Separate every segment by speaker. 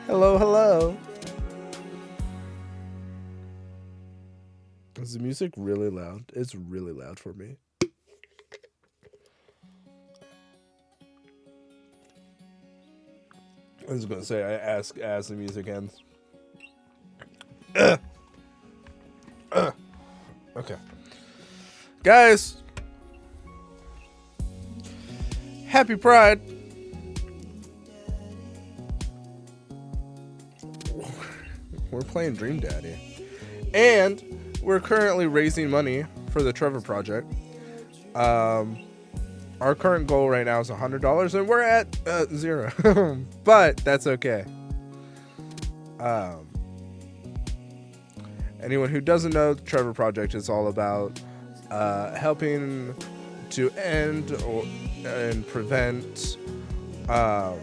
Speaker 1: Hello, hello. Is the music really loud? It's really loud for me. I was gonna say I ask as the music ends. Okay. Guys, happy Pride. We're playing Dream Daddy. And we're currently raising money for the Trevor Project. Our current goal right now is $100, and we're at 0. But that's okay. Anyone who doesn't know, the Trevor Project is all about helping to end and prevent and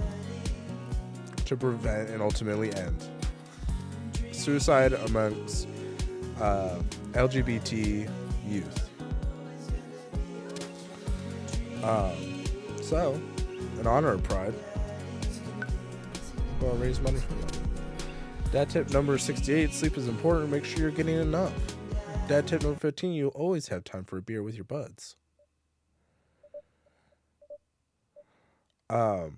Speaker 1: ultimately end suicide amongst LGBT youth. So, in honor of Pride, we're going to raise money for them. Dad tip number 68, sleep is important. Make sure you're getting enough. Dad tip number 15, you always have time for a beer with your buds. Go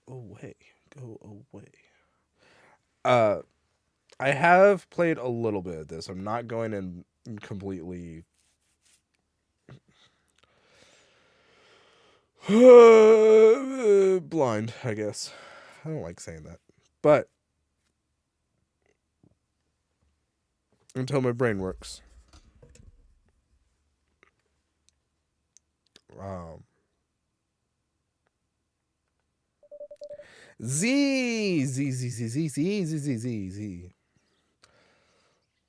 Speaker 1: away. Go away. I have played a little bit of this. I'm not going in completely blind, I guess. I don't like saying that. But until my brain works. Z.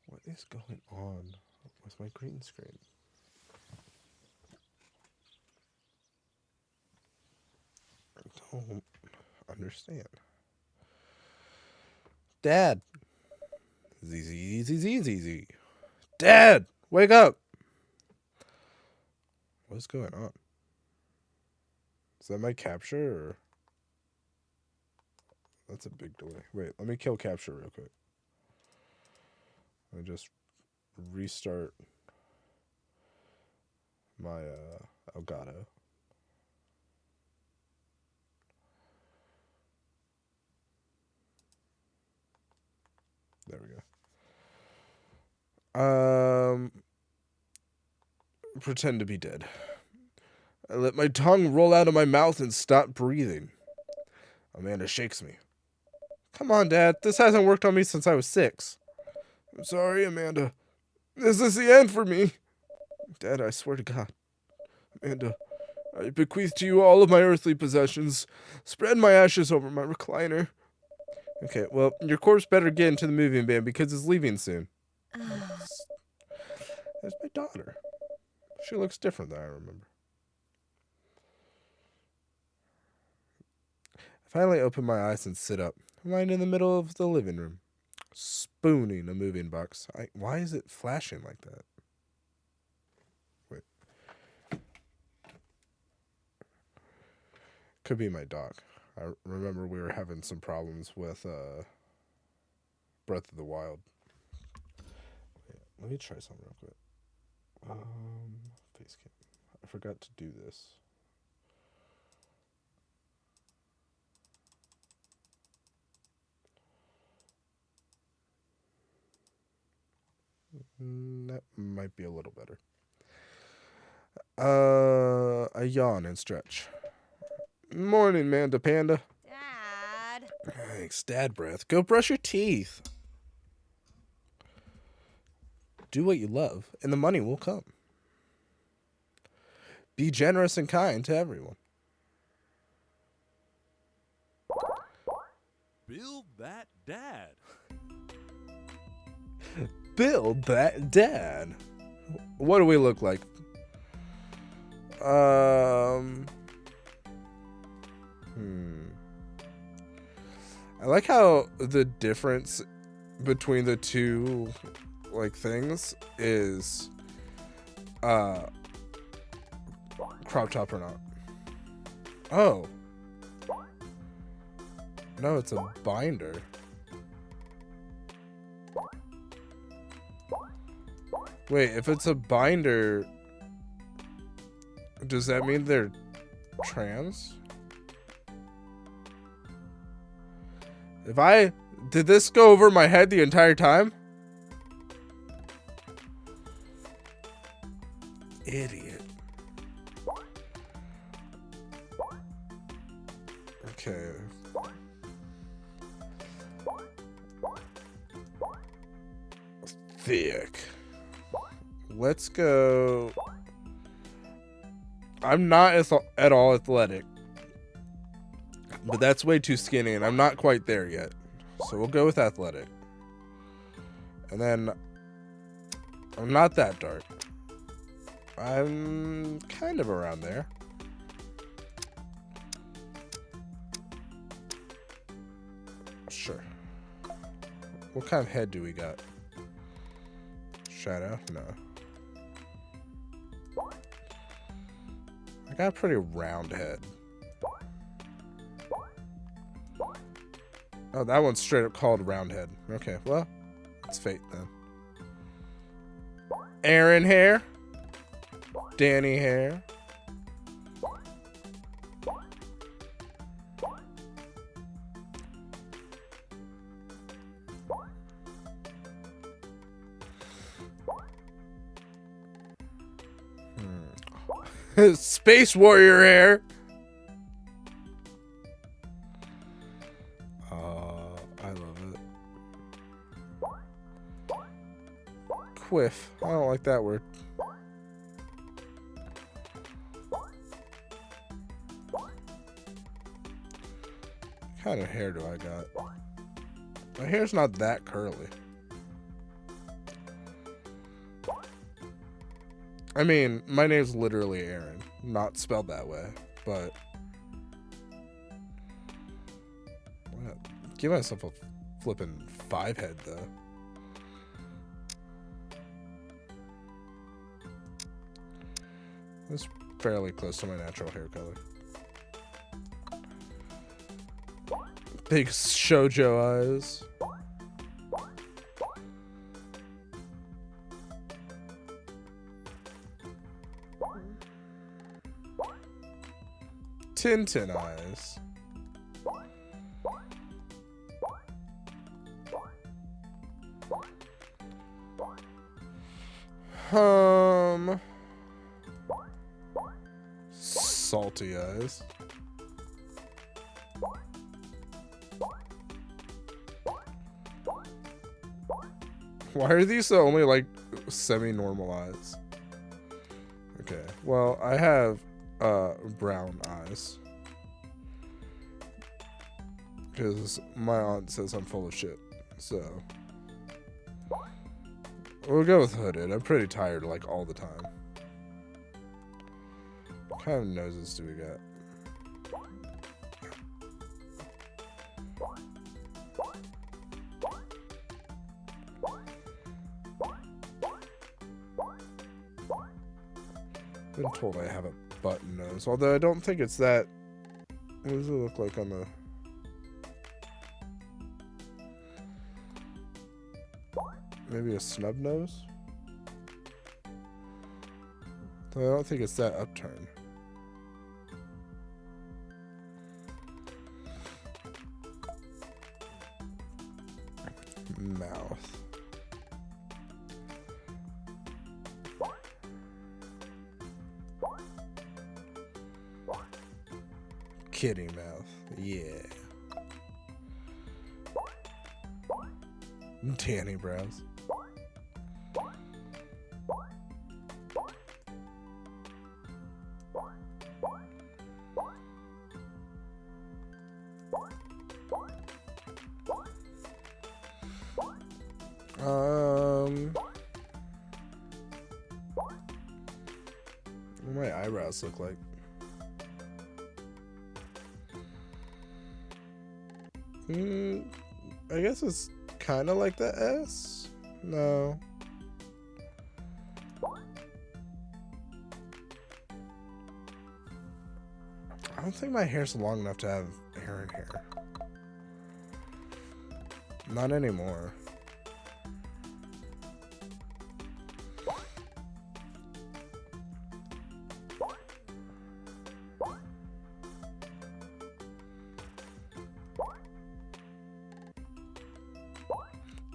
Speaker 1: What is going on with my green screen? I don't understand. Dad. Z. Dad, wake up. What's going on? Is that my capture or? That's a big delay. Wait, let me kill capture real quick. Let me just restart my Elgato. There we go. Pretend to be dead. I let my tongue roll out of my mouth and stop breathing. Amanda shakes me. Come on, Dad. This hasn't worked on me since I was 6. I'm sorry, Amanda. This is the end for me. Dad, I swear to God. Amanda, I bequeath to you all of my earthly possessions. Spread my ashes over my recliner. Okay, well, your corpse better get into the moving van because it's leaving soon. There's my daughter. She looks different than I remember. I finally open my eyes and sit up, right in the middle of the living room, spooning a moving box. Why is it flashing like that? Wait. Could be my dog. I remember we were having some problems with Breath of the Wild. Wait, let me try something real quick. Face cam. I forgot to do this. That might be a little better. I yawn and stretch. Morning, Manda Panda.
Speaker 2: Dad.
Speaker 1: Thanks, Dad breath. Go brush your teeth. Do what you love, and the money will come. Be generous and kind to everyone.
Speaker 3: Build that dad.
Speaker 1: Build that dad. What do we look like? I like how the difference between the two like things is crop top or not. Oh. No, it's a binder. Wait, if it's a binder, does that mean they're trans? Did this go over my head the entire time? Idiot. Okay. Thick. Let's go. I'm not at all athletic, but that's way too skinny, and I'm not quite there yet. So we'll go with athletic. And then I'm not that dark. I'm kind of around there. Sure. What kind of head do we got? Shadow? No. I got a pretty round head. Oh, that one's straight up called Roundhead. Okay, well, it's fate then. Aaron hair. Danny hair. Space Warrior hair. I love it. Quiff. I don't like that word. What kind of hair do I got? My hair's not that curly. I mean, my name's literally Aaron, not spelled that way, but give myself a flippin' 5 head though. That's fairly close to my natural hair color. Big shoujo eyes. Tintin eyes. Salty eyes. Why are these only like semi-normal eyes? Okay, well, I have brown eyes because my aunt says I'm full of shit, so we'll go with hooded. I'm pretty tired like all the time. What kind of noses do we got? Been told I have a button nose, although I don't think it's that. What does it look like on the? Maybe a snub nose? I don't think it's that upturned. Mouth. Kitty mouth. Yeah. Danny brows. What do my eyebrows look like? I guess it's kind of like the S. No. I don't think my hair's long enough to have Aaron hair. Not anymore.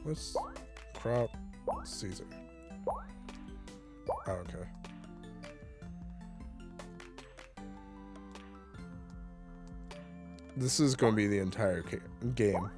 Speaker 1: What's crop Caesar? Oh, okay. This is going to be the entire game.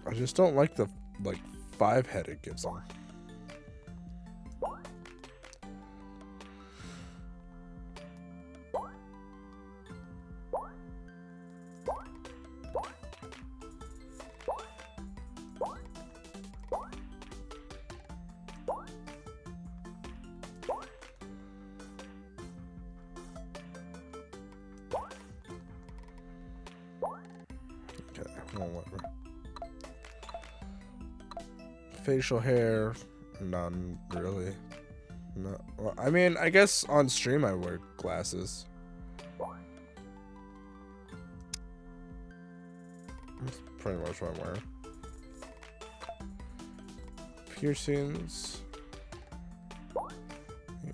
Speaker 1: I just don't like the 5-head it gives them. Okay, well, whatever. Facial hair, none really. No, well, I mean, I guess on stream I wear glasses. That's pretty much what I'm wearing. Piercings.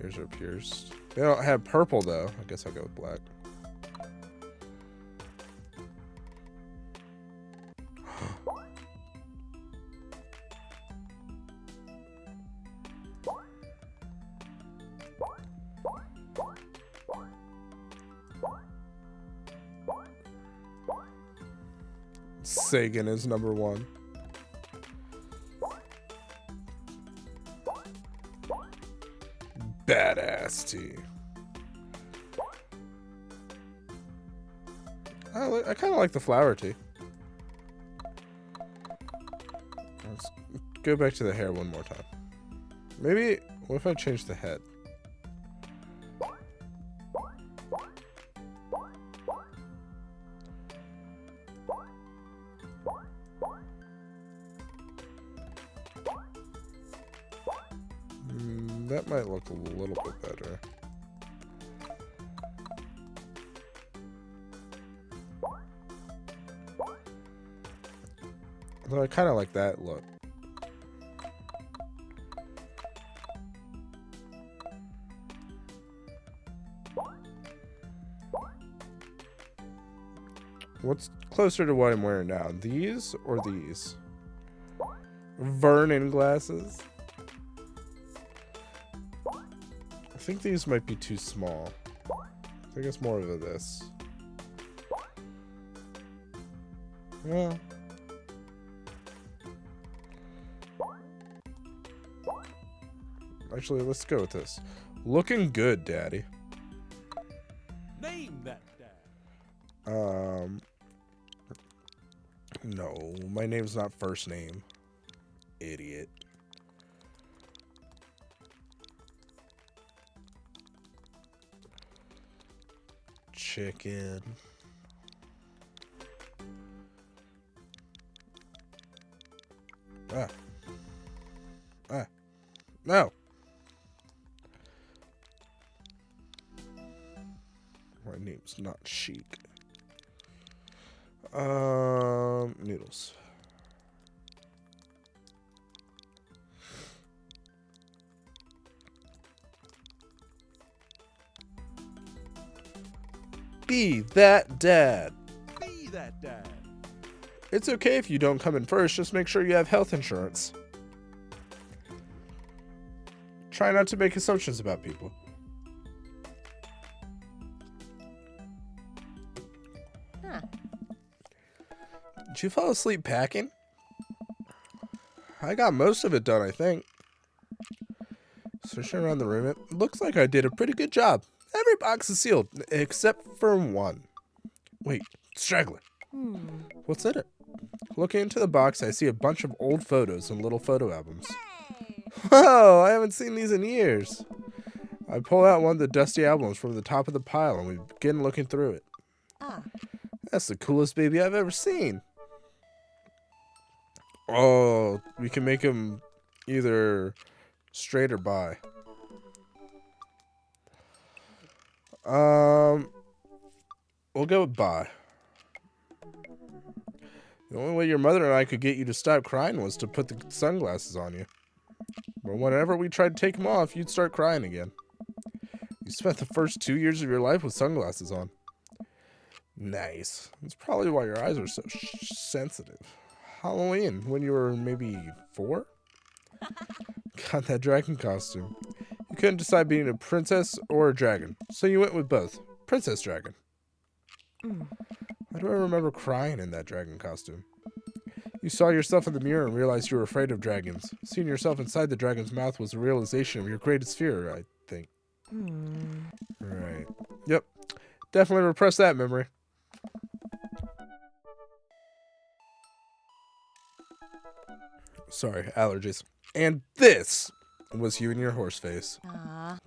Speaker 1: Ears are pierced. They don't have purple though. I guess I'll go with black. Sagan is #1. Badass tea. I kind of like the flower tea. Let's go back to the hair one more time. Maybe, what if I change the head? That might look a little bit better. Although I kind of like that look. What's closer to what I'm wearing now? These or these? Vernon glasses? I think these might be too small. I think it's more of this. Yeah. Actually, let's go with this. Looking good, Daddy.
Speaker 3: Name that dad.
Speaker 1: No, my name's not first name. Idiot. Chicken. No. My name's not Chic. Noodles. Be that dad.
Speaker 3: Be that dad.
Speaker 1: It's okay if you don't come in first, just make sure you have health insurance. Try not to make assumptions about people.
Speaker 2: Huh.
Speaker 1: Did you fall asleep packing? I got most of it done, I think. Searching around the room, it looks like I did a pretty good job. Every box is sealed, except for one. Wait, straggler. What's in it? Looking into the box, I see a bunch of old photos and little photo albums. Whoa, I haven't seen these in years. I pull out one of the dusty albums from the top of the pile and we begin looking through it. That's the coolest baby I've ever seen. Oh, we can make him either straight or bi. We'll go with bi. The only way your mother and I could get you to stop crying was to put the sunglasses on you. But whenever we tried to take them off, you'd start crying again. You spent the first 2 years of your life with sunglasses on. Nice. That's probably why your eyes are so sensitive. Halloween, when you were maybe 4? Got that dragon costume. You couldn't decide being a princess or a dragon, so you went with both. Princess Dragon. Why do I remember crying in that dragon costume? You saw yourself in the mirror and realized you were afraid of dragons. Seeing yourself inside the dragon's mouth was a realization of your greatest fear, I think. Right. Yep. Definitely repress that memory. Sorry, allergies. And this was you and your horse face.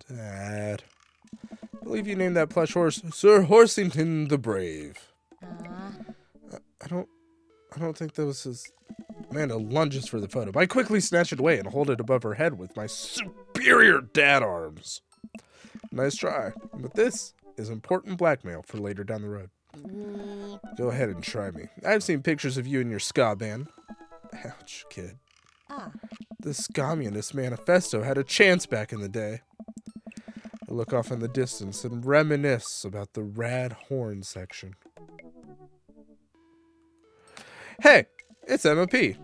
Speaker 1: Dad. I believe you named that plush horse Sir Horsington the Brave. I don't think that was his... Amanda lunges for the photo, but I quickly snatch it away and hold it above her head with my superior dad arms. Nice try, but this is important blackmail for later down the road. Go ahead and try me. I've seen pictures of you and your ska band. Ouch, kid. This Communist Manifesto had a chance back in the day. I look off in the distance and reminisce about the Rad Horn section. Hey, it's Emma P.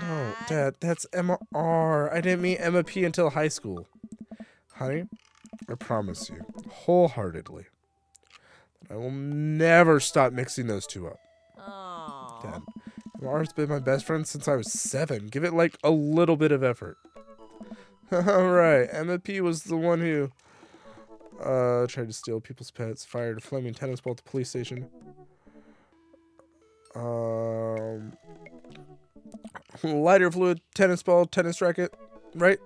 Speaker 1: No, Dad, that's Emma R. I didn't meet Emma P until high school. Honey, I promise you, wholeheartedly, that I will never stop mixing those two up. Dad, Emma R's been my best friend since I was 7. Give it like a little bit of effort. Alright, Emma P was the one who tried to steal people's pets, fired a flaming tennis ball at the police station. Lighter fluid, tennis ball, tennis racket, right?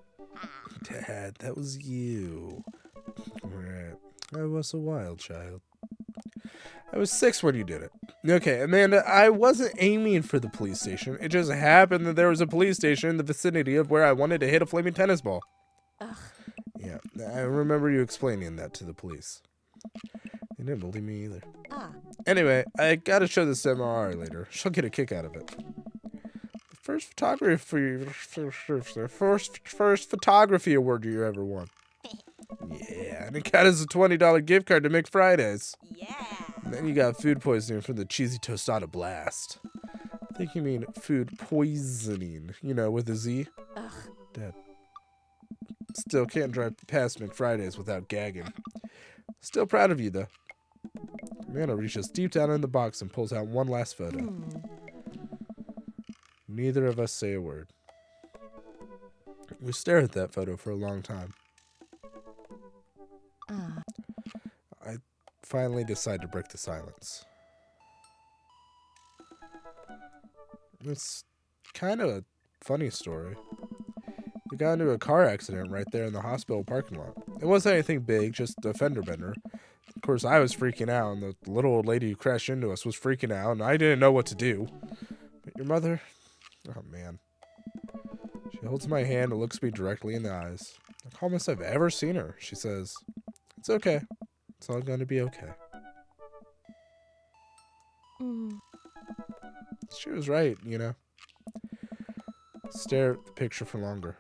Speaker 1: Dad, that was you. Right. I was a wild child. I was 6 when you did it. Okay, Amanda, I wasn't aiming for the police station. It just happened that there was a police station in the vicinity of where I wanted to hit a flaming tennis ball. Yeah, I remember you explaining that to the police. They didn't believe me either. Anyway, I gotta show this to MRR later. She'll get a kick out of it. The first photography award you ever won. Yeah, and it got us a $20 gift card to McFridays. And then you got food poisoning from the cheesy tostada blast. I think you mean food poisoning, you know, with a Z. Dad. Still can't drive past McFridays without gagging. Still proud of you, though. Amanda reaches deep down in the box and pulls out one last photo. Neither of us say a word. We stare at that photo for a long time. I finally decide to break the silence. It's kind of a funny story. We got into a car accident right there in the hospital parking lot. It wasn't anything big, just a fender bender. Of course, I was freaking out, and the little old lady who crashed into us was freaking out, and I didn't know what to do. But your mother... Oh, man. She holds my hand and looks me directly in the eyes. The calmest I've ever seen her. She says, "It's okay. It's all going to be okay." She was right, you know. Stare at the picture for longer.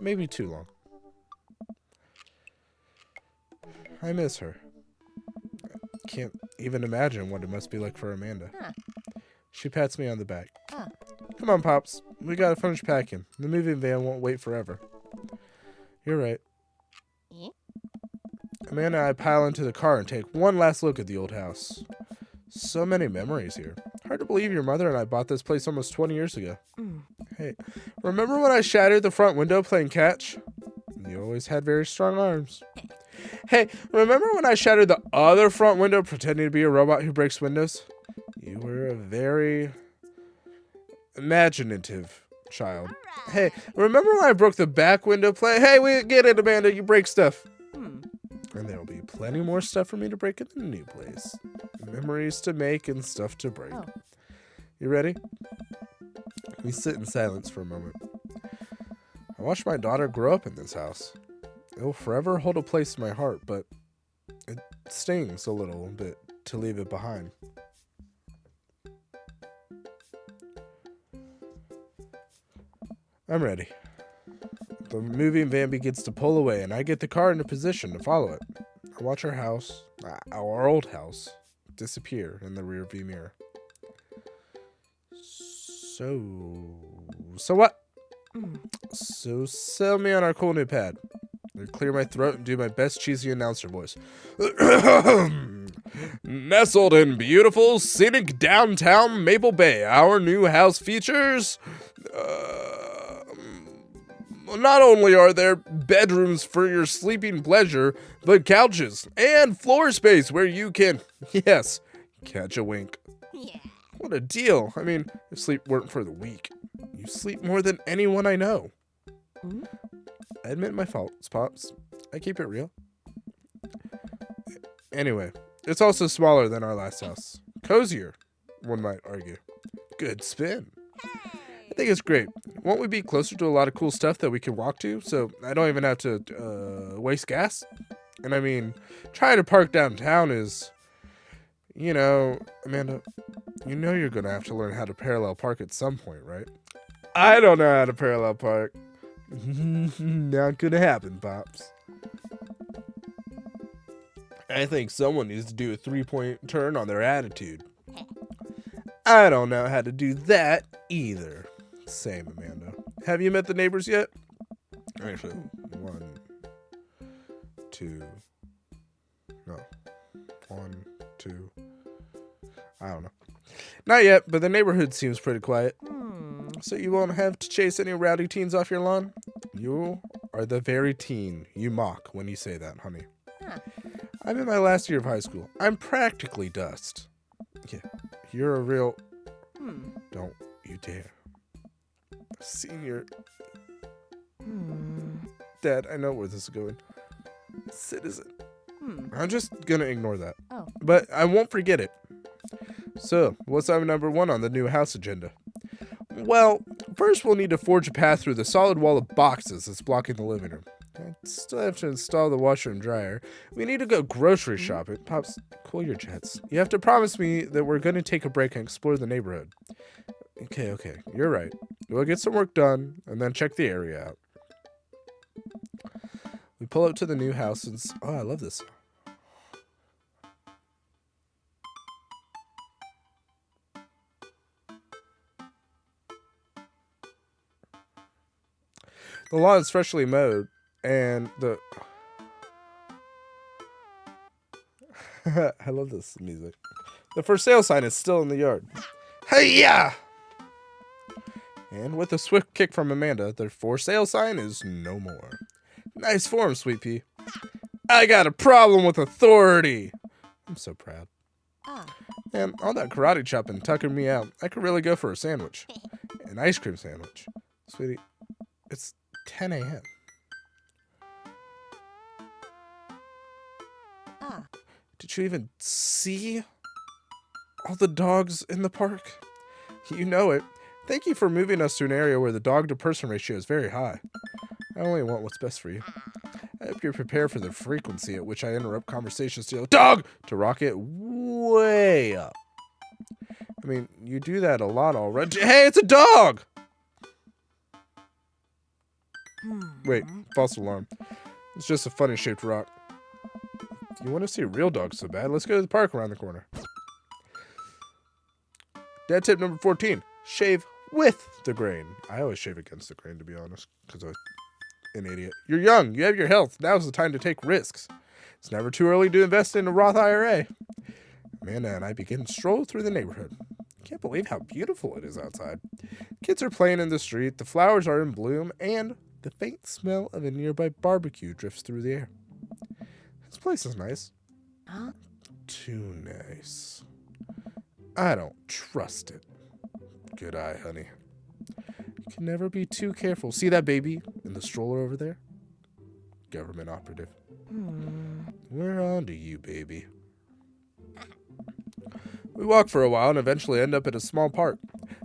Speaker 1: Maybe too long. I miss her. I can't even imagine what it must be like for Amanda. She pats me on the back. Come on, Pops. We gotta finish packing. The moving van won't wait forever. You're right. Amanda and I pile into the car and take one last look at the old house. So many memories here. Hard to believe your mother and I bought this place almost 20 years ago. Hey, remember when I shattered the front window playing catch? You always had very strong arms. Hey, remember when I shattered the other front window pretending to be a robot who breaks windows? You were a very imaginative child. Hey, remember when I broke the back window play? Hey, we get it, Amanda. You break stuff. And there will be plenty more stuff for me to break in the new place. Memories to make and stuff to break.
Speaker 2: Oh.
Speaker 1: You ready? We sit in silence for a moment. I watched my daughter grow up in this house. It will forever hold a place in my heart, but it stings a little bit to leave it behind. I'm ready. The moving van begins to pull away, and I get the car into position to follow it. I watch our old house, disappear in the rearview mirror. So what? So sell me on our cool new pad. I clear my throat and do my best cheesy announcer voice. Nestled in beautiful, scenic downtown Maple Bay, our new house features... not only are there bedrooms for your sleeping pleasure, but couches and floor space where you can, yes, catch a wink.
Speaker 2: Yeah.
Speaker 1: What a deal. I mean, if sleep weren't for the weak, you sleep more than anyone I know.
Speaker 2: Mm?
Speaker 1: I admit my faults, Pops. I keep it real. Anyway, it's also smaller than our last house. Cozier, one might argue. Good spin. I think it's great. Won't we be closer to a lot of cool stuff that we can walk to, so I don't even have to waste gas? And I mean, trying to park downtown is, Amanda, you know you're going to have to learn how to parallel park at some point, right? I don't know how to parallel park. Not gonna happen, Pops. I think someone needs to do a 3-point turn on their attitude. I don't know how to do that either. Same, Amanda. Have you met the neighbors yet? Actually, 1, 2. No. 1, 2. I don't know. Not yet, but the neighborhood seems pretty quiet. So you won't have to chase any rowdy teens off your lawn? You are the very teen you mock when you say that, honey.
Speaker 2: Huh.
Speaker 1: I'm in my last year of high school. I'm practically dust. Yeah, you're a real... Don't you dare. Senior... Dad, I know where this is going. Citizen. I'm just gonna ignore that.
Speaker 2: Oh.
Speaker 1: But I won't forget it. So, what's item number 1 on the new house agenda? Well, first we'll need to forge a path through the solid wall of boxes that's blocking the living room. I still have to install the washer and dryer. We need to go grocery shopping. Pops, cool your jets. You have to promise me that we're going to take a break and explore the neighborhood. Okay, you're right. We'll get some work done and then check the area out. We pull up to the new house and... Oh, I love this. The lawn is freshly mowed, and the... I love this music. The for sale sign is still in the yard. Hey-ya! And with a swift kick from Amanda, the for sale sign is no more. Nice form, Sweet Pea. I got a problem with authority. I'm so proud. And all that karate chopping tucking me out, I could really go for a sandwich. An ice cream sandwich. Sweetie, it's 10 a.m. Did you even see all the dogs in the park? You know it. Thank you for moving us to an area where the dog-to-person ratio is very high. I only want what's best for you. I hope you're prepared for the frequency at which I interrupt conversations to yell, "Dog!" to rocket way up. I mean, you do that a lot already. Hey, it's a dog! Wait, false alarm. It's just a funny shaped rock. You want to see real dogs so bad? Let's go to the park around the corner. Dad tip number 14. Shave with the grain. I always shave against the grain, to be honest, because I'm an idiot. You're young. You have your health. Now's the time to take risks. It's never too early to invest in a Roth IRA. Amanda and I begin to stroll through the neighborhood. Can't believe how beautiful it is outside. Kids are playing in the street. The flowers are in bloom, and the faint smell of a nearby barbecue drifts through the air. This place is nice.
Speaker 2: Huh?
Speaker 1: Too nice. I don't trust it. Good eye, honey. You can never be too careful. See that baby in the stroller over there? Government operative. on to you, baby. We walk for a while and eventually end up at a small park.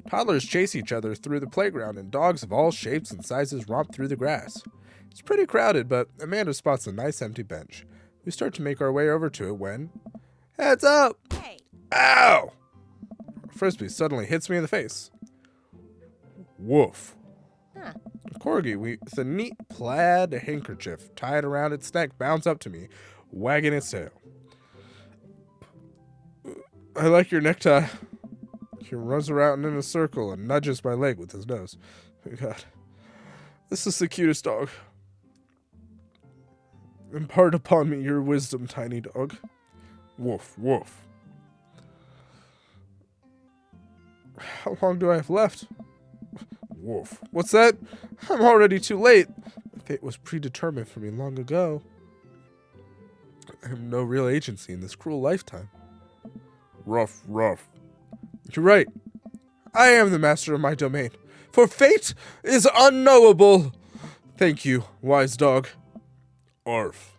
Speaker 1: Toddlers chase each other through the playground, and dogs of all shapes and sizes romp through the grass. It's pretty crowded, but Amanda spots a nice empty bench. We start to make our way over to it when... Heads up!
Speaker 2: Hey.
Speaker 1: Ow! A frisbee suddenly hits me in the face. Woof.
Speaker 2: Huh.
Speaker 1: A corgi with a neat plaid handkerchief tied around its neck bounds up to me, wagging its tail. I like your necktie. He runs around in a circle and nudges my leg with his nose. Oh God. This is the cutest dog. Impart upon me your wisdom, tiny dog. Woof, woof. How long do I have left? Woof. What's that? I'm already too late. Fate was predetermined for me long ago. I have no real agency in this cruel lifetime. Ruff, ruff. You're right. I am the master of my domain, for fate is unknowable. Thank you, wise dog. Arf.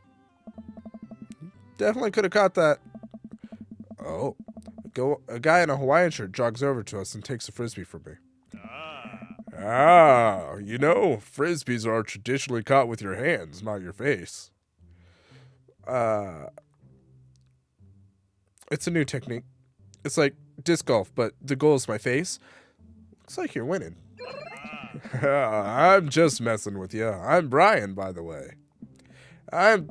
Speaker 1: Definitely could have caught that. Oh. A guy in a Hawaiian shirt jogs over to us and takes a frisbee from me. Ah, you know, frisbees are traditionally caught with your hands, not your face. It's a new technique. It's like disc golf, but the goal is my face. Looks like you're winning. I'm just messing with you. I'm Brian, by the way. I'm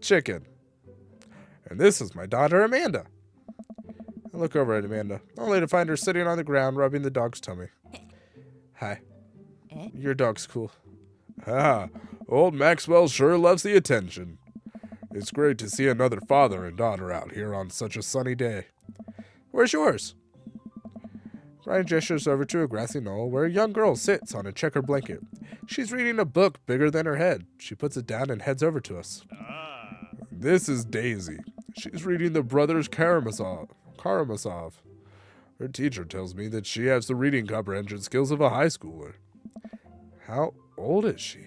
Speaker 1: Chicken. And this is my daughter, Amanda. I look over at Amanda, only to find her sitting on the ground rubbing the dog's tummy. Hi. Your dog's cool. Ah, old Maxwell sure loves the attention. It's great to see another father and daughter out here on such a sunny day. Where's yours? Brian gestures over to a grassy knoll where a young girl sits on a checkered blanket. She's reading a book bigger than her head. She puts it down and heads over to us. This is Daisy. She's reading the Brothers Karamazov. Her teacher tells me that she has the reading comprehension skills of a high schooler. How old is she?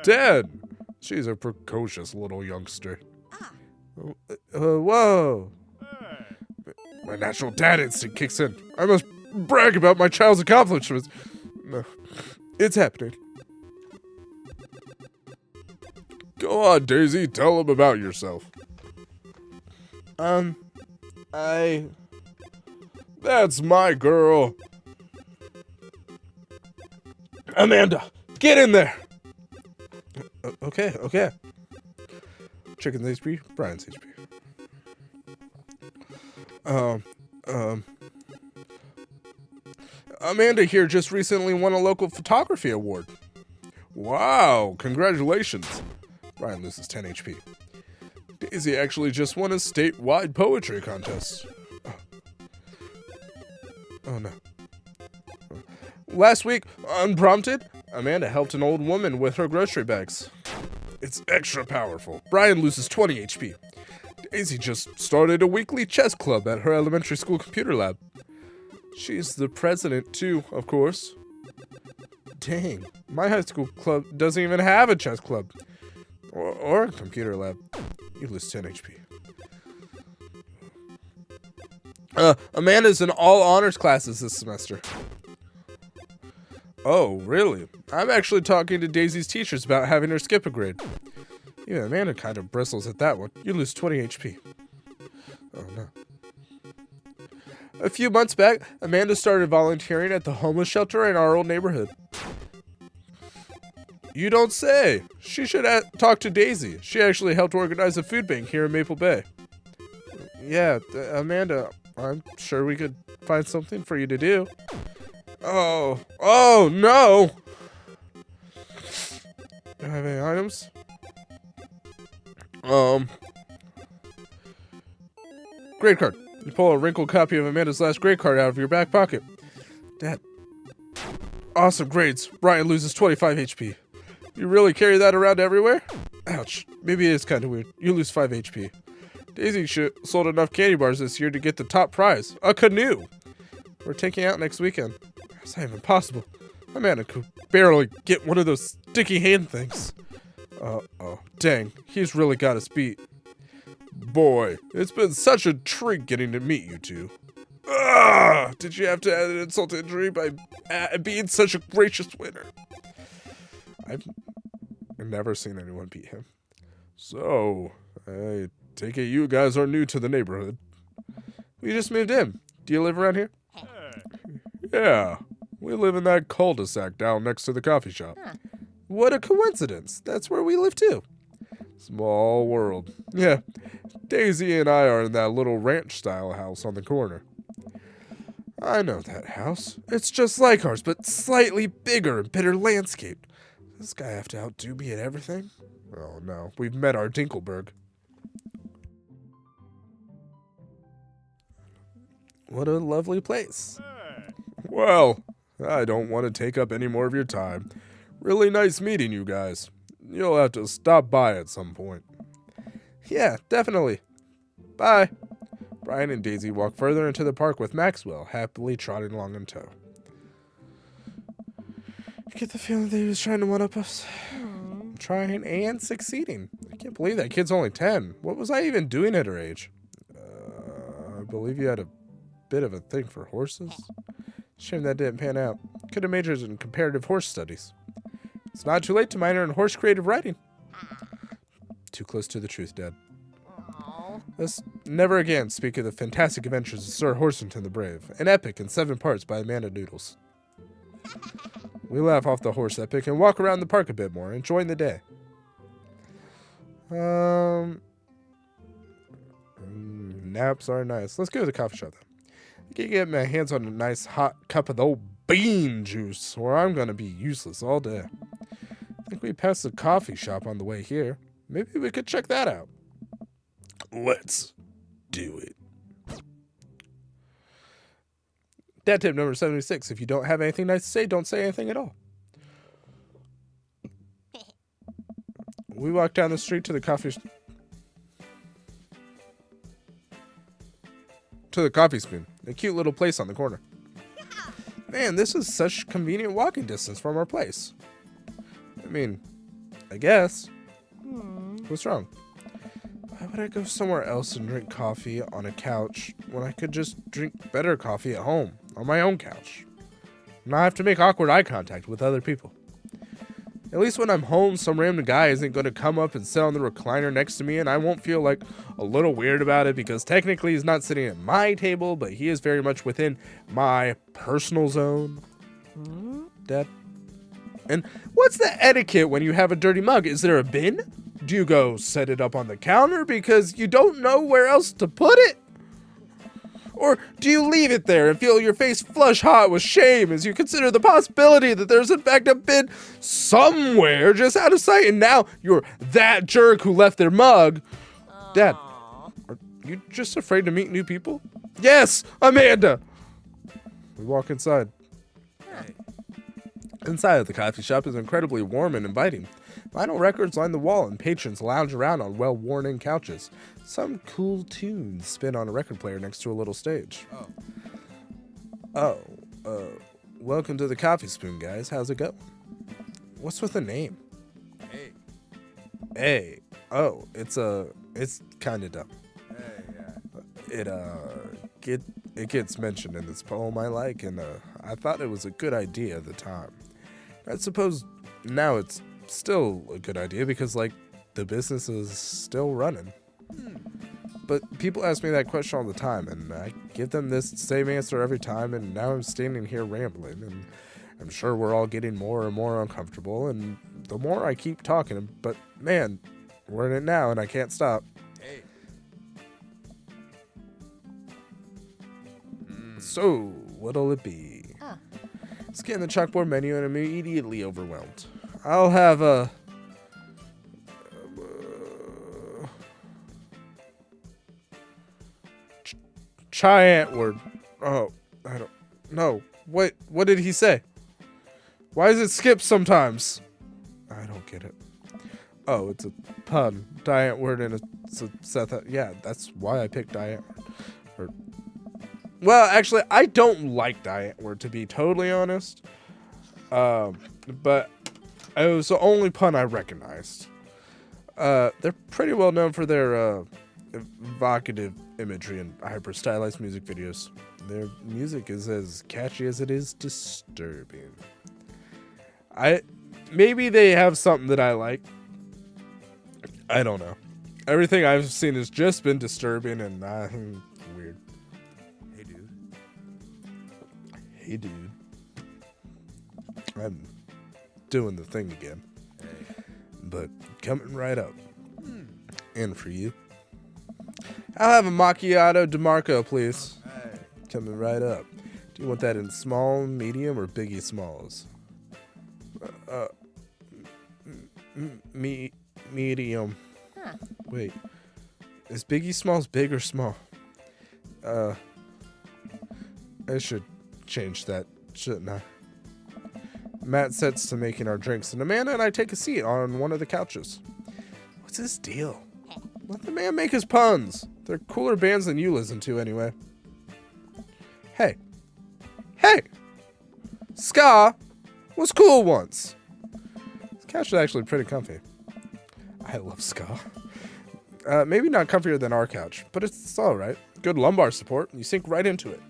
Speaker 1: 10. She's a precocious little youngster. Whoa. My natural dad instinct kicks in. I must brag about my child's accomplishments. No, it's happening. Go on, Daisy. Tell him about yourself. That's my girl. Amanda, get in there. Okay. Chicken's HP, Brian's HP. Amanda here just recently won a local photography award. Wow, congratulations. Brian loses 10 HP. Daisy actually just won a statewide poetry contest. Oh no. Last week, unprompted, Amanda helped an old woman with her grocery bags. It's extra powerful. Brian loses 20 HP. Daisy just started a weekly chess club at her elementary school computer lab. She's the president too, of course. Dang, my high school club doesn't even have a chess club. Or a computer lab. You lose 10 HP. Amanda's in all honors classes this semester. Oh, really? I'm actually talking to Daisy's teachers about having her skip a grade. Even Amanda kind of bristles at that one. You lose 20 HP. Oh, no. A few months back, Amanda started volunteering at the homeless shelter in our old neighborhood. You don't say. She should talk to Daisy. She actually helped organize a food bank here in Maple Bay. Yeah, Amanda, I'm sure we could find something for you to do. Oh no! Do I have any items? Grade card. You pull a wrinkled copy of Amanda's last grade card out of your back pocket. Dad. Awesome grades. Brian loses 25 HP. You really carry that around everywhere? Ouch. Maybe it is kind of weird. You lose 5 HP. Daisy sold enough candy bars this year to get the top prize. A canoe. We're taking out next weekend. That's not even possible. Amanda could barely get one of those sticky hand things. Uh-oh. Dang. He's really got us beat. Boy, it's been such a treat getting to meet you two. Did you have to add an insult to injury by being such a gracious winner? I've never seen anyone beat him. So, I take it you guys are new to the neighborhood. We just moved in. Do you live around here? Yeah, we live in that cul-de-sac down next to the coffee shop. What a coincidence. That's where we live too. Small world. Yeah, Daisy and I are in that little ranch-style house on the corner. I know that house. It's just like ours, but slightly bigger and better landscaped. Does this guy have to outdo me at everything? Oh no, we've met our Dinkelberg. What a lovely place. Well, I don't want to take up any more of your time. Really nice meeting you guys. You'll have to stop by at some point. Yeah, definitely. Bye. Brian and Daisy walk further into the park with Maxwell happily trotting along in tow. You get the feeling that he was trying to one-up us. Trying and succeeding. I can't believe that kid's only 10. What was I even doing at her age? I believe you had a bit of a thing for horses. Shame that didn't pan out. Could have majored in comparative horse studies. It's not too late to minor in horse creative writing. Too close to the truth, Dad. Let's never again speak of the fantastic adventures of Sir Horsington the Brave, an epic in 7 parts by Amanda Noodles. We laugh off the horse epic and walk around the park a bit more, enjoying the day. Naps are nice. Let's go to the coffee shop then. I can get my hands on a nice hot cup of the old bean juice, or I'm gonna be useless all day. I think we passed the coffee shop on the way here. Maybe we could check that out. Let's do it. Dad tip number 76. If you don't have anything nice to say, don't say anything at all. We walk down the street to the coffee spoon, a cute little place on the corner. Man, this is such convenient walking distance from our place. I mean, I guess. What's wrong? Why would I go somewhere else and drink coffee on a couch when I could just drink better coffee at home, on my own couch? And not have to make awkward eye contact with other people. At least when I'm home, some random guy isn't going to come up and sit on the recliner next to me, and I won't feel like a little weird about it because technically he's not sitting at my table, but he is very much within my personal zone. Dad? And what's the etiquette when you have a dirty mug? Is there a bin? Do you go set it up on the counter because you don't know where else to put it? Or do you leave it there and feel your face flush hot with shame as you consider the possibility that there's in fact a bin somewhere just out of sight and now you're that jerk who left their mug? Dad, are you just afraid to meet new people? Yes, Amanda! We walk inside. Inside of the coffee shop is incredibly warm and inviting. Vinyl records line the wall and patrons lounge around on well-worn-in couches. Some cool tunes spin on a record player next to a little stage. Welcome to the Coffee Spoon, guys. How's it going? What's with the name? Hey. Oh, it's kind of dumb. It gets mentioned in this poem I like, and I thought it was a good idea at the time. I suppose now it's still a good idea because, like, the business is still running. But people ask me that question all the time, and I give them this same answer every time, and now I'm standing here rambling, and I'm sure we're all getting more and more uncomfortable, and the more I keep talking, but man, we're in it now, and I can't stop. So, what'll it be? Scan the chalkboard menu and I'm immediately overwhelmed. I'll have a... Giant word. Oh, I don't know. What did he say? Why does it skip sometimes? I don't get it. Oh, it's a pun. Giant word and it's a Seth. Yeah, that's why I picked giant. Well, actually, I don't like Diet Word, to be totally honest. But it was the only pun I recognized. They're pretty well known for their evocative imagery and hyper stylized music videos. Their music is as catchy as it is disturbing. Maybe they have something that I like. I don't know. Everything I've seen has just been disturbing and weird.
Speaker 3: Hey, dude.
Speaker 1: Hey, dude. I'm doing the thing again.
Speaker 3: Hey.
Speaker 1: But coming right up. And for you. I'll have a macchiato DeMarco, please.
Speaker 3: Hey.
Speaker 1: Coming right up. Do you want that in small, medium, or biggie smalls? Medium.
Speaker 2: Huh.
Speaker 1: Wait. Is Biggie Smalls big or small? I should change that, shouldn't I? Matt sets to making our drinks, and Amanda and I take a seat on one of the couches. What's his deal? Let the man make his puns. They're cooler bands than you listen to anyway. Hey. Hey! Ska was cool once. This couch is actually pretty comfy. I love ska. Maybe not comfier than our couch, but it's alright. Good lumbar support, and you sink right into it.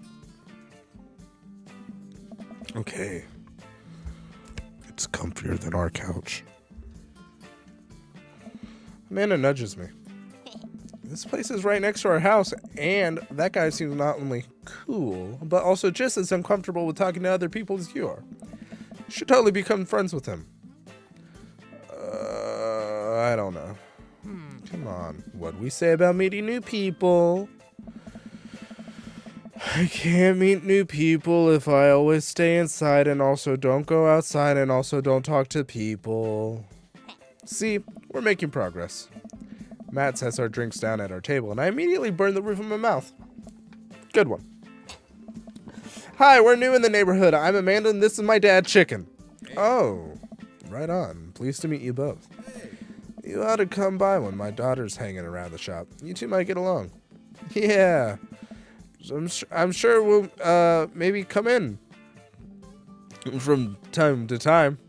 Speaker 1: Okay. It's comfier than our couch. Amanda nudges me. This place is right next to our house, and that guy seems not only cool, but also just as uncomfortable with talking to other people as you are. You should totally become friends with him. I don't know. Come on. What'd we say about meeting new people? I can't meet new people if I always stay inside and also don't go outside and also don't talk to people. See, we're making progress. Matt sets our drinks down at our table, and I immediately burn the roof of my mouth. Good one. Hi, we're new in the neighborhood. I'm Amanda, and this is my dad, Chicken. Oh, right on. Pleased to meet you both. You ought to come by when my daughter's hanging around the shop. You two might get along. Yeah. I'm sure we'll maybe come in from time to time.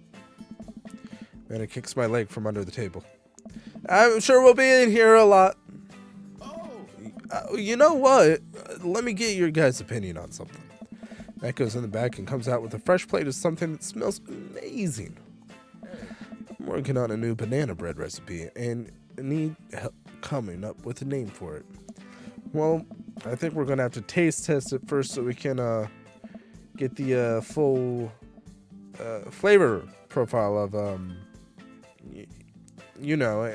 Speaker 1: And it kicks my leg from under the table. I'm sure we'll be in here a lot. You know what? Let me get your guys' opinion on something. Matt goes in the back and comes out with a fresh plate of something that smells amazing. I'm working on a new banana bread recipe and need help coming up with a name for it. Well, I think we're going to have to taste test it first so we can get the full flavor profile of, you know,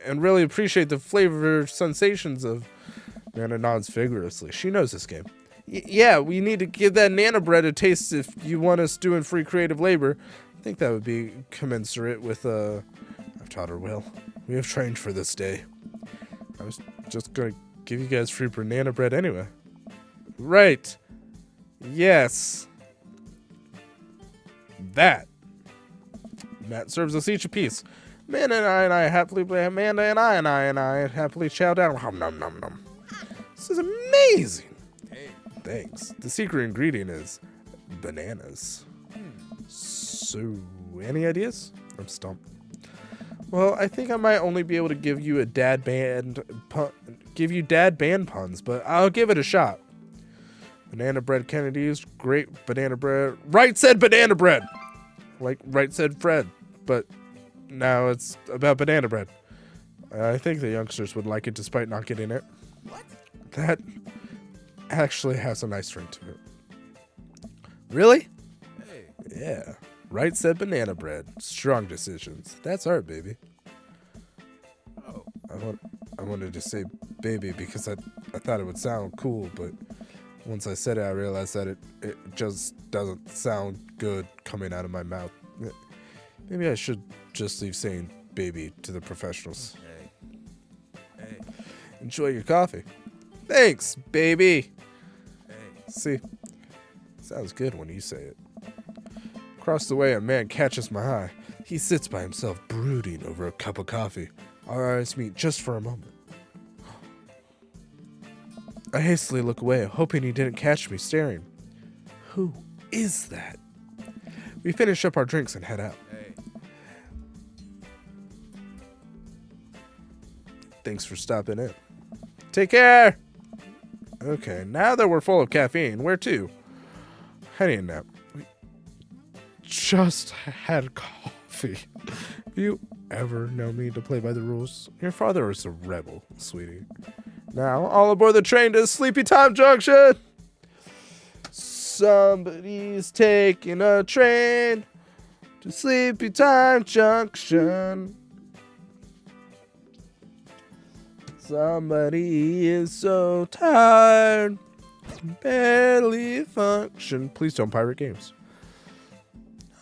Speaker 1: and really appreciate the flavor sensations of... Nana nods vigorously. She knows this game. Yeah, we need to give that Nana bread a taste if you want us doing free creative labor. I think that would be commensurate with, I've taught her well. We have trained for this day. I was just going to give you guys free banana bread anyway. Right. Yes. That. Matt serves us each a piece. Amanda and I happily chow down. Nom, nom, nom, nom. This is amazing.
Speaker 3: Hey.
Speaker 1: Thanks. The secret ingredient is bananas. So, any ideas? I'm stumped. Well, I think I might only be able to give you dad band puns, but I'll give it a shot. Banana bread Kennedy's, great banana bread. Right said banana bread. Like Right Said Fred, but now it's about banana bread. I think the youngsters would like it despite not getting it.
Speaker 3: What?
Speaker 1: That actually has a nice ring to it. Really?
Speaker 3: Hey.
Speaker 1: Yeah. Right said banana bread. Strong decisions. That's art, baby.
Speaker 3: Oh.
Speaker 1: I wanted to say baby because I thought it would sound cool, but once I said it, I realized that it just doesn't sound good coming out of my mouth. Maybe I should just leave saying baby to the professionals.
Speaker 3: Hey.
Speaker 1: Enjoy your coffee. Thanks, baby.
Speaker 3: Hey.
Speaker 1: See, sounds good when you say it. Across the way, a man catches my eye. He sits by himself, brooding over a cup of coffee. Our eyes meet just for a moment. I hastily look away, hoping he didn't catch me staring. Who is that? We finish up our drinks and head out.
Speaker 3: Hey.
Speaker 1: Thanks for stopping in. Take care. Okay, now that we're full of caffeine, where to? I need a nap. We just had coffee. Have you ever known me to play by the rules? Your father is a rebel, sweetie. Now, all aboard the train to Sleepy Time Junction. Somebody's taking a train to Sleepy Time Junction. Somebody is so tired, can barely function. Please don't pirate games.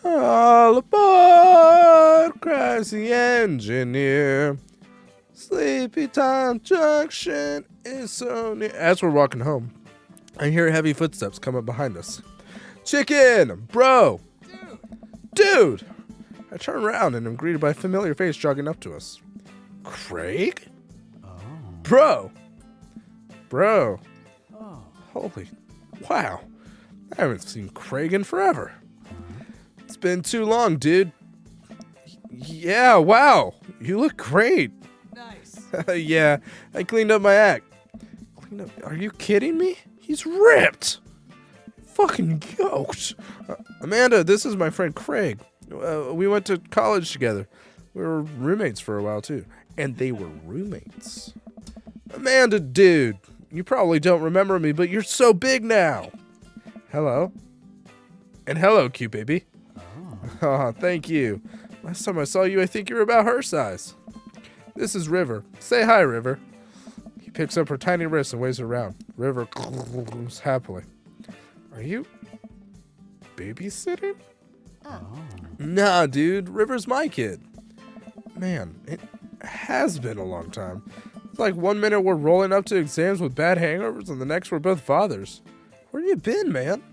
Speaker 1: All aboard, cries the engineer. Sleepy Time Junction is so near. As we're walking home, I hear heavy footsteps come up behind us. Chicken, bro, dude. I turn around and am greeted by a familiar face jogging up to us. Craig? Bro. Holy, wow. I haven't seen Craig in forever. It's been too long, dude. Yeah, wow. You look great.
Speaker 3: Nice.
Speaker 1: Yeah, I cleaned up my act. Are you kidding me? He's ripped. Fucking yoked. Amanda, this is my friend Craig. We went to college together. We were roommates for a while, too. And they were roommates. Amanda, dude, you probably don't remember me, but you're so big now. Hello. And hello, cute baby. Oh, thank you. Last time I saw you, I think you were about her size. This is River. Say hi, River. He picks up her tiny wrist and waves her around. River claps happily. Are you babysitting? Nah, dude. River's my kid. Man, it has been a long time. It's like 1 minute we're rolling up to exams with bad hangovers and the next we're both fathers. Where you been, man?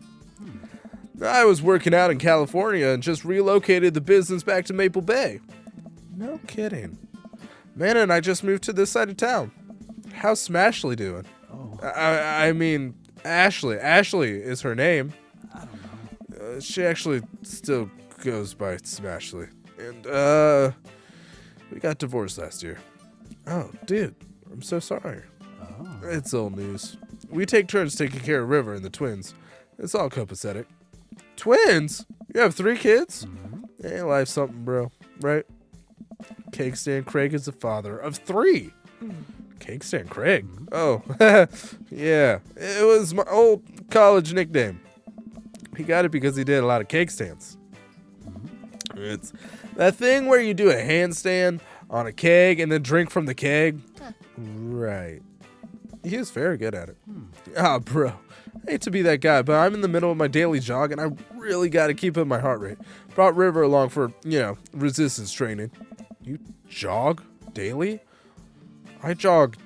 Speaker 1: I was working out in California and just relocated the business back to Maple Bay. No kidding. Man, and I just moved to this side of town. How's Smashley doing? I mean, Ashley. Ashley is her name.
Speaker 3: I don't know.
Speaker 1: She actually still goes by Smashley. And, we got divorced last year. Oh, dude, I'm so sorry. It's old news. We take turns taking care of River and the twins. It's all copacetic. Twins? You have 3 kids? Hey, life's something, bro. Right? Cake Stand Craig is the father of 3. Cake Stand Craig? Oh, yeah. It was my old college nickname. He got it because he did a lot of cake stands. It's that thing where you do a handstand on a keg and then drink from the keg. Right. He is very good at it. Ah, bro. I hate to be that guy, but I'm in the middle of my daily jog and I really got to keep up my heart rate. Brought River along for, resistance training. You jog daily? I jog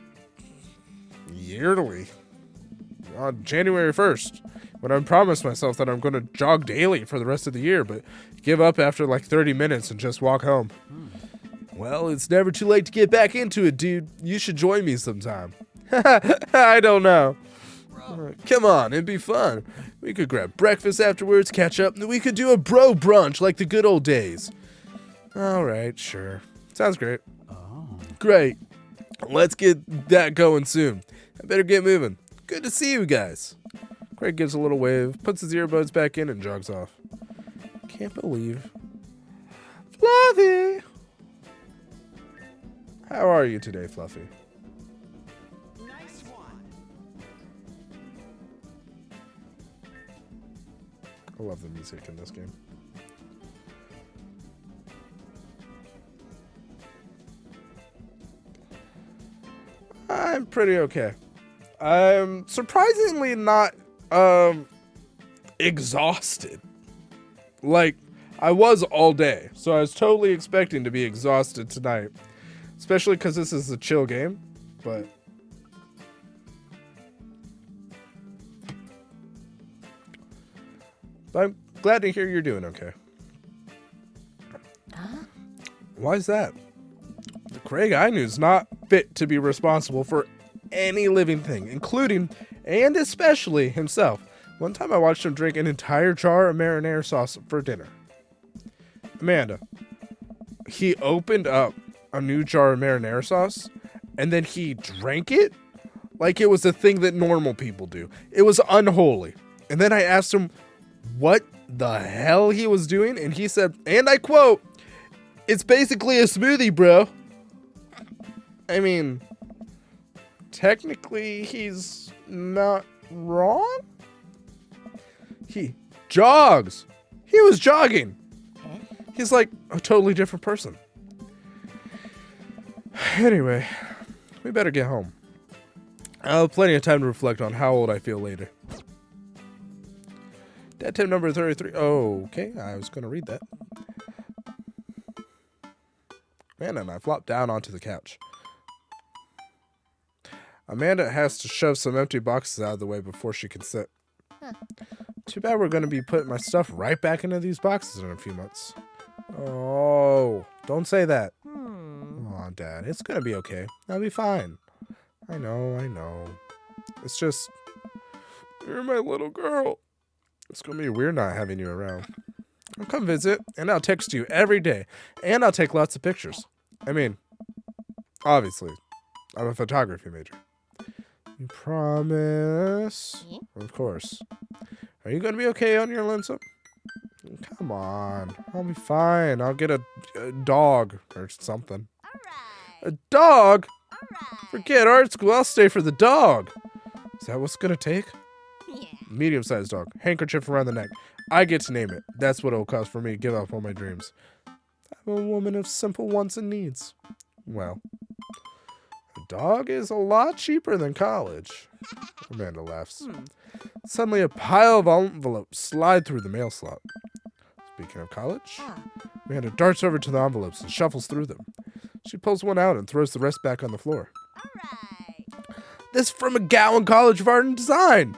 Speaker 1: yearly. On January 1st, when I promised myself that I'm going to jog daily for the rest of the year, but give up after like 30 minutes and just walk home. Well, it's never too late to get back into it, dude. You should join me sometime. I don't know. Come on, it'd be fun. We could grab breakfast afterwards, catch up, and we could do a bro brunch like the good old days. All right, sure. Sounds great. Great. Let's get that going soon. I better get moving. Good to see you guys. Craig gives a little wave, puts his earbuds back in, and jogs off. Can't believe. Fluffy! How are you today, Fluffy?
Speaker 3: Nice one.
Speaker 1: I love the music in this game. I'm pretty okay. I'm surprisingly not exhausted. Like, I was all day, so I was totally expecting to be exhausted tonight. Especially because this is a chill game, but... I'm glad to hear you're doing okay. Why is that? The Craig I knew is not fit to be responsible for any living thing, including and especially himself. One time I watched him drink an entire jar of marinara sauce for dinner. Amanda, he opened up a new jar of marinara sauce and then he drank it? like it was a thing that normal people do. It was unholy. And then I asked him what the hell he was doing, and he said, and I quote, "It's basically a smoothie, bro." I mean, technically he's not wrong. He jogs. He was jogging. He's like a totally different person. Anyway, we better get home. I'll have plenty of time to reflect on how old I feel later. Dad tip number 33. Oh, okay, I was going to read that. Amanda and I flopped down onto the couch. Amanda has to shove some empty boxes out of the way before she can sit. Too bad we're going to be putting my stuff right back into these boxes in a few months. Oh, don't say that. Come on, Dad. It's going to be okay. I'll be fine. I know. It's just, you're my little girl. It's going to be weird not having you around. I'll come visit, and I'll text you every day, and I'll take lots of pictures. I mean, obviously, I'm a photography major. You promise? Of course. Are you going to be okay on your lonesome? Come on. I'll be fine. I'll get a dog or something. A dog? Forget art school. I'll stay for the dog. Is that what's going to take? Medium-sized dog. Handkerchief around the neck. I get to name it. That's what it'll cost for me to give up on my dreams. I'm a woman of simple wants and needs. Well, a dog is a lot cheaper than college. Amanda laughs. Suddenly, a pile of envelopes slide through the mail slot. Speaking of college, Amanda darts over to the envelopes and shuffles through them. She pulls one out and throws the rest back on the floor. This is from McGowan College of Art and Design.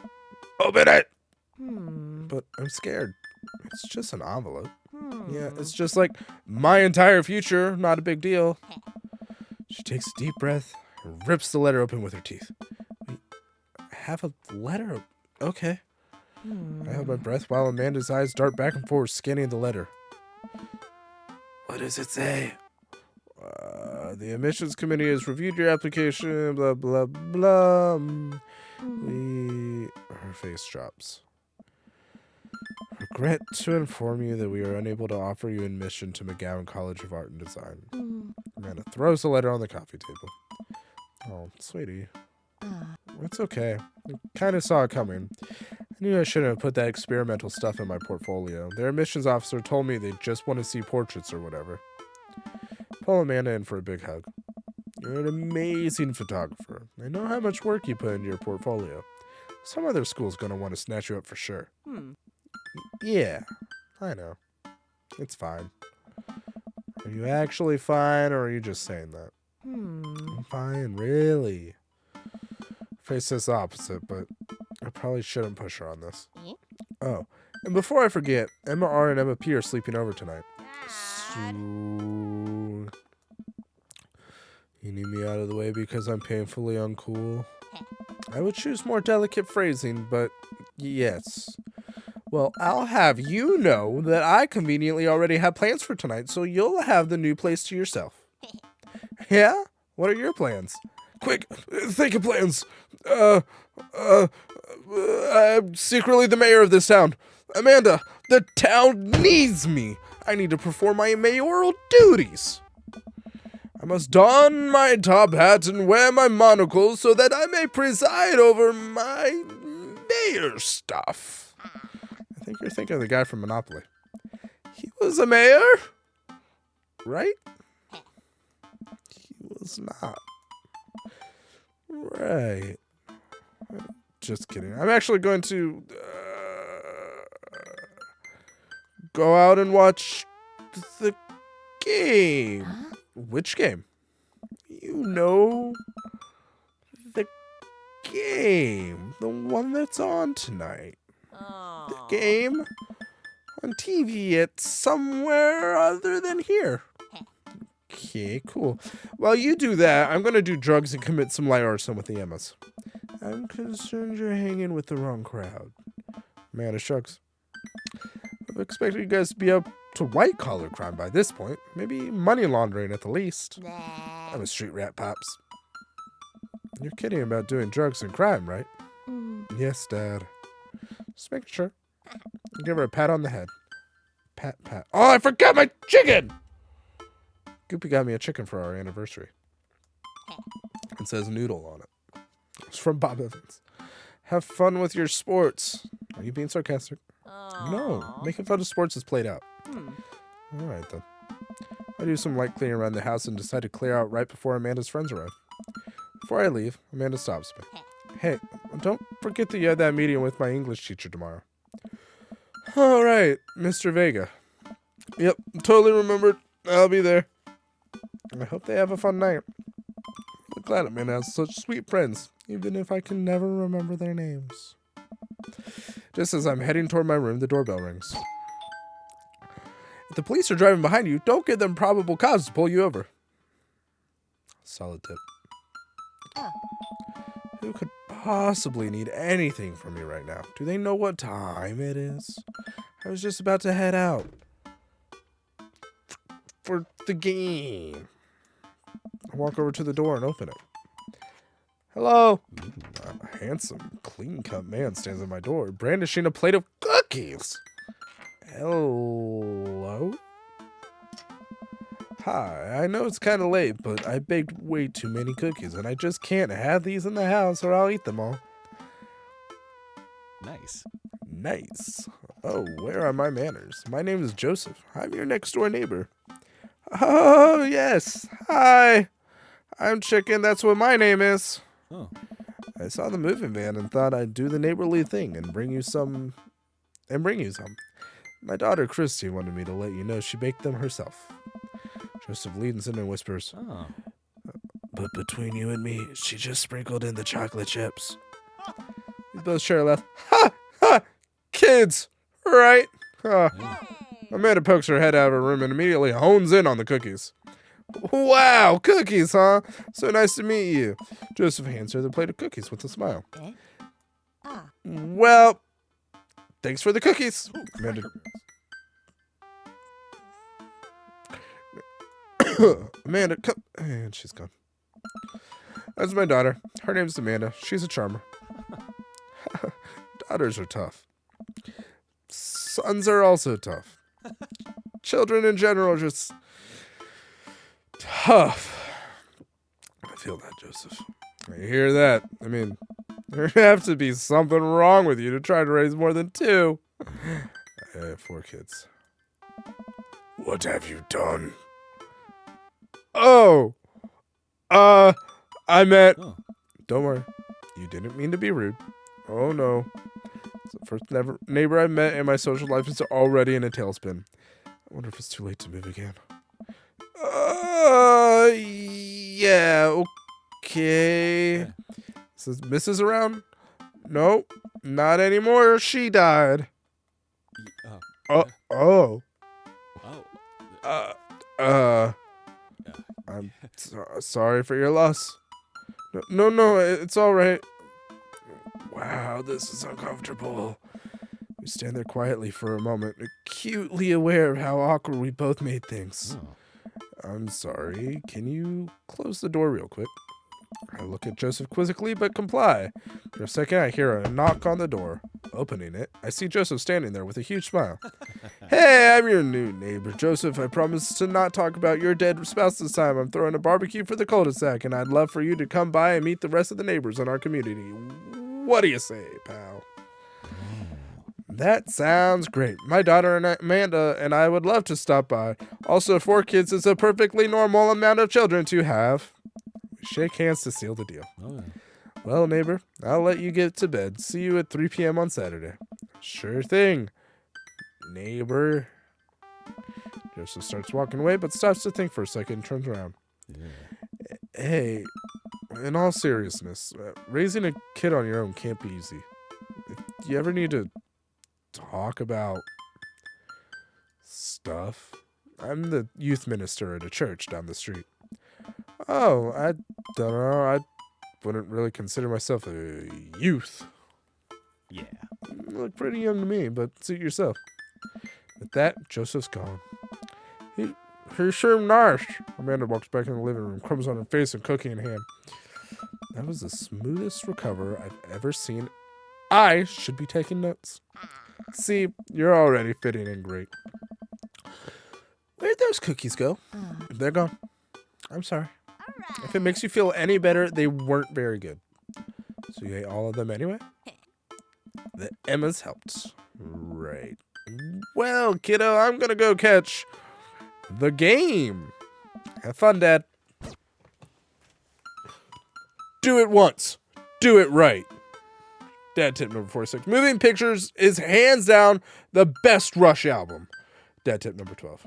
Speaker 1: Open it! But I'm scared. It's just an envelope. Yeah, it's just like my entire future. Not a big deal. She takes a deep breath and rips the letter open with her teeth. Wait, I have a letter? Okay. I hold my breath while Amanda's eyes dart back and forth, scanning the letter. What does it say? The admissions committee has reviewed your application, blah, blah, blah. Her face drops. Regret to inform you that we are unable to offer you admission to McGowan College of Art and Design. Amanda throws the letter on the coffee table. Oh, sweetie. It's okay. I kind of saw it coming. I knew I shouldn't have put that experimental stuff in my portfolio. Their admissions officer told me they just want to see portraits or whatever. Pull Amanda in for a big hug. You're an amazing photographer. I know how much work you put into your portfolio. Some other school's gonna want to snatch you up for sure. Yeah, I know. It's fine. Are you actually fine, or are you just saying that? I'm fine, really. Face says the opposite, but I probably shouldn't push her on this. Oh, and before I forget, Emma R and Emma P are sleeping over tonight. So, you need me out of the way because I'm painfully uncool? I would choose more delicate phrasing, but yes. Well, I'll have you know that I conveniently already have plans for tonight, so you'll have the new place to yourself. Yeah? What are your plans? Quick, think of plans. I'm secretly the mayor of this town. Amanda, the town needs me. I need to perform my mayoral duties. I must don my top hat and wear my monocle so that I may preside over my mayor stuff. I think you're thinking of the guy from Monopoly. He was a mayor, right? He was not. Right. Just kidding. I'm actually going to go out and watch the game. Which game? You know, the game. The one that's on tonight. The game on TV. It's somewhere other than here. Okay, cool. While you do that, I'm going to do drugs and commit some light arson with the Emmas. I'm concerned you're hanging with the wrong crowd. Amanda shrugs. I've expected you guys to be up to white-collar crime by this point. Maybe money laundering at the least. I'm a street rat, Pops. You're kidding about doing drugs and crime, right? Yes, Dad. Just making sure. Give her a pat on the head. Pat, pat. Oh, I forgot my chicken! Goopy got me a chicken for our anniversary. It says noodle on it. It's from Bob Evans. Have fun with your sports. Are you being sarcastic? No. Making fun of sports is played out. All right, then. I do some light cleaning around the house and decide to clear out right before Amanda's friends arrive. Before I leave, Amanda stops me. Hey, don't forget that you have that meeting with my English teacher tomorrow. All right, Mr. Vega. Yep, totally remembered. I'll be there. I hope they have a fun night. I'm glad Amanda has such sweet friends, even if I can never remember their names. Just as I'm heading toward my room, the doorbell rings. If the police are driving behind you, don't give them probable cause to pull you over. Solid tip. Who could possibly need anything from me right now? Do they know what time it is? I was just about to head out for the game. I walk over to the door and open it. Hello? A handsome, clean-cut man stands at my door, brandishing a plate of cookies. Hello? Hi, I know it's kind of late, but I baked way too many cookies, and I just can't have these in the house or I'll eat them all.
Speaker 2: Nice.
Speaker 1: Nice. Oh, where are my manners? My name is Joseph. I'm your next-door neighbor. Oh, yes. Hi. I'm Chicken. That's what my name is.
Speaker 2: Oh.
Speaker 1: I saw the moving van and thought I'd do the neighborly thing and bring you some. My daughter Christy wanted me to let you know she baked them herself. Joseph leans in and whispers,
Speaker 2: Oh.
Speaker 1: but between you and me, she just sprinkled in the chocolate chips. We both share a laugh. Ha! Ha! Kids! Right? Amanda pokes her head out of her room and immediately hones in on the cookies. Wow, cookies, huh? So nice to meet you. Joseph hands her the plate of cookies with a smile. Well, thanks for the cookies. Amanda. Amanda, come. And she's gone. That's my daughter. Her name's Amanda. She's a charmer. Daughters are tough. Sons are also tough. Children in general are just tough. I feel that, Joseph. I hear that. I mean, there have to be something wrong with you to try to raise more than two. I have 4 kids. What have you done? Oh! I meant...
Speaker 2: Oh.
Speaker 1: Don't worry. You didn't mean to be rude. Oh, no. It's the first neighbor I met in my social life is already in a tailspin. I wonder if it's too late to move again. Yeah, okay.
Speaker 2: Yeah.
Speaker 1: Is Mrs. around? Nope, not anymore. She died.
Speaker 2: Oh.
Speaker 1: Oh.
Speaker 2: Oh.
Speaker 1: I'm sorry for your loss. No, it's all right. Wow, this is uncomfortable. We stand there quietly for a moment, acutely aware of how awkward we both made things.
Speaker 2: Oh.
Speaker 1: I'm sorry. Can you close the door real quick? I look at Joseph quizzically, but comply. For a second, I hear a knock on the door. Opening it, I see Joseph standing there with a huge smile. Hey, I'm your new neighbor, Joseph. I promise to not talk about your dead spouse this time. I'm throwing a barbecue for the cul-de-sac, and I'd love for you to come by and meet the rest of the neighbors in our community. What do you say, pal? That sounds great. My daughter and Amanda and I would love to stop by. Also, 4 kids is a perfectly normal amount of children to have. We shake hands to seal the deal.
Speaker 2: Oh.
Speaker 1: Well, neighbor, I'll let you get to bed. See you at 3 p.m. on Saturday. Sure thing, neighbor. Joseph starts walking away, but stops to think for a second and turns around.
Speaker 2: Yeah.
Speaker 1: Hey, in all seriousness, raising a kid on your own can't be easy. If you ever need to talk about stuff, I'm the youth minister at a church down the street. Oh, I don't know. I wouldn't really consider myself a youth.
Speaker 2: Yeah.
Speaker 1: You look pretty young to me, but suit yourself. With that, Joseph's gone. He's sure nice. Amanda walks back in the living room, crumbs on her face and cookie in hand. That was the smoothest recover I've ever seen. I should be taking notes. See, you're already fitting in great. Where'd those cookies go? They're gone. I'm sorry. If it makes you feel any better, they weren't very good. So you ate all of them anyway? The Emma's helped. Right. Well, kiddo, I'm gonna go catch the game. Have fun, Dad. Do it once. Do it right. Dad tip number 46. Moving Pictures is hands down the best Rush album. Dad tip number 12.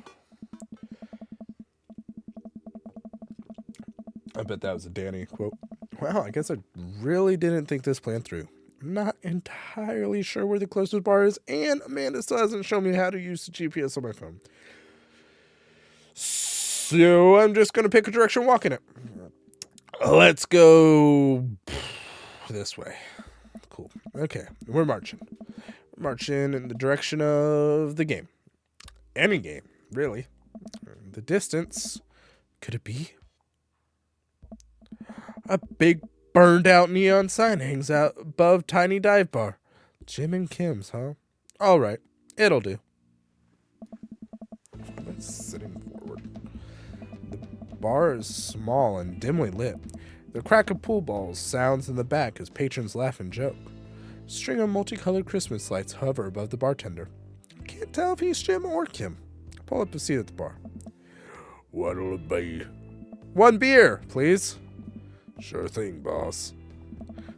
Speaker 1: I bet that was a Danny quote. Wow, I guess I really didn't think this plan through. I'm not entirely sure where the closest bar is, and Amanda still hasn't shown me how to use the GPS on my phone. So I'm just going to pick a direction walking it. Let's go this way. Cool. Okay, we're marching. We're marching in the direction of the game. Any game, really. The distance, could it be? A big burned out neon sign hangs out above Tiny Dive Bar. Jim and Kim's, huh? All right, it'll do. That's sitting forward. The bar is small and dimly lit. The crack of pool balls sounds in the back as patrons laugh and joke. A string of multicolored Christmas lights hover above the bartender. Can't tell if he's Jim or Kim. Pull up a seat at the bar. What'll it be? 1 beer, please. Sure thing, boss.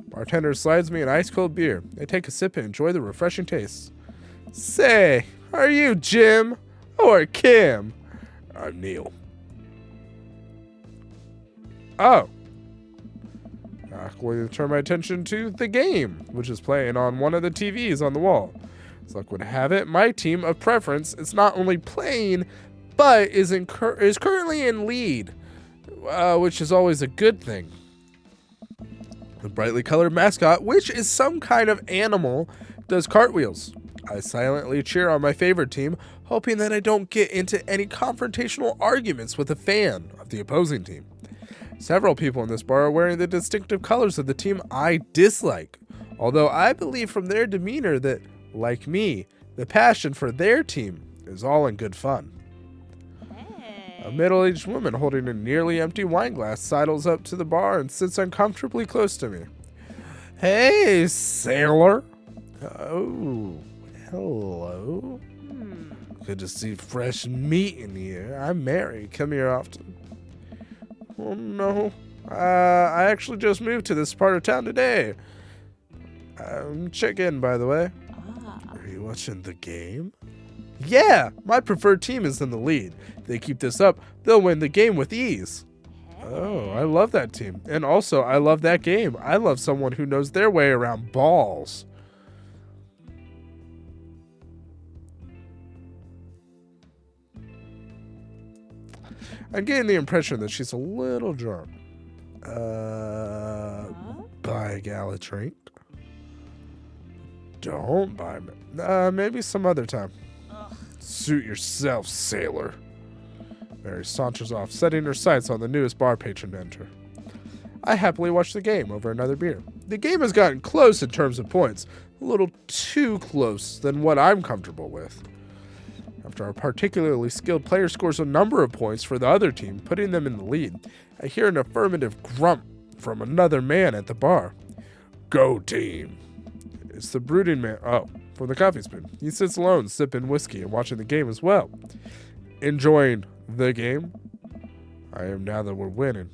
Speaker 1: Bartender slides me an ice-cold beer. I take a sip and enjoy the refreshing taste. Say, are you Jim or Kim? I'm Neil. Oh. I'm going to turn my attention to the game, which is playing on one of the TVs on the wall. As luck would have it, my team of preference is not only playing, but is currently in lead, which is always a good thing. The brightly colored mascot, which is some kind of animal, does cartwheels. I silently cheer on my favorite team, hoping that I don't get into any confrontational arguments with a fan of the opposing team. Several people in this bar are wearing the distinctive colors of the team I dislike, although I believe from their demeanor that, like me, the passion for their team is all in good fun. A middle-aged woman holding a nearly empty wine glass sidles up to the bar and sits uncomfortably close to me. Hey, sailor. Oh, hello. Good to see fresh meat in here. I'm Mary. Come here often. Oh, no. I actually just moved to this part of town today. Check in, by the way. Are you watching the game? Yeah, my preferred team is in the lead. If they keep this up, they'll win the game with ease. Oh, I love that team. And also, I love that game. I love someone who knows their way around balls. I'm getting the impression that she's a little drunk. Buy a gal a drink? Don't buy me. Maybe some other time. Suit yourself, sailor. Mary saunters off, setting her sights on the newest bar patron to enter. I happily watch the game over another beer. The game has gotten close in terms of points, a little too close than what I'm comfortable with. After a particularly skilled player scores a number of points for the other team, putting them in the lead, I hear an affirmative grunt from another man at the bar. Go team. It's the brooding man. Oh, from the coffee spoon. He sits alone, sipping whiskey and watching the game as well. Enjoying the game. I am now that we're winning.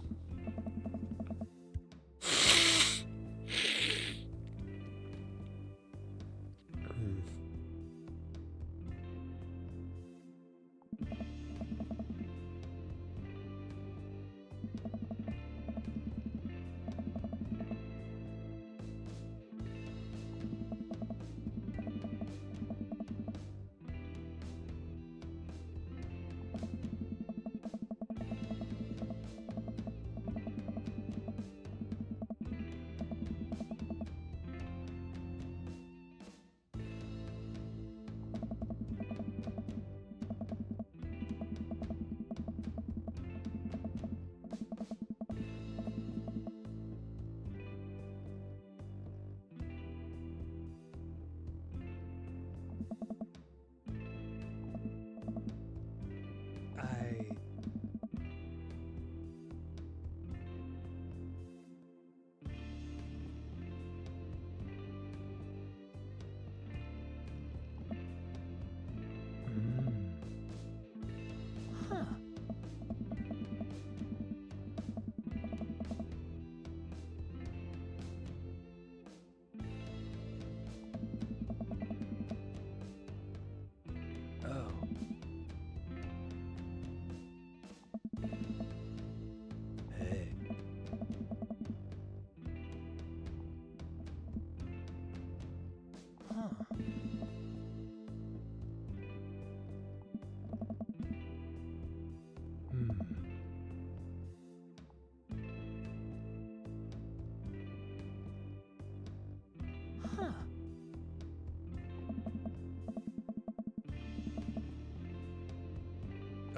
Speaker 3: Huh.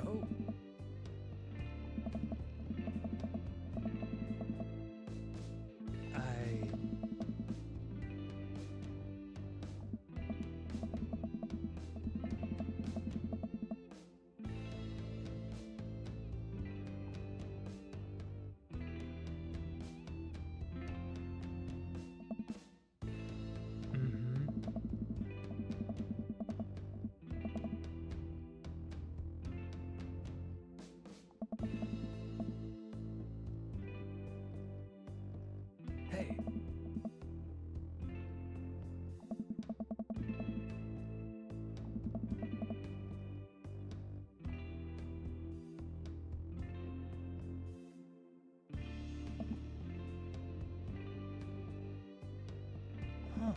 Speaker 2: Oh. I. Hey.
Speaker 3: Huh.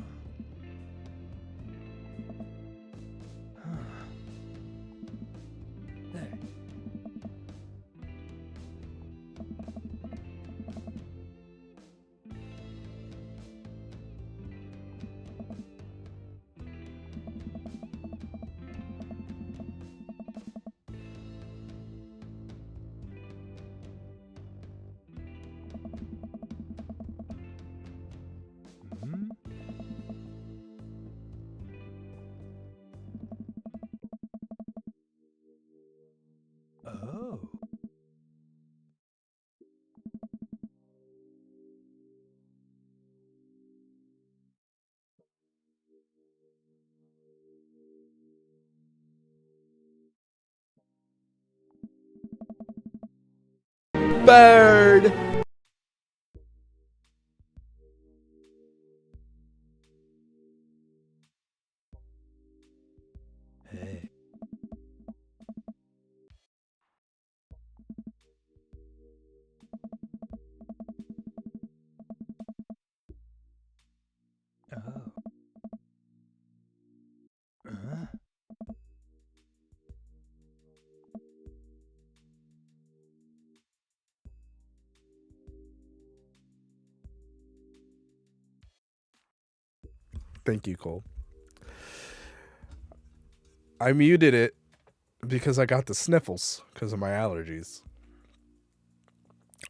Speaker 2: Hey. Hmm? Oh.
Speaker 1: Bird!
Speaker 2: Hey. Oh. Huh?
Speaker 1: Thank you, Cole. I muted it because I got the sniffles because of my allergies.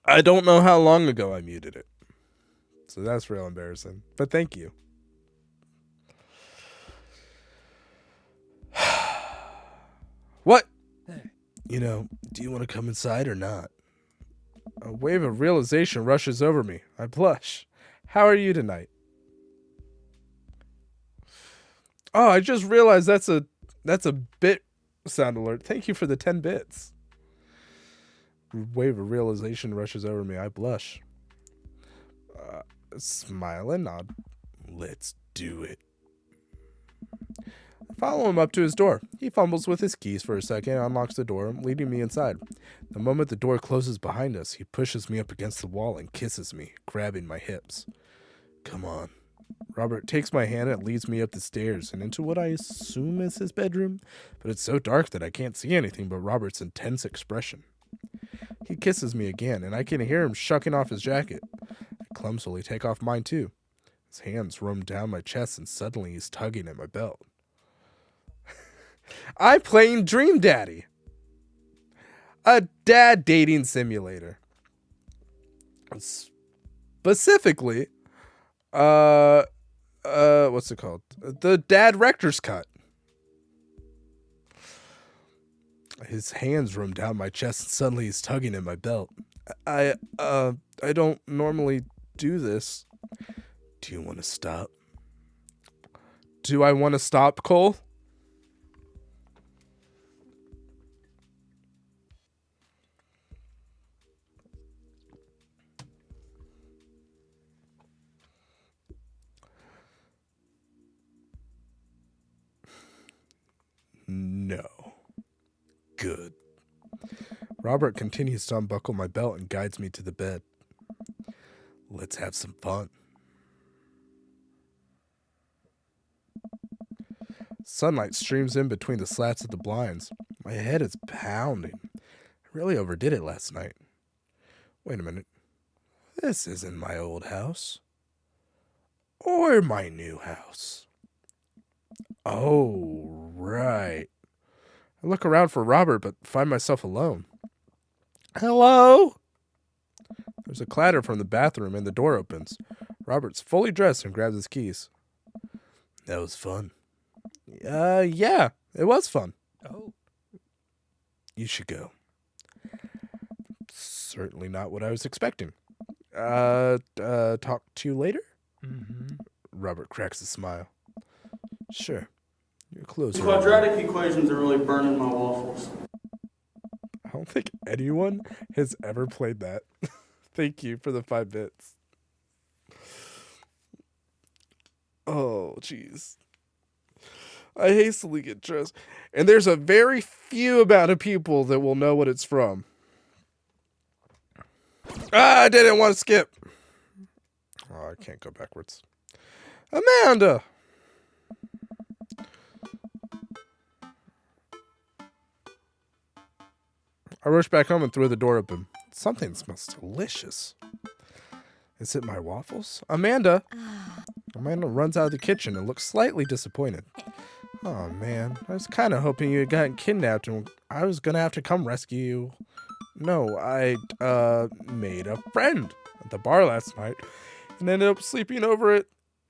Speaker 1: I don't know how long ago I muted it. So that's real embarrassing. But thank you. What?
Speaker 2: Hey.
Speaker 1: You know, do you want to come inside or not? A wave of realization rushes over me. I blush. How are you tonight? Oh, I just realized that's a bit sound alert. Thank you for the 10 bits. Wave of realization rushes over me. I blush. Smile and nod. Let's do it. I follow him up to his door. He fumbles with his keys for a second and unlocks the door, leading me inside. The moment the door closes behind us, he pushes me up against the wall and kisses me, grabbing my hips. Come on. Robert takes my hand and leads me up the stairs and into what I assume is his bedroom, but it's so dark that I can't see anything but Robert's intense expression. He kisses me again, and I can hear him shucking off his jacket. I clumsily take off mine too. His hands roam down my chest, and suddenly he's tugging at my belt. I'm playing Dream Daddy, a dad dating simulator. Specifically, what's it called? The Dad Rector's Cut. His hands roam down my chest, and suddenly he's tugging at my belt. I don't normally do this. Do you want to stop? Do I want to stop, Cole? No. Good. Robert continues to unbuckle my belt and guides me to the bed. Let's have some fun. Sunlight streams in between the slats of the blinds. My head is pounding. I really overdid it last night. Wait a minute. This isn't my old house. Or my new house. Oh, right. I look around for Robert, but find myself alone. Hello? There's a clatter from the bathroom and the door opens. Robert's fully dressed and grabs his keys. That was fun. Yeah, it was fun.
Speaker 2: Oh.
Speaker 1: You should go. Certainly not what I was expecting. Talk to you later?
Speaker 2: Mm-hmm.
Speaker 1: Robert cracks a smile. Sure. Your clothes
Speaker 4: The
Speaker 1: are on.
Speaker 4: quadratic equations are really burning my waffles.
Speaker 1: I don't think anyone has ever played that. Thank you for the 5 bits. Oh, jeez. I hastily get dressed. And there's a very few amount of people that will know what it's from. I didn't want to skip. Oh, I can't go backwards. Amanda! I rushed back home and threw the door open. Something smells delicious. Is it my waffles? Amanda! Amanda runs out of the kitchen and looks slightly disappointed. Oh, man. I was kind of hoping you had gotten kidnapped and I was going to have to come rescue you. No, I, made a friend at the bar last night and ended up sleeping over at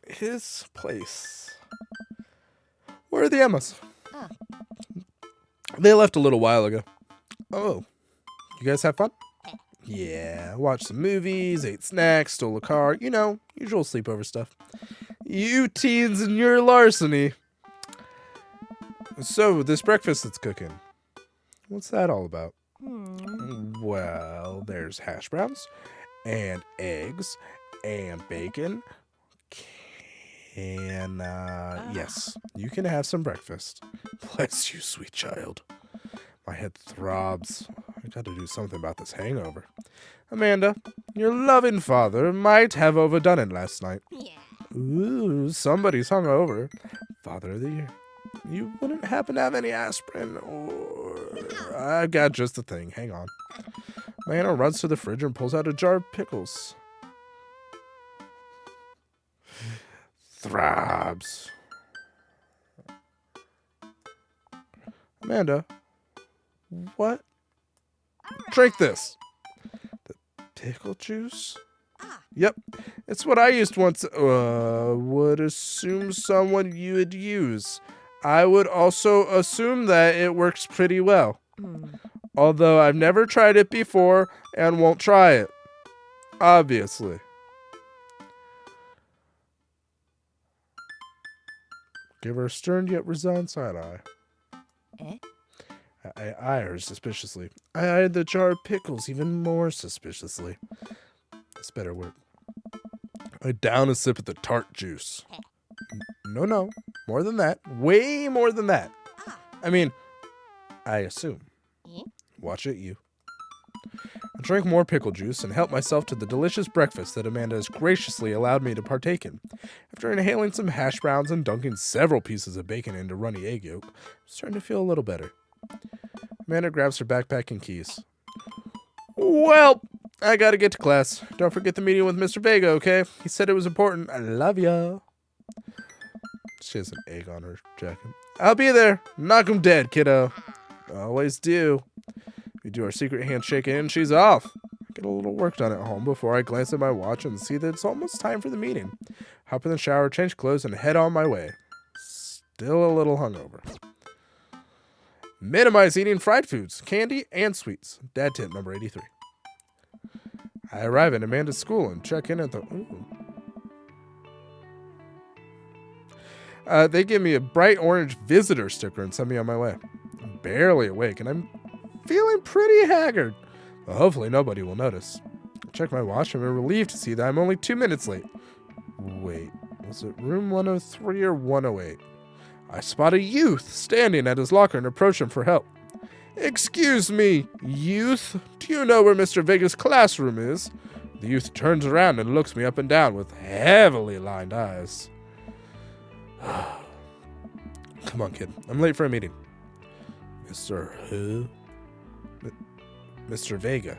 Speaker 1: his place. Where are the Emmas? They left a little while ago. Oh, you guys have fun? Yeah, watched some movies, ate snacks, stole a car. You know, usual sleepover stuff. You teens and your larceny. So, this breakfast that's cooking, what's that all about? Well, there's hash browns and eggs and bacon. And, yes, you can have some breakfast. Bless you, sweet child. My head throbs. I gotta do something about this hangover. Amanda, your loving father might have overdone it last night. Ooh, somebody's hungover. Father of the year. You wouldn't happen to have any aspirin or... I've got just the thing. Hang on. Amanda runs to the fridge and pulls out a jar of pickles. Throbs. Amanda, what? Drink this. The pickle juice? Yep. It's what I used once. Would assume someone you would use. I would also assume that it works pretty well. Although I've never tried it before and won't try it. Obviously. Give her a stern yet resigned side eye. I eye her suspiciously. I eyed the jar of pickles even more suspiciously. This better work. I down a sip of the tart juice. No. More than that. Way more than that. I mean, I assume. Watch it, you. I drank more pickle juice and helped myself to the delicious breakfast that Amanda has graciously allowed me to partake in. After inhaling some hash browns and dunking several pieces of bacon into runny egg yolk, I'm starting to feel a little better. Amanda grabs her backpack and keys. Well, I gotta get to class. Don't forget the meeting with Mr. Vega, okay? He said it was important. I love ya. She has an egg on her jacket. I'll be there. Knock 'em dead, kiddo. Always do. We do our secret handshake and she's off. I get a little work done at home before I glance at my watch and see that it's almost time for the meeting. Hop in the shower, change clothes, and head on my way. Still a little hungover. Minimize eating fried foods, candy, and sweets. Dad tip number 83. I arrive at Amanda's school and check in at the... They give me a bright orange visitor sticker and send me on my way. I'm barely awake and I'm feeling pretty haggard. But hopefully nobody will notice. I check my watch and I'm relieved to see that I'm only 2 minutes late. Wait, was it room 103 or 108? I spot a youth standing at his locker and approach him for help. Excuse me, youth. Do you know where Mr. Vega's classroom is? The youth turns around and looks me up and down with heavily lined eyes. Come on, kid. I'm late for a meeting. Mr. Who? Mr. Vega.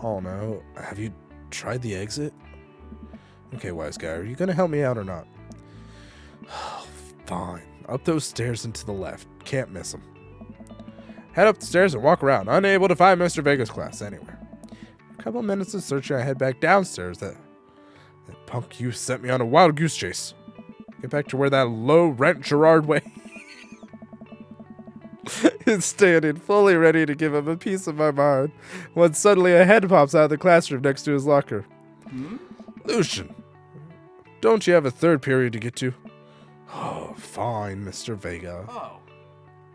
Speaker 1: Oh no. Have you tried the exit? Okay, wise guy, are you gonna help me out or not? Fine. Up those stairs and to the left. Can't miss him. Head up the stairs and walk around, unable to find Mr. Vega's class anywhere. A couple minutes of searching, I head back downstairs. That punk you sent me on a wild goose chase. Get back to where that low-rent Gerard Way is standing, fully ready to give him a piece of my mind, when suddenly a head pops out of the classroom next to his locker. Lucian, don't you have a third period to get to? Oh, fine, Mr. Vega.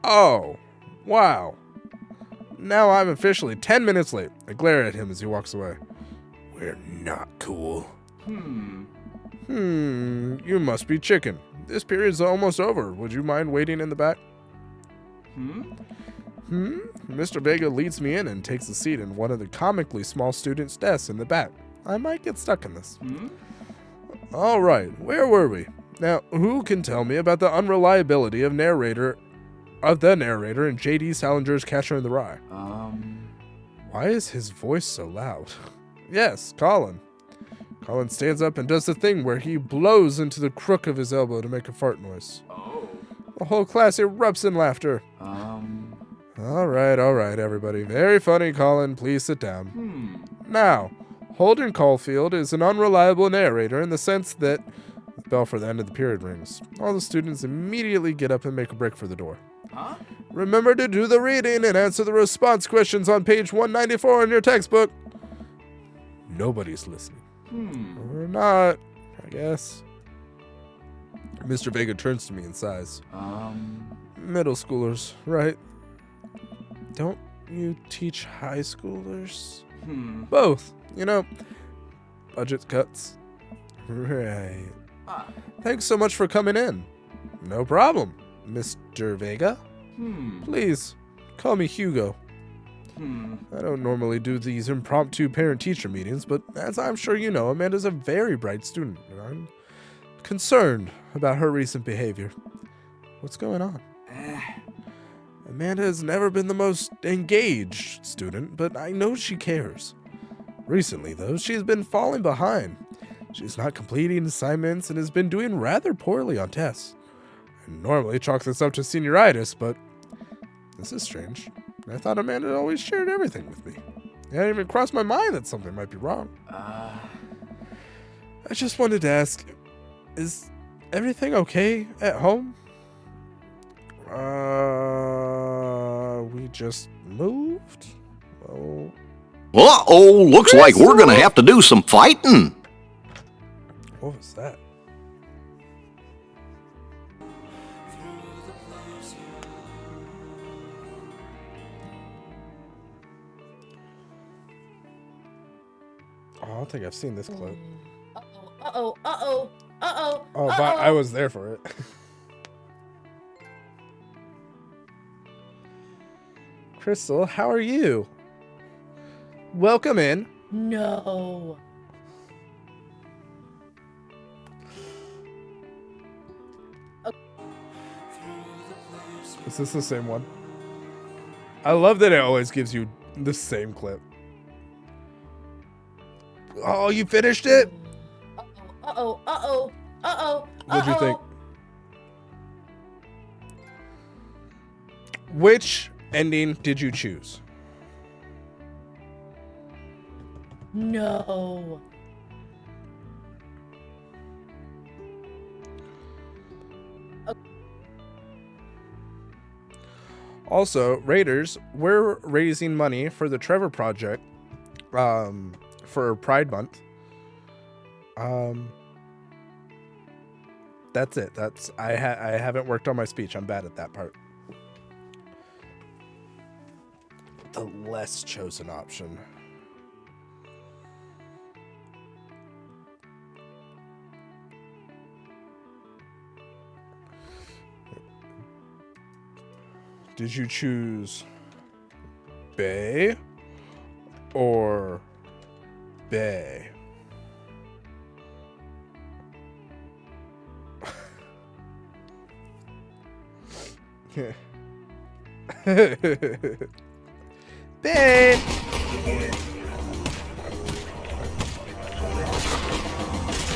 Speaker 1: Oh, wow. Now I'm officially 10 minutes late. I glare at him as he walks away. We're not cool. You must be chicken. This period's almost over. Would you mind waiting in the back? Mr. Vega leads me in and takes a seat in one of the comically small students' desks in the back. I might get stuck in this. All right, where were we? Now, who can tell me about the unreliability of the narrator in J.D. Salinger's Catcher in the Rye? Why is his voice so loud? Yes, Colin. Colin stands up and does the thing where he blows into the crook of his elbow to make a fart noise. The whole class erupts in laughter. All right, everybody. Very funny, Colin. Please sit down. Now, Holden Caulfield is an unreliable narrator in the sense that the bell for the end of the period rings. All the students immediately get up and make a break for the door. Remember to do the reading and answer the response questions on page 194 in your textbook. Nobody's listening. Or not, I guess. Mr. Vega turns to me and sighs. Middle schoolers, right? Don't you teach high schoolers? Both, budget cuts. Right. Thanks so much for coming in. No problem, Mr. Vega. Please, call me Hugo. I don't normally do these impromptu parent-teacher meetings, but as I'm sure you know, Amanda's a very bright student, and I'm concerned about her recent behavior. What's going on? Amanda has never been the most engaged student, but I know she cares. Recently, though, she's been falling behind. She's not completing assignments and has been doing rather poorly on tests. I normally chalk this up to senioritis, but this is strange. I thought Amanda always shared everything with me. It hadn't even crossed my mind that something might be wrong. I just wanted to ask, is everything okay at home? We just moved? Well...
Speaker 5: Uh-oh, looks like we're gonna have to do some fighting.
Speaker 1: What was that? I don't think I've seen this clip.
Speaker 3: Uh-oh.
Speaker 1: Oh, but I was there for it. Crystal, how are you? Welcome in.
Speaker 3: No.
Speaker 1: Is this the same one? I love that it always gives you the same clip. Oh, you finished it?
Speaker 3: Uh-oh.
Speaker 1: What'd you think? Which ending did you choose?
Speaker 3: No.
Speaker 1: Also, Raiders, we're raising money for the Trevor Project for Pride Month. That's it. I haven't worked on my speech. I'm bad at that part. The less chosen option. Did you choose Bay or Bay? Babe!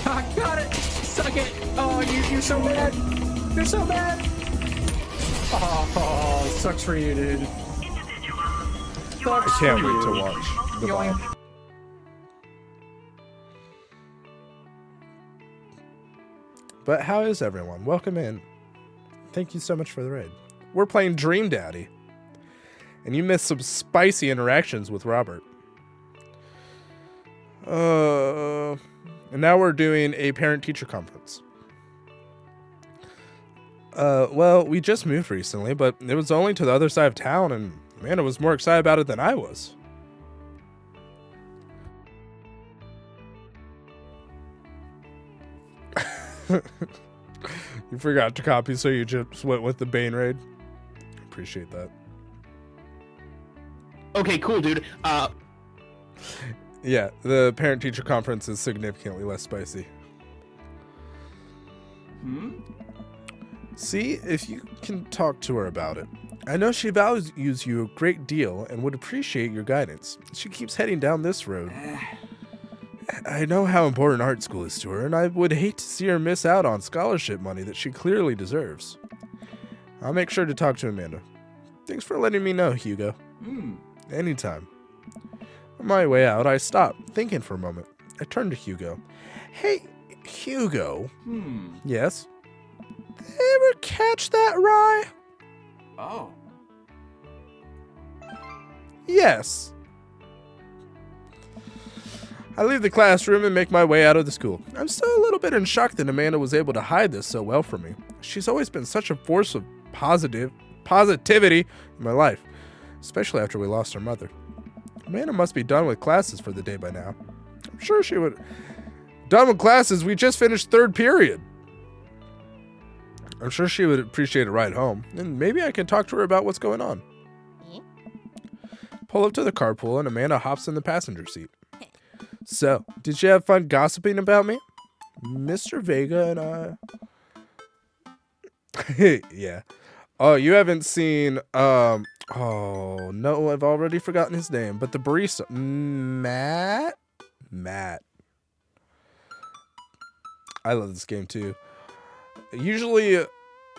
Speaker 6: I got it! Suck it! Oh, you're so mad! You're so mad! Oh, sucks for you, dude. Sucks
Speaker 1: I can't
Speaker 6: for
Speaker 1: wait to
Speaker 6: you.
Speaker 1: watch the
Speaker 6: Yoink.
Speaker 1: VOD. But how is everyone? Welcome in. Thank you so much for the raid. We're playing Dream Daddy. And you missed some spicy interactions with Robert. And now we're doing a parent-teacher conference. Well, we just moved recently, but it was only to the other side of town, and Amanda was more excited about it than I was. You forgot to copy, so you just went with the Bane raid. Appreciate that.
Speaker 6: Okay, cool, dude.
Speaker 1: Yeah, the parent-teacher conference is significantly less spicy. See if you can talk to her about it. I know she values you a great deal and would appreciate your guidance. She keeps heading down this road. I know how important art school is to her, and I would hate to see her miss out on scholarship money that she clearly deserves. I'll make sure to talk to Amanda. Thanks for letting me know, Hugo. Anytime. On my way out, I stopped, thinking for a moment. I turned to Hugo. Hey, Hugo. Yes? Ever catch that rye?
Speaker 4: Oh.
Speaker 1: Yes. I leave the classroom and make my way out of the school. I'm still a little bit in shock that Amanda was able to hide this so well from me. She's always been such a force of positivity in my life, especially after we lost our mother. Amanda must be done with classes for the day by now. I'm sure she would. Done with classes? We just finished third period. I'm sure she would appreciate a ride home, and maybe I can talk to her about what's going on. Pull up to the carpool, and Amanda hops in the passenger seat. So, did you have fun gossiping about me? Mr. Vega and I... Yeah. Oh, you haven't seen, oh, no, I've already forgotten his name, but the barista, Matt? I love this game, too. Usually,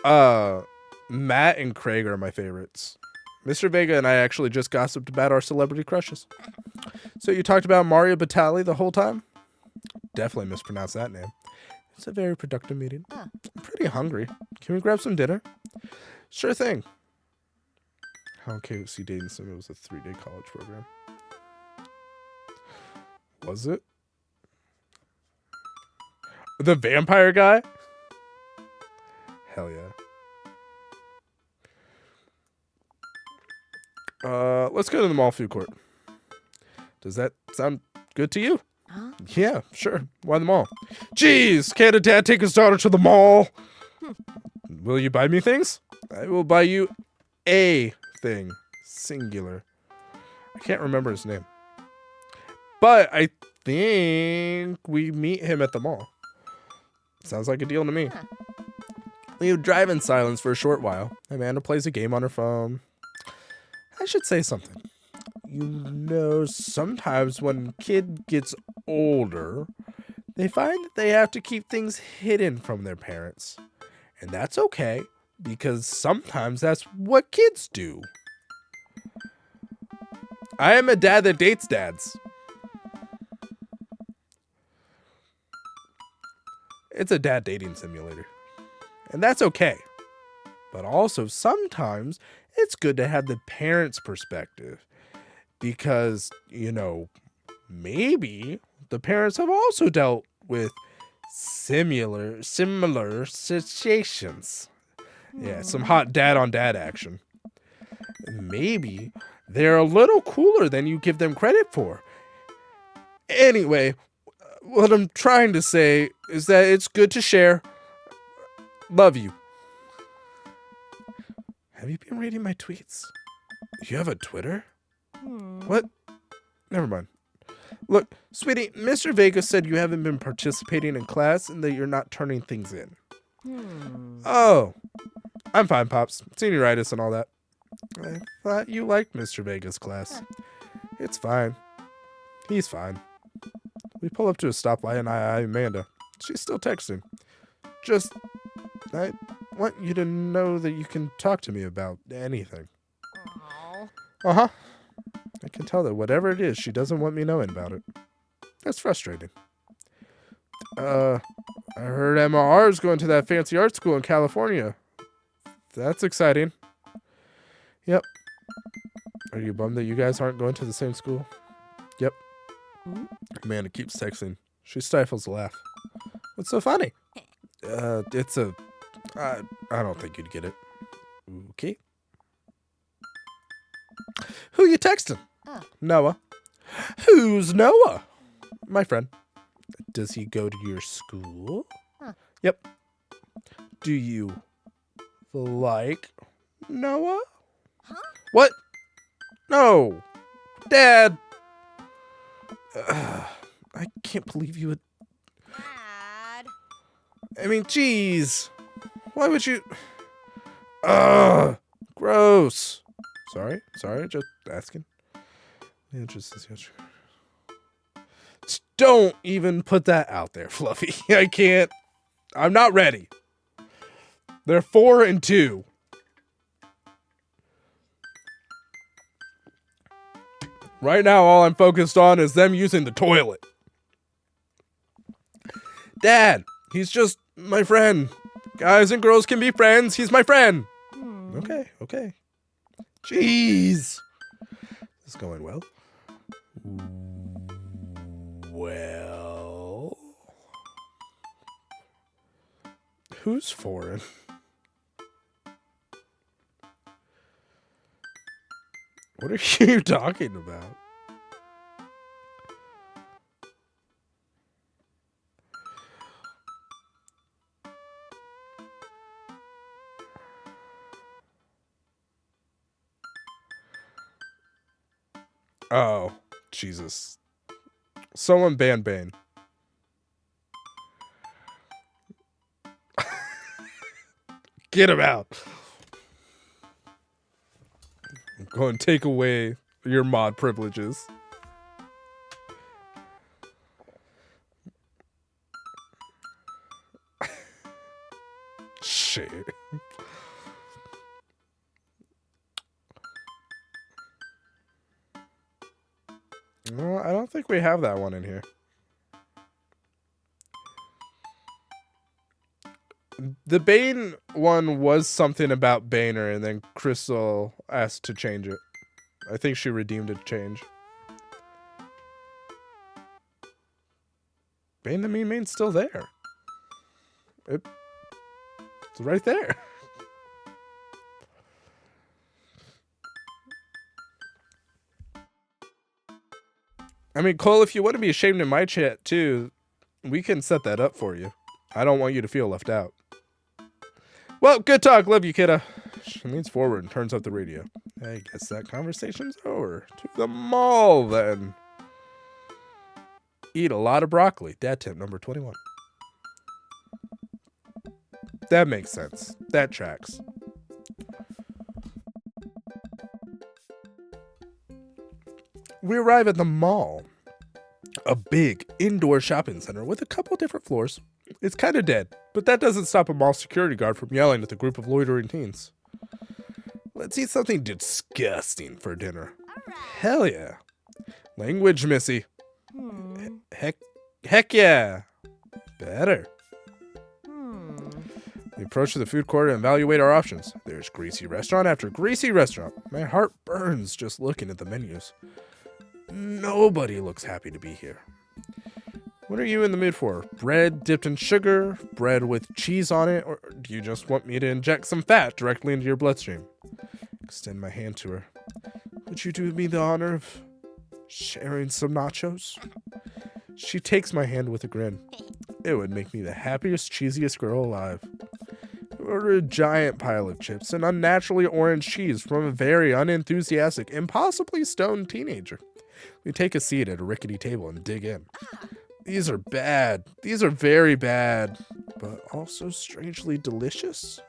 Speaker 1: Matt and Craig are my favorites. Mr. Vega and I actually just gossiped about our celebrity crushes. So you talked about Mario Batali the whole time? Definitely mispronounced that name. It's a very productive meeting. I'm pretty hungry. Can we grab some dinner? Sure thing. How KFC Dating Sim was a 3-day college program. Was it? The vampire guy? Hell yeah. Let's go to the mall food court. Does that sound good to you?
Speaker 3: Huh?
Speaker 1: Yeah, sure. Why the mall? Jeez, can't a dad take his daughter to the mall? Will you buy me things? I will buy you a thing. Singular. I can't remember his name. But I think we meet him at the mall. Sounds like a deal to me. We drive in silence for a short while. Amanda plays a game on her phone. I should say something. You know, sometimes when a kid gets older, they find that they have to keep things hidden from their parents. And that's okay, because sometimes that's what kids do. I am a dad that dates dads. It's a dad dating simulator. And that's okay. But also, sometimes it's good to have the parents' perspective. Because, you know, maybe the parents have also dealt with similar situations. Yeah, some hot dad on dad action. Maybe they're a little cooler than you give them credit for. Anyway, what I'm trying to say is that it's good to share. Love you. Have you been reading my tweets? You have a Twitter? What? Never mind. Look, sweetie, Mr. Vega said you haven't been participating in class and that you're not turning things in. Oh. I'm fine, Pops. Senioritis and all that. I thought you liked Mr. Vega's class. It's fine. He's fine. We pull up to a stoplight and I eye Amanda. She's still texting. I want you to know that you can talk to me about anything. Uh-huh. I can tell that whatever it is, she doesn't want me knowing about it. That's frustrating. I heard MR is going to that fancy art school in California. That's exciting. Yep. Are you bummed that you guys aren't going to the same school? Yep. Amanda keeps texting. She stifles a laugh. What's so funny? I don't think you'd get it. Okay. Who you texting? Noah. Who's Noah? My friend. Does he go to your school? Yep. Do you like Noah? What? No. Dad. I can't believe you would.
Speaker 7: Dad.
Speaker 1: I mean, jeez. Why would you? Ugh. Gross. Sorry, just asking. Just don't even put that out there, Fluffy. I can't. I'm not ready. They're 4 and 2. Right now, all I'm focused on is them using the toilet. Dad, he's just my friend. Guys and girls can be friends. He's my friend. Okay. Jeez. This is going well. Well. Who's foreign? What are you talking about? Oh, Jesus. Someone ban Bane. Get him out. Go and take away your mod privileges. Shit. No, I don't think we have that one in here. The Bane one was something about Boehner, and then Crystal asked to change it. I think she redeemed a change. Bane the Mean Main's still there. It's right there. I mean, Cole, if you want to be ashamed in my chat too, we can set that up for you. I don't want you to feel left out. Well, good talk. Love you, kidda. She leans forward and turns up the radio. I guess that conversation's over. To the mall, then. Eat a lot of broccoli. Dad tip number 21. That makes sense. That tracks. We arrive at the mall. A big indoor shopping center with a couple different floors. It's kind of dead, but that doesn't stop a mall security guard from yelling at the group of loitering teens. Let's eat something disgusting for dinner. Hell yeah. Language, Missy. Heck yeah. Better. We approach the food court and evaluate our options. There's greasy restaurant after greasy restaurant. My heart burns just looking at the menus. Nobody looks happy to be here. What are you in the mood for? Bread dipped in sugar? Bread with cheese on it? Or do you just want me to inject some fat directly into your bloodstream? Extend my hand to her. Would you do me the honor of sharing some nachos? She takes my hand with a grin. It would make me the happiest, cheesiest girl alive. We order a giant pile of chips and unnaturally orange cheese from a very unenthusiastic, impossibly stoned teenager. We take a seat at a rickety table and dig in. These are bad. These are very bad, but also strangely delicious.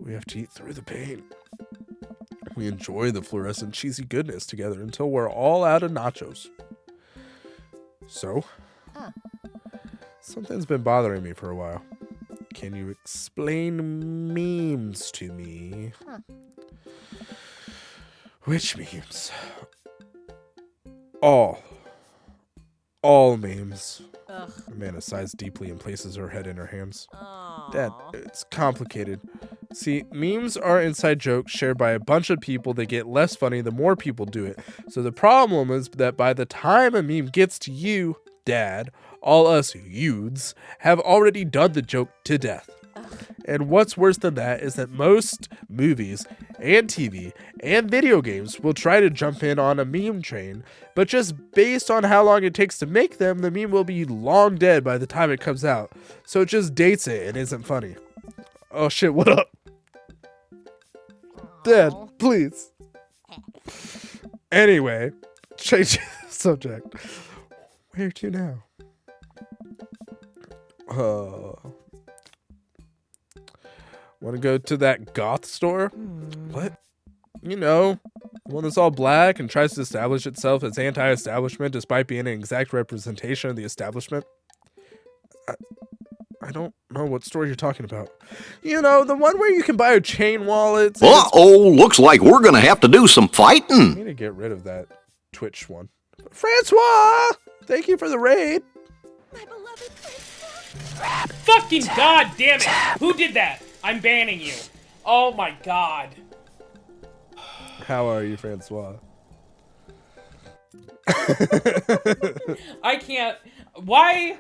Speaker 1: We have to eat through the pain. We enjoy the fluorescent cheesy goodness together until we're all out of nachos. So, something's been bothering me for a while. Can you explain memes to me? Which memes? All memes.
Speaker 7: Ugh.
Speaker 1: Amanda sighs deeply and places her head in her hands.
Speaker 7: Aw.
Speaker 1: Dad, it's complicated. See, memes are inside jokes shared by a bunch of people that get less funny the more people do it. So the problem is that by the time a meme gets to you, Dad, all us youths have already done the joke to death. And what's worse than that is that most movies and TV and video games will try to jump in on a meme train, but just based on how long it takes to make them, the meme will be long dead by the time it comes out. So it just dates it and isn't funny. Oh shit, what up? Dad,
Speaker 7: Aw.
Speaker 1: please. Anyway, change the subject. Where to now? Want to go to that goth store? What? You know, one that's all black and tries to establish itself as anti-establishment despite being an exact representation of the establishment. I don't know what store you're talking about. You know, the one where you can buy a chain wallet.
Speaker 5: Uh-oh, looks like we're gonna have to do some
Speaker 1: I
Speaker 5: fighting.
Speaker 1: need to get rid of that Twitch one. Francois! Thank you for the raid.
Speaker 7: My beloved
Speaker 8: Fucking god damn it! Who did that? I'm banning you. Oh my god.
Speaker 1: How are you, Francois?
Speaker 8: I can't. Why?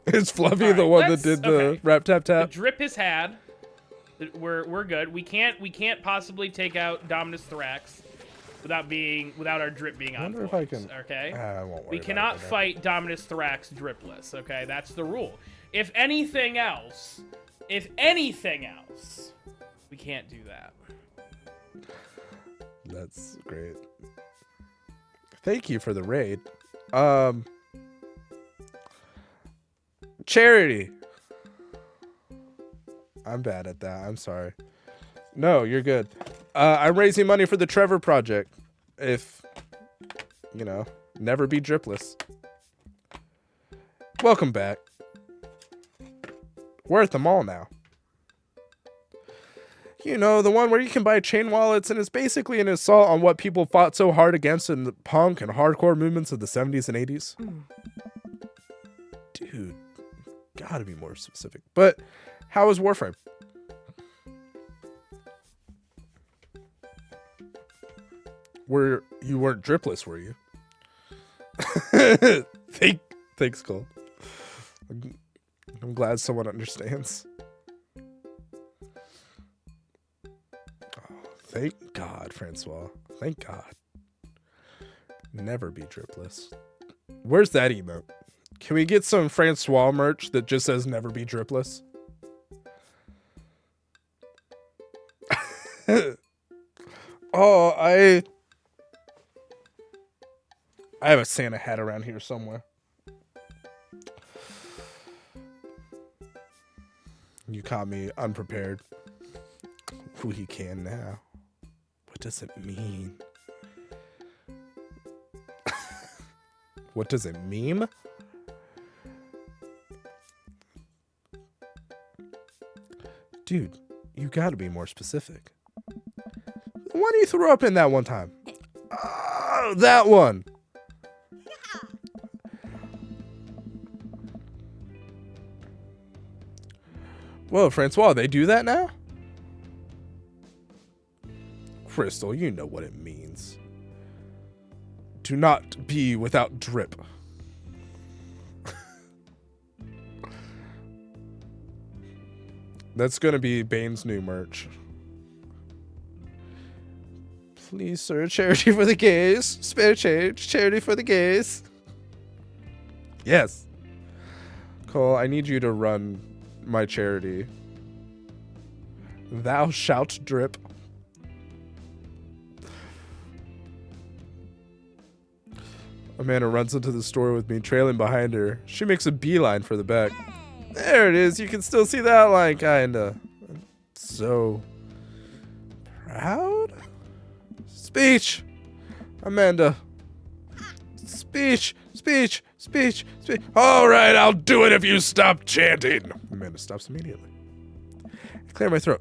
Speaker 1: Is Fluffy
Speaker 8: Alright,
Speaker 1: the one that
Speaker 8: let's-
Speaker 1: did the
Speaker 8: okay.
Speaker 1: rap tap
Speaker 8: The
Speaker 1: tap?
Speaker 8: drip has had. We're good. We can't possibly take out Dominus Thorax without our drip being
Speaker 1: I
Speaker 8: on
Speaker 1: wonder if
Speaker 8: point,
Speaker 1: I can.
Speaker 8: okay?
Speaker 1: I won't worry
Speaker 8: We
Speaker 1: about
Speaker 8: cannot
Speaker 1: it right now.
Speaker 8: fight Dominus Thorax dripless, okay? That's the rule. If anything else, we can't do that.
Speaker 1: That's great. Thank you for the raid. Charity. I'm bad at that. I'm sorry. No, you're good. I'm raising money for the Trevor Project. If, you know, never be dripless. Welcome back. We're at the mall now. You know, the one where you can buy chain wallets, and it's basically an assault on what people fought so hard against in the punk and hardcore movements of the 70s and 80s. Dude, gotta be more specific. But how was Warframe? You weren't dripless, were you? Thanks, Cole. I'm glad someone understands. Thank God, Francois. Thank God. Never be dripless. Where's that emote? Can we get some Francois merch that just says never be dripless? Oh, I have a Santa hat around here somewhere. You caught me unprepared. We can now. What does it mean? What does it meme? Dude, you gotta be more specific. The one you threw up in that one time. Oh, that one. Whoa, Francois, they do that now? Crystal, you know what it means. Do not be without drip. That's gonna be Bane's new merch. Please, sir, charity for the gays. Spare change, charity for the gays. Yes. Cole, I need you to run my charity. Thou shalt drip. Amanda runs into the store with me, trailing behind her. She makes a beeline for the back. There it is. You can still see the outline, kinda. I'm so proud? Speech! Amanda. Speech! Speech! Speech! Speech! All right, I'll do it if you stop chanting. Amanda stops immediately. I clear my throat.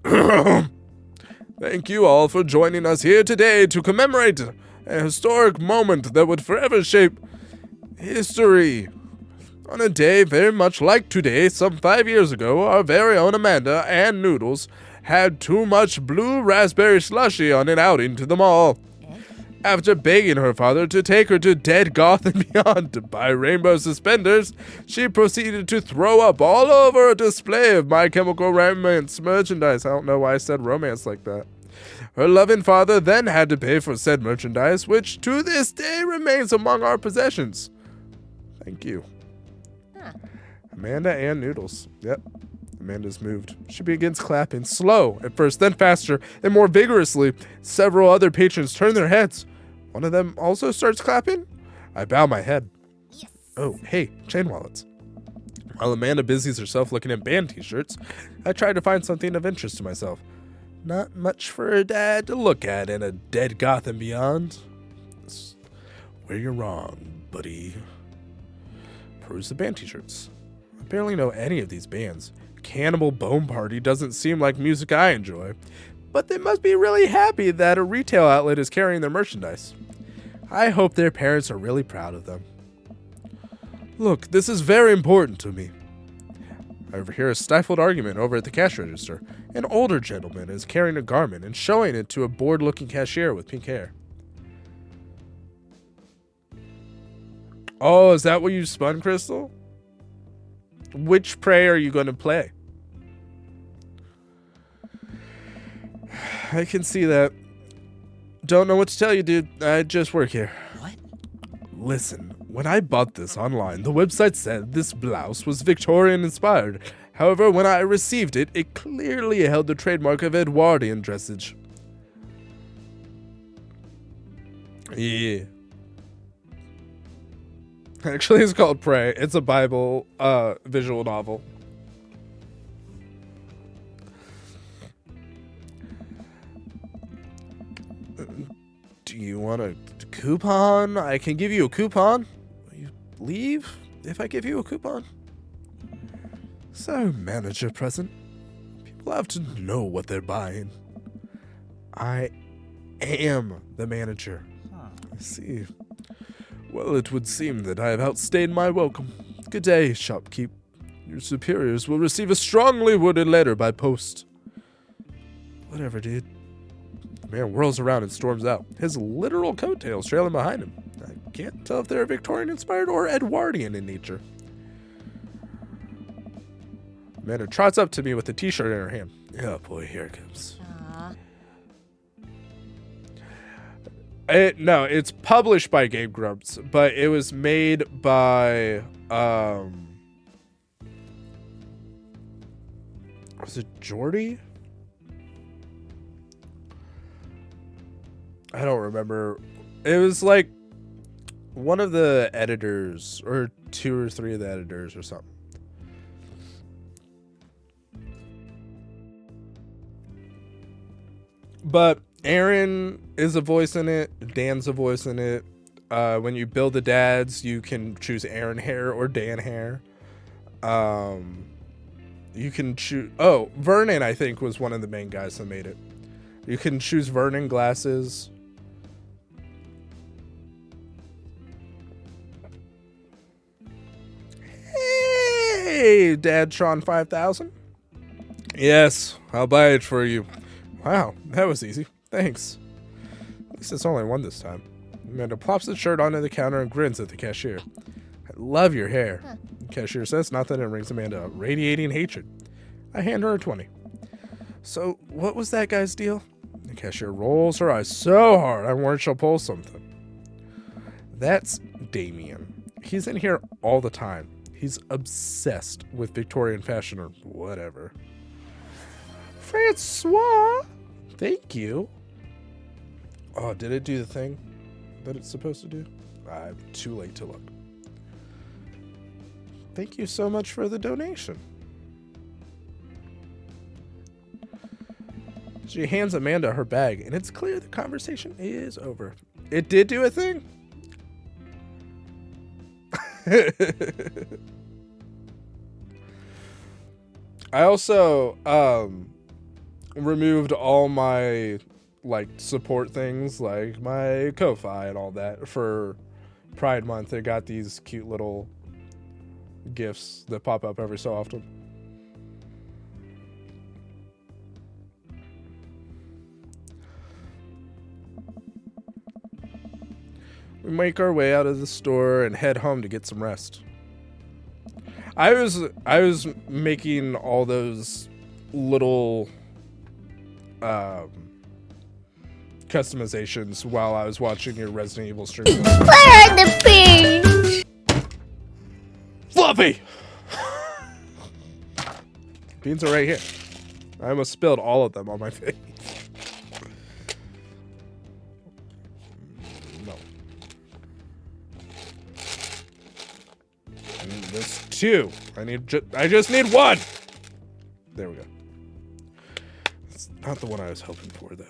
Speaker 1: Thank you all for joining us here today to commemorate a historic moment that would forever shape history. On a day very much like today, some 5 years ago, our very own Amanda and Noodles had too much blue raspberry slushy on an outing to the mall. After begging her father to take her to Dead Goth and Beyond to buy rainbow suspenders, she proceeded to throw up all over a display of My Chemical Romance merchandise. I don't know why I said romance like that. Her loving father then had to pay for said merchandise, which to this day remains among our possessions. Thank you. Amanda and Noodles. Yep. Amanda's moved. She begins clapping, slow at first, then faster, and more vigorously. Several other patrons turn their heads. One of them also starts clapping. I bow my head.
Speaker 7: Yes.
Speaker 1: Oh, hey, chain wallets. While Amanda busies herself looking at band t-shirts, I try to find something of interest to myself. Not much for her dad to look at in a Dead Goth and Beyond. That's where you're wrong, buddy. Peruse the band t-shirts. I barely know any of these bands. Cannibal Bone Party doesn't seem like music I enjoy, but they must be really happy that a retail outlet is carrying their merchandise. I hope their parents are really proud of them. Look, this is very important to me. I overhear a stifled argument over at the cash register. An older gentleman is carrying a garment and showing it to a bored-looking cashier with pink hair. Oh, is that what you spun, Crystal? Which prey are you going to play? I can see that. Don't know what to tell you, dude. I just work here.
Speaker 2: What?
Speaker 1: Listen, when I bought this online, the website said this blouse was Victorian inspired. However, when I received it, it clearly held the trademark of Edwardian dressage. Yeah. Actually, it's called Prey. It's a Bible visual novel. Do you want a coupon? I can give you a coupon. Will you leave if I give you a coupon? So, manager present. People have to know what they're buying. I am the manager. I see. Well, it would seem that I have outstayed my welcome. Good day, shopkeep. Your superiors will receive a strongly worded letter by post. Whatever, dude. The man whirls around and storms out, his literal coattails trailing behind him. I can't tell if they're Victorian-inspired or Edwardian in nature. Amanda trots up to me with a t-shirt in her hand. Oh boy, here it comes. No, it's published by Game Grumps, but it was made by was it Jordy? I don't remember. It was like one of the editors, or 2 or 3 of the editors or something. But Aaron is a voice in it. Dan's a voice in it. When you build the dads, you can choose Aaron Hair or Dan Hair. You can choose... Oh, Vernon, I think, was one of the main guys that made it. You can choose Vernon glasses. Hey, Dadtron 5000. Yes, I'll buy it for you. Wow, that was easy. Thanks. At least it's only one this time. Amanda plops the shirt onto the counter and grins at the cashier. I love your hair. The cashier says nothing and rings Amanda up, radiating hatred. I hand her a 20. So, what was that guy's deal? The cashier rolls her eyes so hard I'm worried she'll pull something. That's Damien. He's in here all the time. He's obsessed with Victorian fashion or whatever. Francois! Thank you. Oh, did it do the thing that it's supposed to do? I'm too late to look. Thank you so much for the donation. She hands Amanda her bag, and it's clear the conversation is over. It did do a thing? I also removed all my support things, like my Ko-Fi and all that, for Pride Month. They got these cute little gifts that pop up every so often. We make our way out of the store and head home to get some rest. I was making all those little customizations while I was watching your Resident Evil stream.
Speaker 7: Where are the beans?
Speaker 1: Fluffy! Beans are right here. I almost spilled all of them on my face. No. And there's two. I just need one. There we go. It's not the one I was hoping for, though.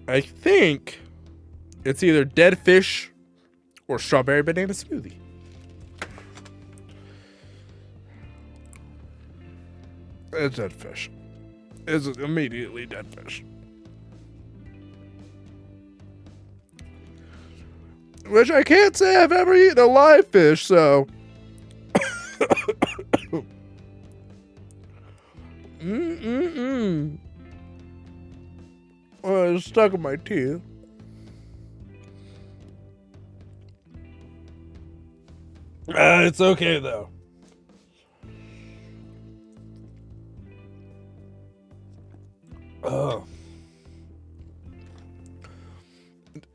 Speaker 1: I think it's either dead fish or strawberry banana smoothie. It's dead fish. It's immediately dead fish. Which I can't say I've ever eaten a live fish, so. Oh, it's stuck in my teeth. It's okay though. Oh.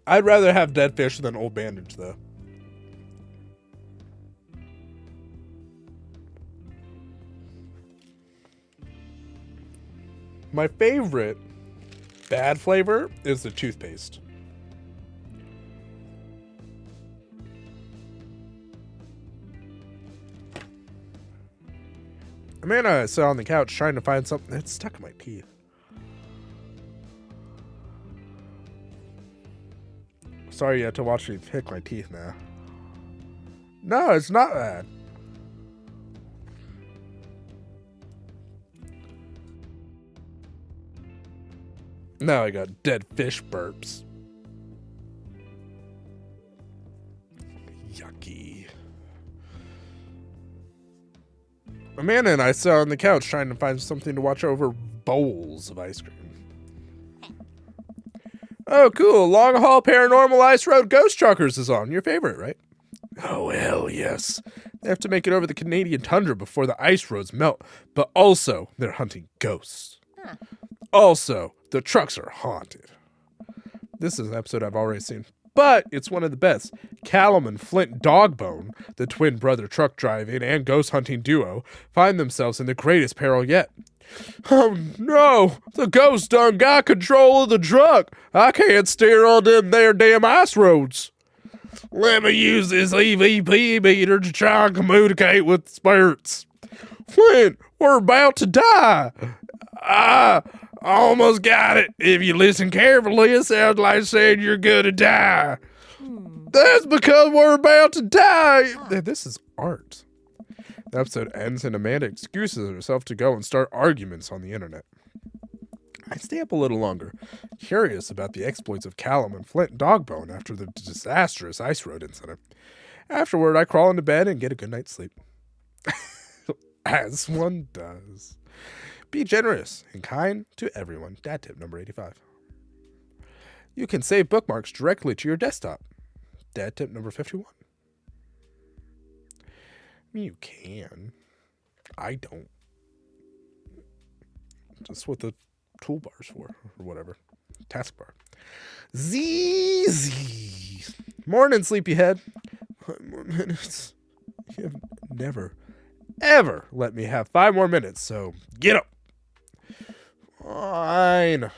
Speaker 1: I'd rather have dead fish than old bandage though. My favorite bad flavor is the toothpaste. Amanda sat on the couch trying to find something that's stuck in my teeth. Sorry you had to watch me pick my teeth now. No, it's not bad. Now I got dead fish burps. Yucky. Amanda and I sat on the couch trying to find something to watch over bowls of ice cream. Oh, cool. Long Haul Paranormal Ice Road Ghost Truckers is on. Your favorite, right? Oh, hell yes. They have to make it over the Canadian tundra before the ice roads melt, but also they're hunting ghosts.
Speaker 7: Huh.
Speaker 1: Also, the trucks are haunted. This is an episode I've already seen, but it's one of the best. Callum and Flint Dogbone, the twin brother truck driving and ghost hunting duo, find themselves in the greatest peril yet. Oh no, the ghost done got control of the truck. I can't steer on them there damn ice roads. Let me use this EVP meter to try and communicate with spirits. Flint, we're about to die. I almost got it. If you listen carefully, it sounds like saying you're gonna die. That's because we're about to die. This is art. The episode ends and Amanda excuses herself to go and start arguments on the internet. I stay up a little longer, curious about the exploits of Callum and Flint Dogbone after the disastrous ice road incident. Afterward, I crawl into bed and get a good night's sleep. As one does. Be generous and kind to everyone. Dad tip number 85. You can save bookmarks directly to your desktop. Dad tip number 51. You can. I don't. Just what the toolbar's for, or whatever. Taskbar. ZZ. Morning, sleepyhead. 5 more minutes. You have never, ever let me have 5 more minutes, so get up. Fine.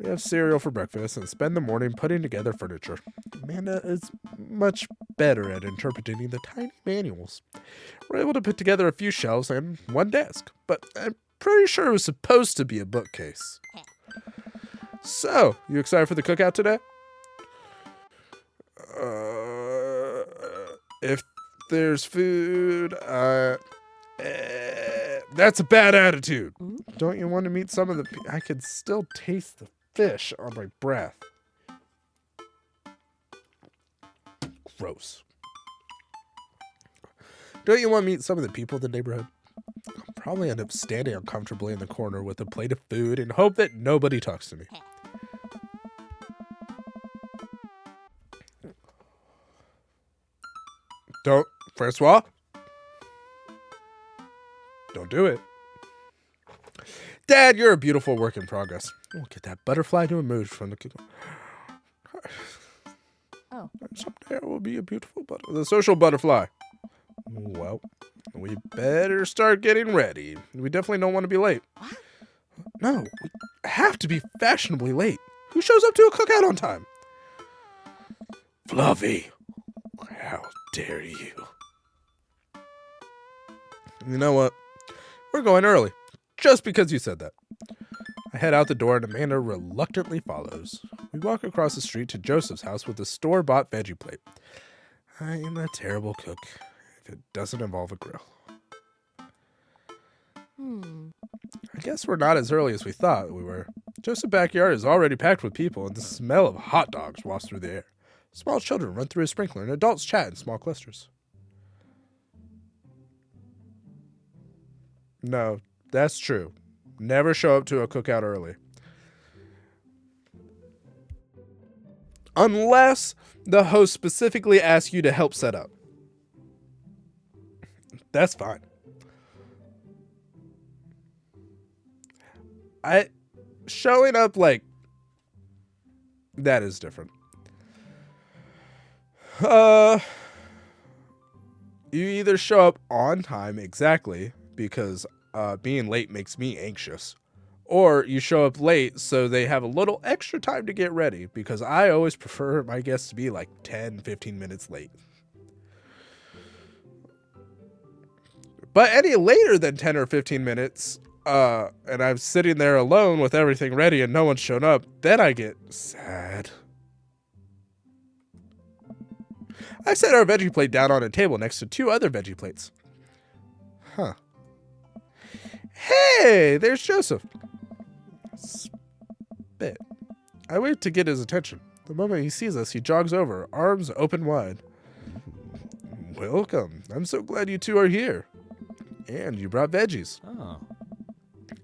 Speaker 1: We have cereal for breakfast and spend the morning putting together furniture. Amanda is much better at interpreting the tiny manuals. We're able to put together a few shelves and one desk, but I'm pretty sure it was supposed to be a bookcase. So, you excited for the cookout today? If there's food, that's a bad attitude. Don't you want to meet some of the... I could still taste the fish on my breath. Gross. Don't you want to meet some of the people in the neighborhood? I'll probably end up standing uncomfortably in the corner with a plate of food and hope that nobody talks to me. Don't, Francois. Don't do it. Dad, you're a beautiful work in progress. We'll get that butterfly to emerge from the...
Speaker 3: Oh.
Speaker 1: Someday I will be a beautiful the social butterfly. Well, we better start getting ready. We definitely don't want to be late.
Speaker 3: What?
Speaker 1: No, we have to be fashionably late. Who shows up to a cookout on time? Fluffy, how dare you? You know what? We're going early, just because you said that. I head out the door and Amanda reluctantly follows. We walk across the street to Joseph's house with a store-bought veggie plate. I am a terrible cook if it doesn't involve a grill. I guess we're not as early as we thought we were. Joseph's backyard is already packed with people, and the smell of hot dogs wafts through the air. Small children run through a sprinkler, and adults chat in small clusters. No, that's true. Never show up to a cookout early. Unless the host specifically asks you to help set up. That's fine. Showing up like that is different. You either show up on time exactly because being late makes me anxious, or you show up late so they have a little extra time to get ready, because I always prefer my guests to be like 10-15 minutes late. But any later than 10 or 15 minutes, and I'm sitting there alone with everything ready and no one's shown up, then I get sad. I set our veggie plate down on a table next to two other veggie plates. Huh. Hey, there's Joseph. Spit. I wait to get his attention. The moment he sees us, he jogs over, arms open wide. Welcome. I'm so glad you two are here. And you brought veggies.
Speaker 2: Oh.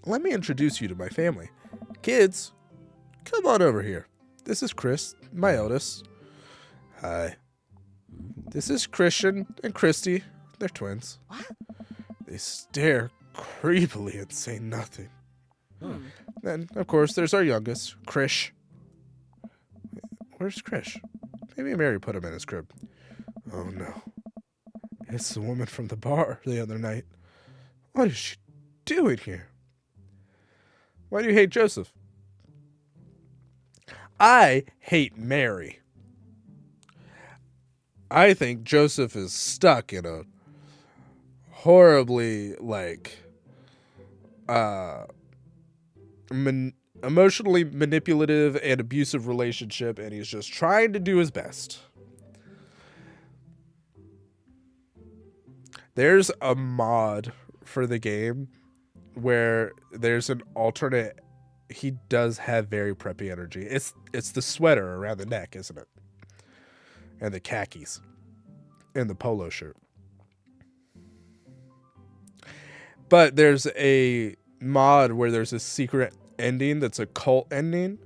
Speaker 1: Let me introduce you to my family. Kids, come on over here. This is Chris, my eldest. Hi. This is Christian and Christy. They're twins.
Speaker 3: What?
Speaker 1: They stare creepily and say nothing. Then, of course, there's our youngest, Krish. Where's Krish? Maybe Mary put him in his crib. Oh, no. It's the woman from the bar the other night. What is she doing here? Why do you hate Joseph? I hate Mary. I think Joseph is stuck in a horribly, emotionally manipulative and abusive relationship, and he's just trying to do his best. There's a mod for the game where there's an alternate. He does have very preppy energy. It's the sweater around the neck, isn't it? And the khakis. And the polo shirt. But there's a mod where there's a secret ending that's a cult ending.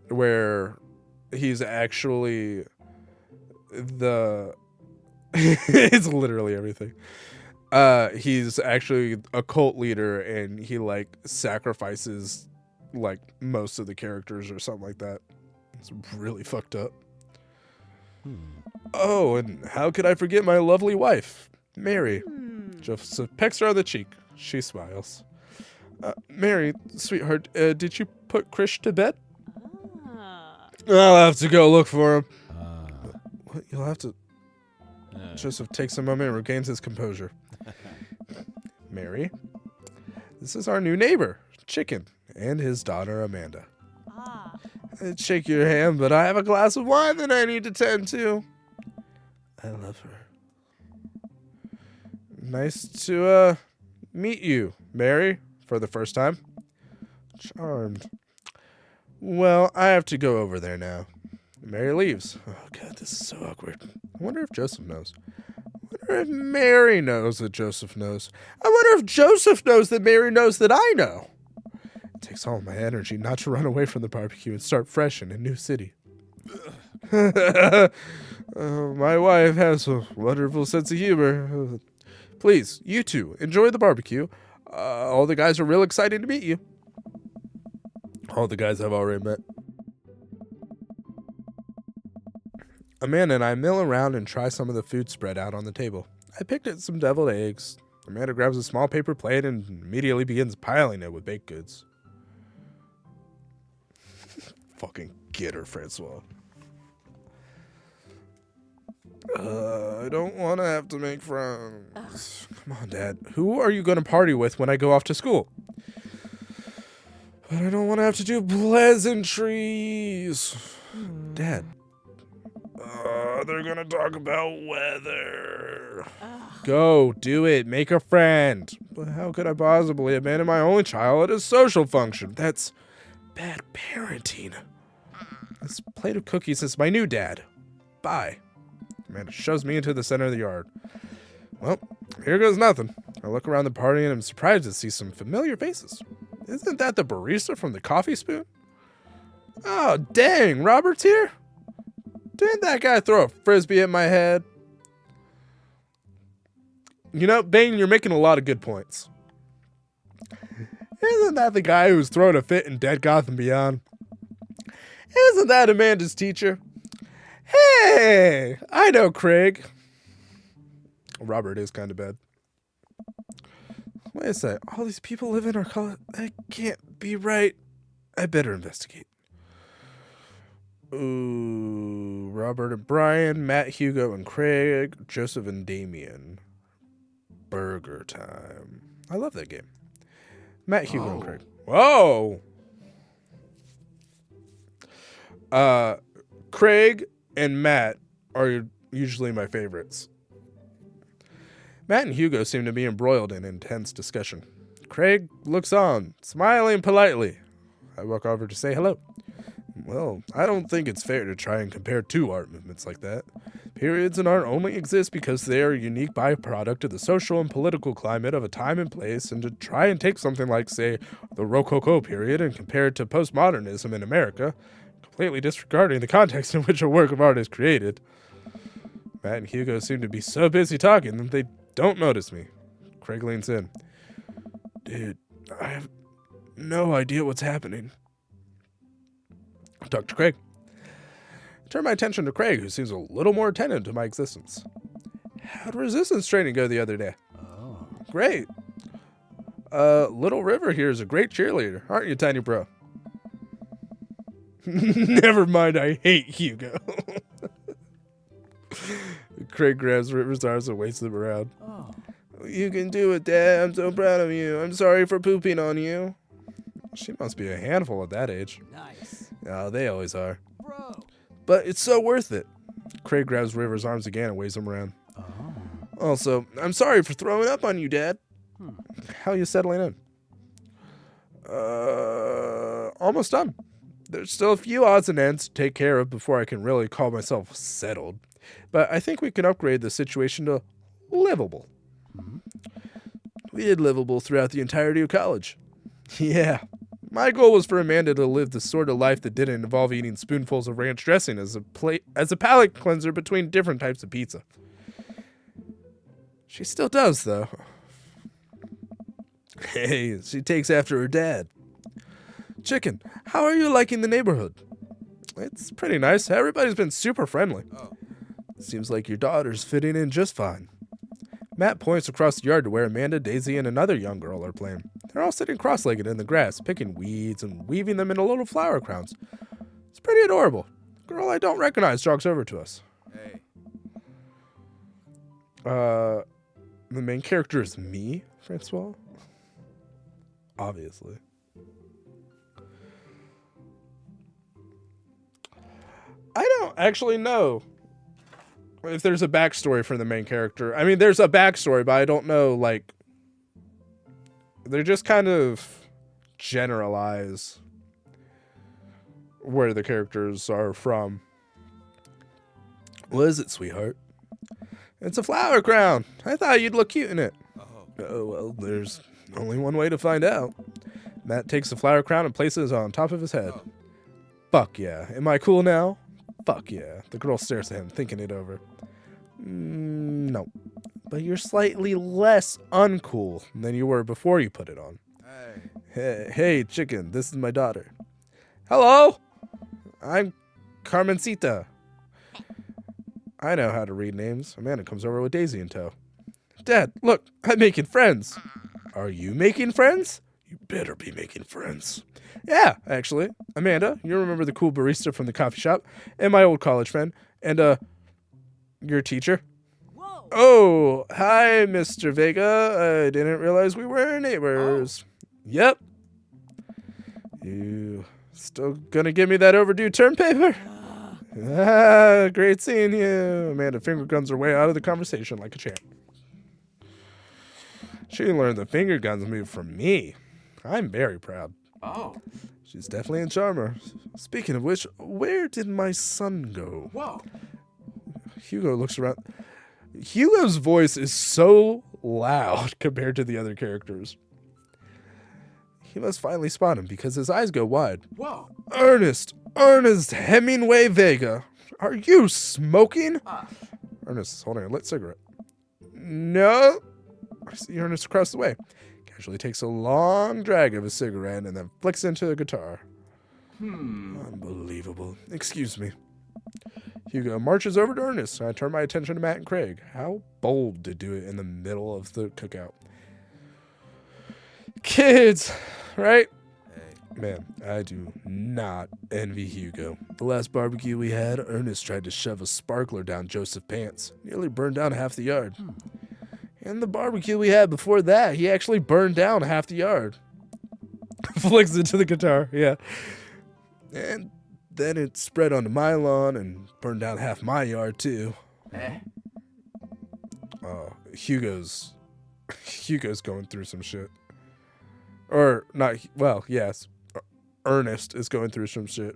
Speaker 1: Where he's actually the... it's literally everything. He's actually a cult leader, and he sacrifices most of the characters or something like that. It's really fucked up. Oh, and how could I forget my lovely wife, Mary? Joseph pecks her on the cheek. She smiles. Mary, sweetheart, did you put Krish to bed? I'll have to go look for him. What? You'll have to... Joseph takes a moment and regains his composure. Mary, this is our new neighbor, Chicken, and his daughter, Amanda. I'd shake your hand, but I have a glass of wine that I need to tend to. I love her. Nice to, meet you, Mary, for the first time. Charmed. Well, I have to go over there now. Mary leaves. Oh, God, this is so awkward. I wonder if Joseph knows. I wonder if Mary knows that Joseph knows. I wonder if Joseph knows that Mary knows that I know. It takes all my energy not to run away from the barbecue and start fresh in a new city. My wife has a wonderful sense of humor. Please, you two, enjoy the barbecue. All the guys are real excited to meet you. All the guys I've already met. Amanda and I mill around and try some of the food spread out on the table. I picked at some deviled eggs. Amanda grabs a small paper plate and immediately begins piling it with baked goods. Fucking get her, Francois. I don't want to have to make friends. Come on, Dad. Who are you going to party with when I go off to school? But I don't want to have to do pleasantries. Dad. They're going to talk about weather. Go, do it. Make a friend. But how could I possibly abandon my only child at a social function? That's bad parenting. This plate of cookies is my new dad. Bye. Amanda shoves me into the center of the yard. Well, here goes nothing. I look around the party and I'm surprised to see some familiar faces. Isn't that the barista from the Coffee Spoon? Oh, dang, Robert's here? Didn't that guy throw a frisbee at my head? You know, Bane, you're making a lot of good points. Isn't that the guy who was throwing a fit in Dead Gotham Beyond? Isn't that Amanda's teacher? Hey, I know Craig. Robert is kind of bad. Wait a sec. All these people live in our college. That can't be right. I better investigate. Ooh, Robert and Brian, Matt, Hugo, and Craig, Joseph and Damien. Burger time. I love that game. Matt, Hugo, and Craig. Whoa! Craig and Matt are usually my favorites. Matt and Hugo seem to be embroiled in intense discussion. Craig looks on, smiling politely. I walk over to say hello. Well, I don't think it's fair to try and compare two art movements like that. Periods in art only exist because they are a unique byproduct of the social and political climate of a time and place, and to try and take something like, say, the Rococo period and compare it to postmodernism in America, completely disregarding the context in which a work of art is created. Matt and Hugo seem to be so busy talking that they don't notice me. Craig leans in. Dude, I have no idea what's happening. Dr. Craig. I turn my attention to Craig, who seems a little more attentive to my existence. How'd resistance training go the other day?
Speaker 2: Oh.
Speaker 1: Great. Little River here is a great cheerleader, aren't you, Tiny Bro? Never mind, I hate Hugo. Craig grabs River's arms and waves them around.
Speaker 2: Oh.
Speaker 1: You can do it, Dad. I'm so proud of you. I'm sorry for pooping on you. She must be a handful at that age.
Speaker 2: Nice.
Speaker 1: Oh, they always are.
Speaker 2: Bro.
Speaker 1: But it's so worth it. Craig grabs River's arms again and waves him around.
Speaker 2: Oh.
Speaker 1: Also, I'm sorry for throwing up on you, Dad. How you settling in? Almost done. There's still a few odds and ends to take care of before I can really call myself settled. But I think we can upgrade the situation to livable. We did livable throughout the entirety of college. Yeah. My goal was for Amanda to live the sort of life that didn't involve eating spoonfuls of ranch dressing as a palate cleanser between different types of pizza. She still does, though. Hey, she takes after her dad. Chicken, how are you liking the neighborhood? It's pretty nice. Everybody's been super friendly. Seems like your daughter's fitting in just fine. Matt points across the yard to where Amanda, Daisy, and another young girl are playing. They're all sitting cross-legged in the grass, picking weeds and weaving them into little flower crowns. It's pretty adorable. The girl I don't recognize jogs over to us.
Speaker 2: Hey.
Speaker 1: The main character is me, Francois. Obviously. I don't actually know if there's a backstory for the main character. I mean, there's a backstory, but I don't know, like, they just kind of generalize where the characters are from. What is it, sweetheart? It's a flower crown. I thought you'd look cute in it. Oh, well, there's only one way to find out. Matt takes the flower crown and places it on top of his head. Fuck yeah. Am I cool now? Fuck yeah. The girl stares at him, thinking it over. No. But you're slightly less uncool than you were before you put it on. Hey, chicken, this is my daughter. Hello? I'm Carmencita. I know how to read names. Amanda comes over with Daisy in tow. Dad, look, I'm making friends. Are you making friends? You better be making friends. Yeah, actually. Amanda, you remember the cool barista from the coffee shop? And my old college friend. And, your teacher? Whoa. Oh, hi, Mr. Vega. I didn't realize we were neighbors. Yep. You still gonna give me that overdue term paper? Great seeing you. Amanda finger guns her way out of the conversation like a champ. She learned the finger guns move from me. I'm very proud.
Speaker 6: Oh.
Speaker 1: She's definitely a charmer. Speaking of which, where did my son go?
Speaker 6: Whoa.
Speaker 1: Hugo looks around. Hugo's voice is so loud compared to the other characters. He must finally spot him because his eyes go wide.
Speaker 6: Whoa.
Speaker 1: Ernest Hemingway Vega. Are you smoking? Ernest is holding a lit cigarette. No. I see Ernest across the way. Casually takes a long drag of his cigarette and then flicks into the guitar. Unbelievable. Excuse me. Hugo marches over to Ernest, and I turn my attention to Matt and Craig. How bold to do it in the middle of the cookout. Kids, right? Man, I do not envy Hugo. The last barbecue we had, Ernest tried to shove a sparkler down Joseph's pants. Nearly burned down half the yard. And the barbecue we had before that, he actually burned down half the yard. Flicks into the guitar, yeah. And then it spread onto my lawn and burned down half my yard, too. Hugo's going through some shit. Or, not, well, yes. Ernest is going through some shit.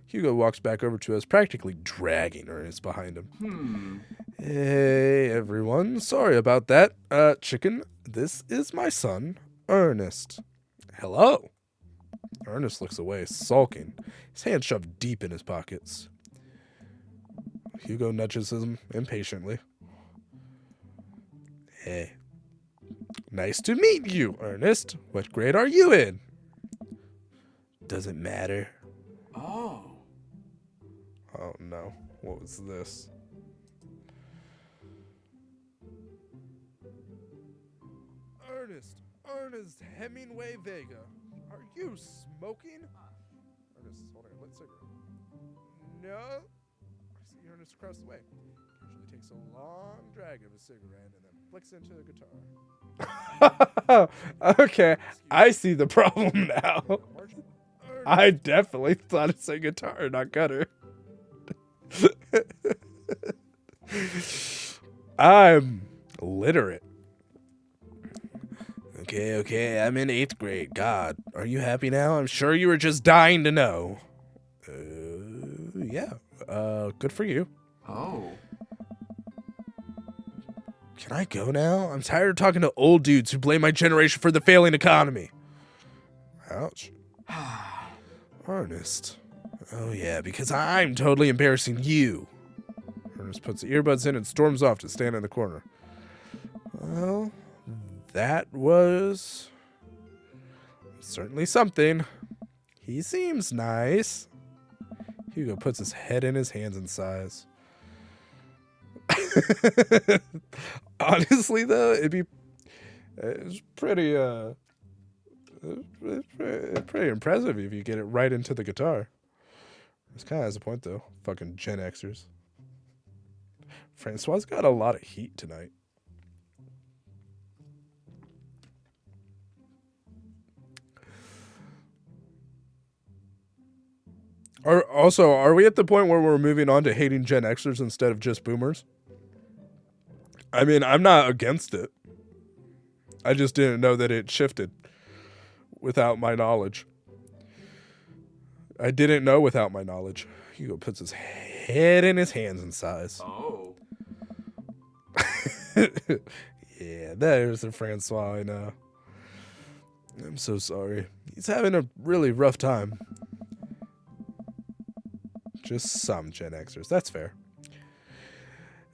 Speaker 1: Hugo walks back over to us, practically dragging Ernest behind him. Hey, everyone. Sorry about that. Chicken, this is my son, Ernest. Hello. Ernest looks away, sulking, his hands shoved deep in his pockets. Hugo nudges him impatiently. Hey. Nice to meet you, Ernest. What grade are you in? Doesn't matter.
Speaker 6: Oh.
Speaker 1: Oh no. What was this? Ernest Hemingway Vega. Are you smoking? Ernest is holding a lit cigarette. No. I see Ernest across the way. Usually takes a long drag of a cigarette and then flicks into the guitar. Okay, I see the problem now. I definitely thought it's a guitar, not gutter. I'm literate. Okay, I'm in 8th grade. God, are you happy now? I'm sure you were just dying to know. Yeah. Good for you.
Speaker 6: Oh.
Speaker 1: Can I go now? I'm tired of talking to old dudes who blame my generation for the failing economy. Ouch. Ernest. Oh yeah, because I'm totally embarrassing you. Ernest puts the earbuds in and storms off to stand in the corner. Well, that was certainly something. He seems nice. Hugo puts his head in his hands and sighs. Honestly, though, it's pretty It's pretty impressive if you get it right into the guitar. This kind of has a point, though. Fucking Gen Xers. Francois got a lot of heat tonight. Are we at the point where we're moving on to hating Gen Xers instead of just boomers? I mean, I'm not against it. I just didn't know that it shifted without my knowledge. I didn't know without my knowledge. Hugo puts his head in his hands and sighs.
Speaker 9: Oh.
Speaker 1: Yeah, there's the Francois I know. I'm so sorry. He's having a really rough time. Just some Gen Xers. That's fair.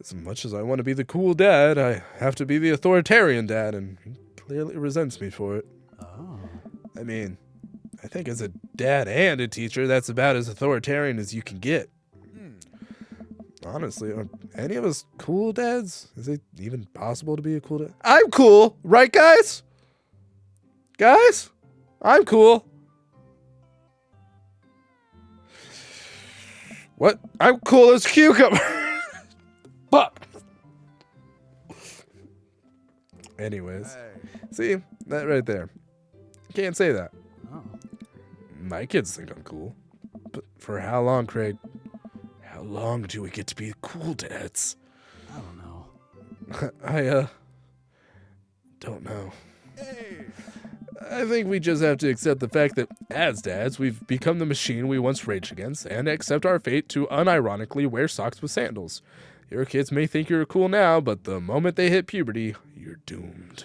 Speaker 1: As much as I want to be the cool dad, I have to be the authoritarian dad, and he clearly resents me for it.
Speaker 2: Oh.
Speaker 1: I mean, I think as a dad and a teacher, that's about as authoritarian as you can get. Honestly, are any of us cool dads? Is it even possible to be a cool dad? I'm cool, right, guys? Guys? I'm cool. What? I'm cool as cucumber. Fuck. Anyways, see that right there. Can't say that.
Speaker 2: Oh.
Speaker 1: My kids think I'm cool, but for how long, Craig? How long do we get to be cool dads?
Speaker 2: I don't know.
Speaker 1: I don't know. I think we just have to accept the fact that, as dads, we've become the machine we once raged against, and accept our fate to unironically wear socks with sandals. Your kids may think you're cool now, but the moment they hit puberty, you're doomed.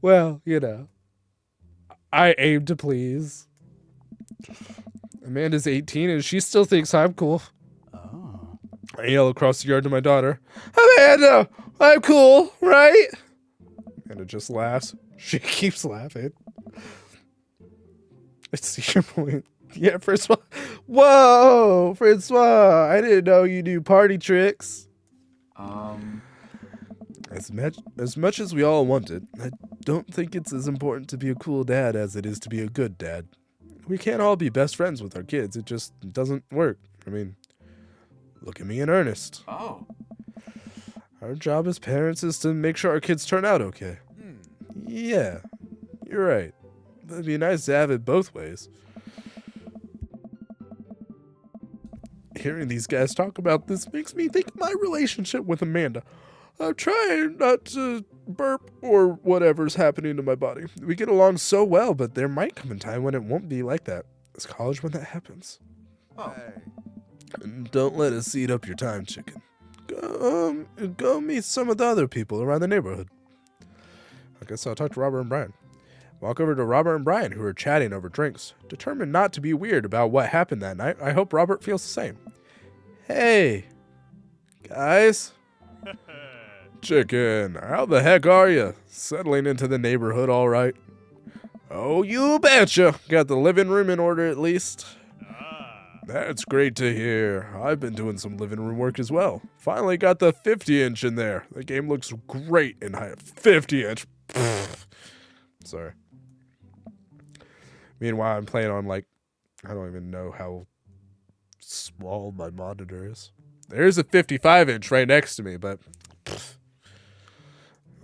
Speaker 1: Well, you know, I aim to please. Amanda's 18 and she still thinks I'm cool.
Speaker 2: Oh.
Speaker 1: I yell across the yard to my daughter, Amanda, I'm cool, right? Amanda just laughs. She keeps laughing. I see your point. Yeah, Francois. Whoa, Francois. I didn't know you do party tricks. As much as we all want it, I don't think it's as important to be a cool dad as it is to be a good dad. We can't all be best friends with our kids. It just doesn't work. I mean, look at me and Ernest.
Speaker 9: Oh.
Speaker 1: Our job as parents is to make sure our kids turn out okay. Yeah, you're right. It'd be nice to have it both ways. Hearing these guys talk about this makes me think of my relationship with Amanda. I'm trying not to burp or whatever's happening to my body. We get along so well, but there might come a time when it won't be like that. It's college when that happens.
Speaker 9: Oh.
Speaker 1: And don't let us eat up your time, chicken. Go meet some of the other people around the neighborhood. I guess I'll talk to Robert and Brian. Walk over to Robert and Brian, who are chatting over drinks. Determined not to be weird about what happened that night, I hope Robert feels the same. Hey, guys. Chicken, how the heck are you? Settling into the neighborhood all right? Oh, you betcha. Got the living room in order at least. That's great to hear. I've been doing some living room work as well. Finally got the 50-inch in there. The game looks great in high 50-inch. Sorry. Meanwhile, I'm playing on, like, I don't even know how small my monitor is. There's a 55-inch right next to me, but...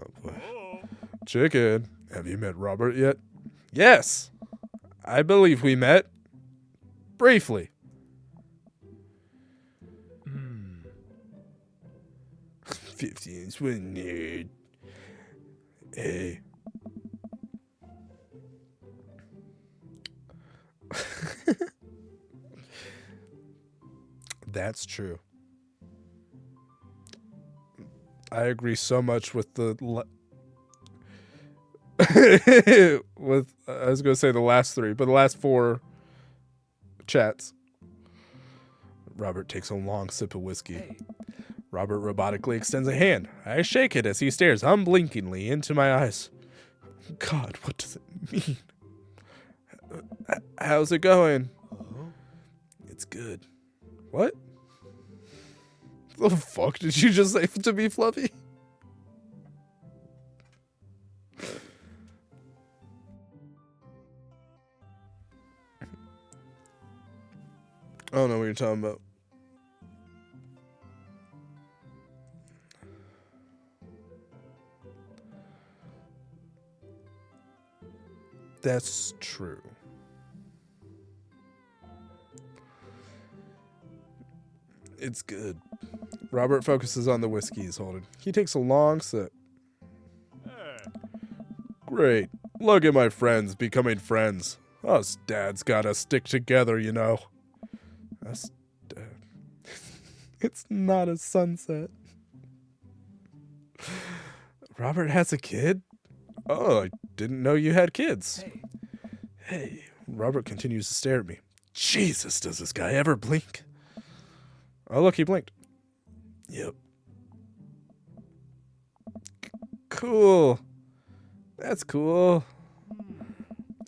Speaker 1: Oh boy. Chicken, have you met Robert yet? Yes. I believe we met. Briefly. 50-inch, what a nerd. Hey. That's true. I agree so much with the with I was going to say the last three, but the last four chats. Robert takes a long sip of whiskey.
Speaker 2: Hey.
Speaker 1: Robert robotically extends a hand. I shake it as he stares unblinkingly into my eyes. God, what does it mean? How's it going?
Speaker 2: Oh.
Speaker 1: It's good. What? The fuck did you just say to me, Fluffy? I don't know what you're talking about. That's true. It's good. Robert focuses on the whiskey he's holding. He takes a long sip. Great. Look at my friends becoming friends. Us dads gotta stick together, you know. Us dad. It's not a sunset. Robert has a kid? Oh, I didn't know you had kids. Hey. Robert continues to stare at me. Jesus, does this guy ever blink? Oh, look, he blinked. Yep. Cool. That's cool.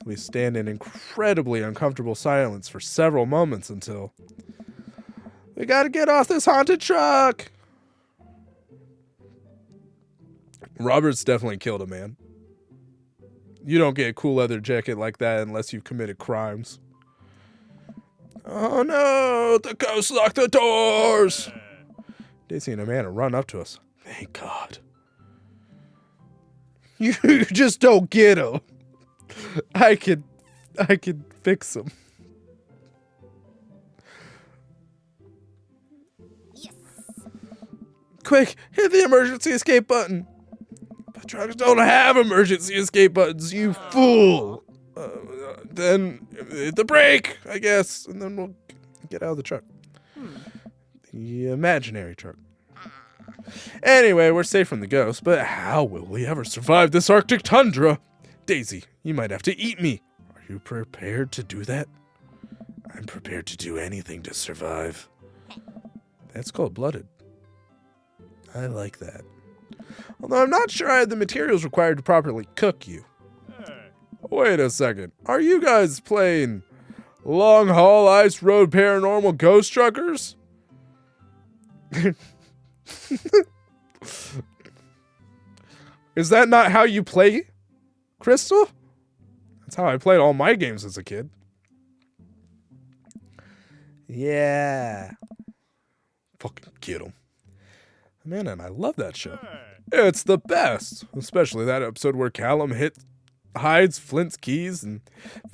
Speaker 1: We stand in incredibly uncomfortable silence for several moments until... We gotta get off this haunted truck! Robert's definitely killed a man. You don't get a cool leather jacket like that unless you've committed crimes. Oh no! The ghost locked the doors! Daisy and Amanda run up to us. Thank God. You just don't get him. I could fix him.
Speaker 7: Yes.
Speaker 1: Quick, hit the emergency escape button. But trucks don't have emergency escape buttons, you fool. Then hit the brake, I guess, and then we'll get out of the truck. The imaginary truck. Anyway, we're safe from the ghost, but how will we ever survive this Arctic tundra? Daisy, you might have to eat me. Are you prepared to do that? I'm prepared to do anything to survive. That's cold-blooded. I like that. Although I'm not sure I had the materials required to properly cook you. Wait a second. Are you guys playing Long Haul Ice Road Paranormal Ghost Truckers? Is that not how you play, Crystal? That's how I played all my games as a kid. Yeah. Fucking get 'em. Man, and I love that show. It's the best. Especially that episode where Callum hides Flint's keys and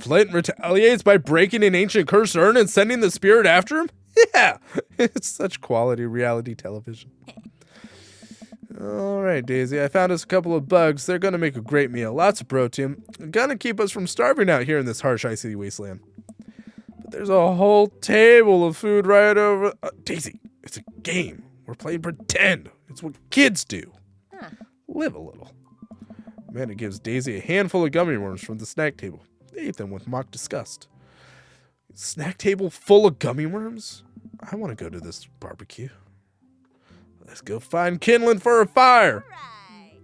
Speaker 1: Flint retaliates by breaking an ancient cursed urn and sending the spirit after him. Yeah, it's such quality reality television. All right, Daisy, I found us a couple of bugs. They're going to make a great meal. Lots of protein. Going to keep us from starving out here in this harsh, icy wasteland. But there's a whole table of food right over... Daisy, it's a game. We're playing pretend. It's what kids do. Live a little. Amanda gives Daisy a handful of gummy worms from the snack table. They ate them with mock disgust. Snack table full of gummy worms? I want to go to this barbecue. Let's go find kindling for a fire.
Speaker 7: Right.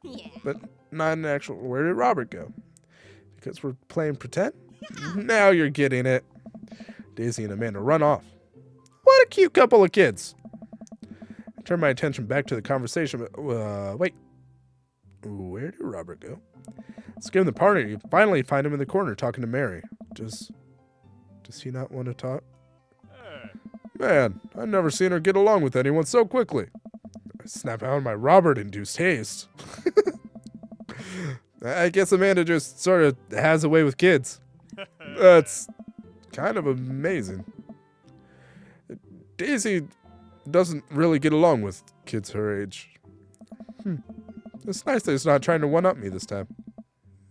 Speaker 7: Yeah.
Speaker 1: But not an actual... Where did Robert go? Because we're playing pretend? Now you're getting it. Daisy and Amanda run off. What a cute couple of kids. I turn my attention back to the conversation, but wait. Where did Robert go? Skim the party. You finally find him in the corner talking to Mary. Does he not want to talk? Man, I've never seen her get along with anyone so quickly. I snap out my Robert-induced haste. I guess Amanda just sort of has a way with kids. That's kind of amazing. Daisy doesn't really get along with kids her age. It's nice that he's not trying to one-up me this time.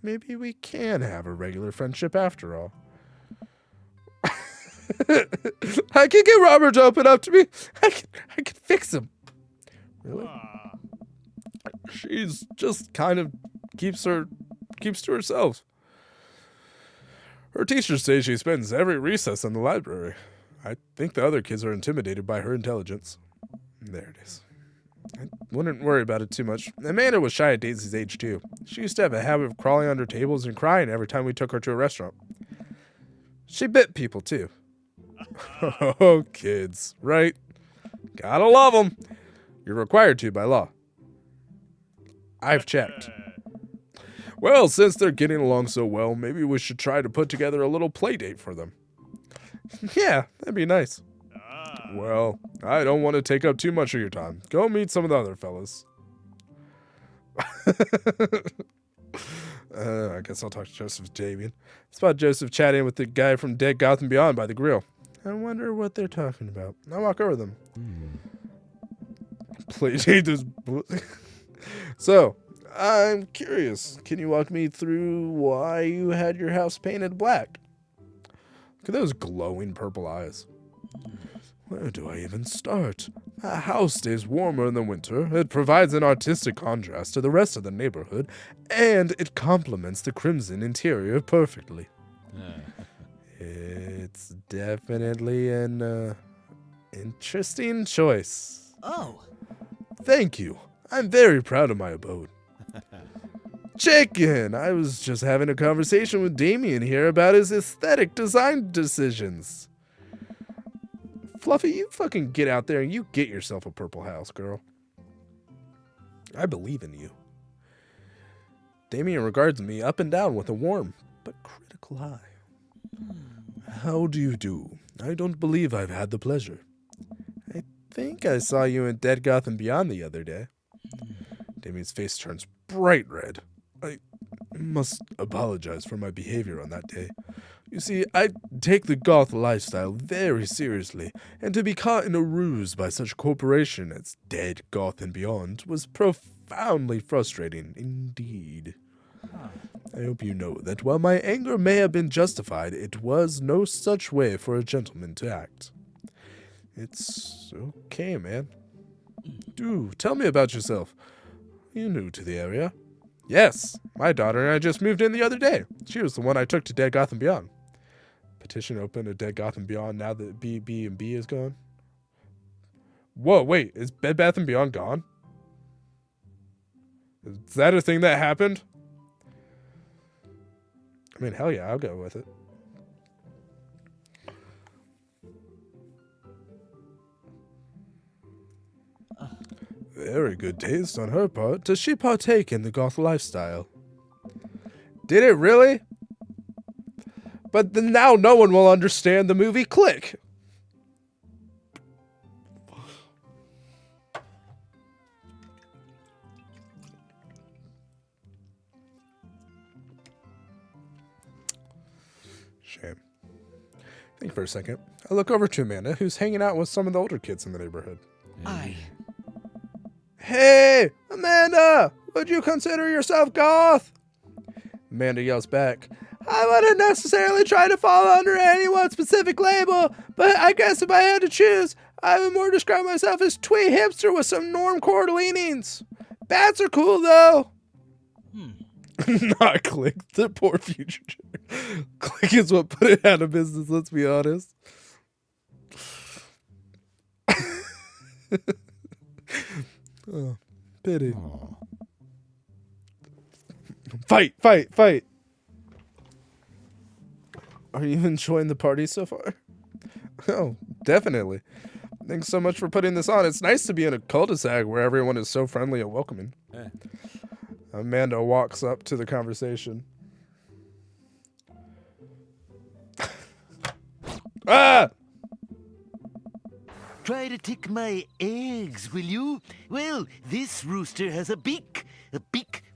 Speaker 1: Maybe we can have a regular friendship after all. I can get Robert to open up to me. I can fix him. Really? She's just kind of keeps to herself. Her teachers say she spends every recess in the library. I think the other kids are intimidated by her intelligence. There it is. I wouldn't worry about it too much. Amanda was shy at Daisy's age, too. She used to have a habit of crawling under tables and crying every time we took her to a restaurant. She bit people, too. Oh, kids, right? Gotta love them. You're required to by law. I've checked. Well, since they're getting along so well, maybe we should try to put together a little play date for them. Yeah, that'd be nice. Well, I don't want to take up too much of your time. Go meet some of the other fellas. I guess I'll talk to Joseph and Damien. Spot Joseph chatting with the guy from Dead Gotham Beyond by the grill. I wonder what they're talking about. I'll walk over them. Please read this book. So, I'm curious. Can you walk me through why you had your house painted black? Look at those glowing purple eyes. Where do I even start? A house stays warmer in the winter, it provides an artistic contrast to the rest of the neighborhood, and it complements the crimson interior perfectly. It's definitely an interesting choice.
Speaker 2: Oh.
Speaker 1: Thank you. I'm very proud of my abode. Chicken! I was just having a conversation with Damien here about his aesthetic design decisions. Fluffy, you fucking get out there and you get yourself a purple house, girl. I believe in you. Damien regards me up and down with a warm but critical eye. How do you do? I don't believe I've had the pleasure. I think I saw you in Dead Gotham Beyond the other day. Damien's face turns bright red. I must apologize for my behavior on that day. You see, I take the goth lifestyle very seriously, and to be caught in a ruse by such a corporation as Dead Gotham Beyond was profoundly frustrating indeed. I hope you know that while my anger may have been justified, it was no such way for a gentleman to act. It's okay, man. Do tell me about yourself. You new to the area? Yes, my daughter and I just moved in the other day. She was the one I took to Dead Gotham Beyond. Petition open to Dead Gotham Beyond now that B&B is gone. Whoa, wait, is Bed Bath & Beyond gone? Is that a thing that happened? I mean, hell yeah, I'll go with it. Very good taste on her part. Does she partake in the goth lifestyle? Did it really? But then now no one will understand the movie Click. Shame. Think for a second. I look over to Amanda, who's hanging out with some of the older kids in the neighborhood.
Speaker 2: Aye.
Speaker 1: Hey, Amanda! Would you consider yourself goth? Amanda yells back, I wouldn't necessarily try to fall under any one specific label, but I guess if I had to choose, I would more describe myself as twee hipster with some normcore leanings. Bats are cool, though. Not Click, the poor future. Click is what put it out of business, let's be honest. Oh, pity.
Speaker 2: Oh.
Speaker 1: Fight, fight, fight. Are you enjoying the party so far? Oh, definitely. Thanks so much for putting this on. It's nice to be in a cul-de-sac where everyone is so friendly and welcoming.
Speaker 2: Yeah.
Speaker 1: Amanda walks up to the conversation. Ah!
Speaker 9: Try to tick my eggs, will you? Well, this rooster has a beak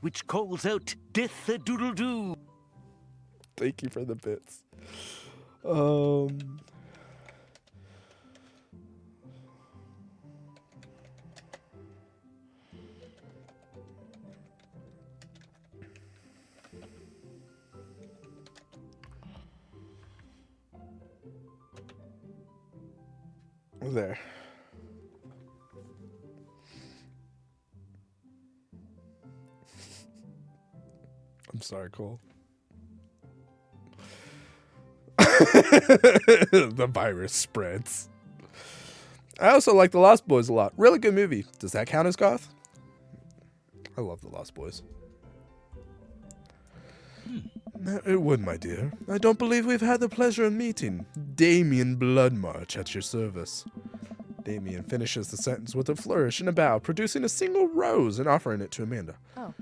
Speaker 9: which calls out death-a-doodle-doo.
Speaker 1: Thank you for the bits. There. I'm sorry, Cole. The virus spreads. I also like The Lost Boys a lot. Really good movie. Does that count as goth? I love The Lost Boys. It would, my dear. I don't believe we've had the pleasure of meeting. Damien Bloodmarch at your service. Damien finishes the sentence with a flourish and a bow, producing a single rose and offering it to Amanda.
Speaker 3: Oh.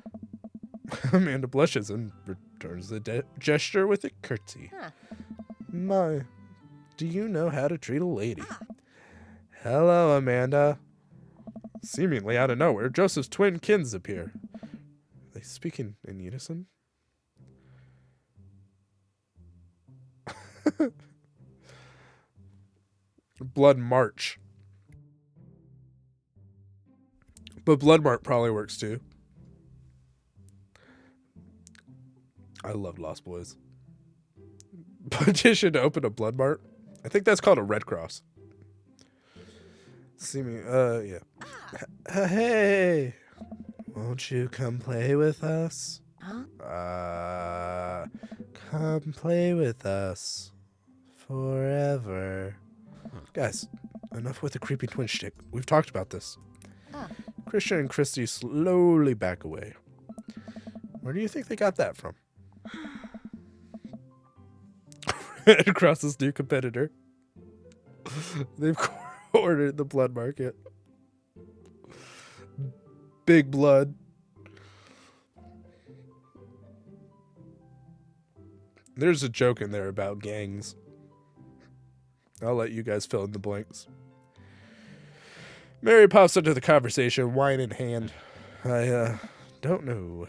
Speaker 1: Amanda blushes and returns the gesture with a curtsy.
Speaker 3: Huh.
Speaker 1: My, do you know how to treat a lady? Hello, Amanda. Seemingly out of nowhere, Joseph's twin kins appear. Are they speaking in unison? Blood March. But Blood Mart probably works too. I loved Lost Boys. Petition to open a Blood Mart. I think that's called a Red Cross. See me, yeah. Hey, won't you come play with us?
Speaker 3: Huh?
Speaker 1: Come play with us forever. Guys, enough with the creepy twin shtick. We've talked about this.
Speaker 3: Huh.
Speaker 1: Christian and Christy slowly back away. Where do you think they got that from? Across this new competitor. They've ordered the blood market. Big blood. There's a joke in there about gangs. I'll let you guys fill in the blanks. Mary pops into the conversation, wine in hand. I don't know.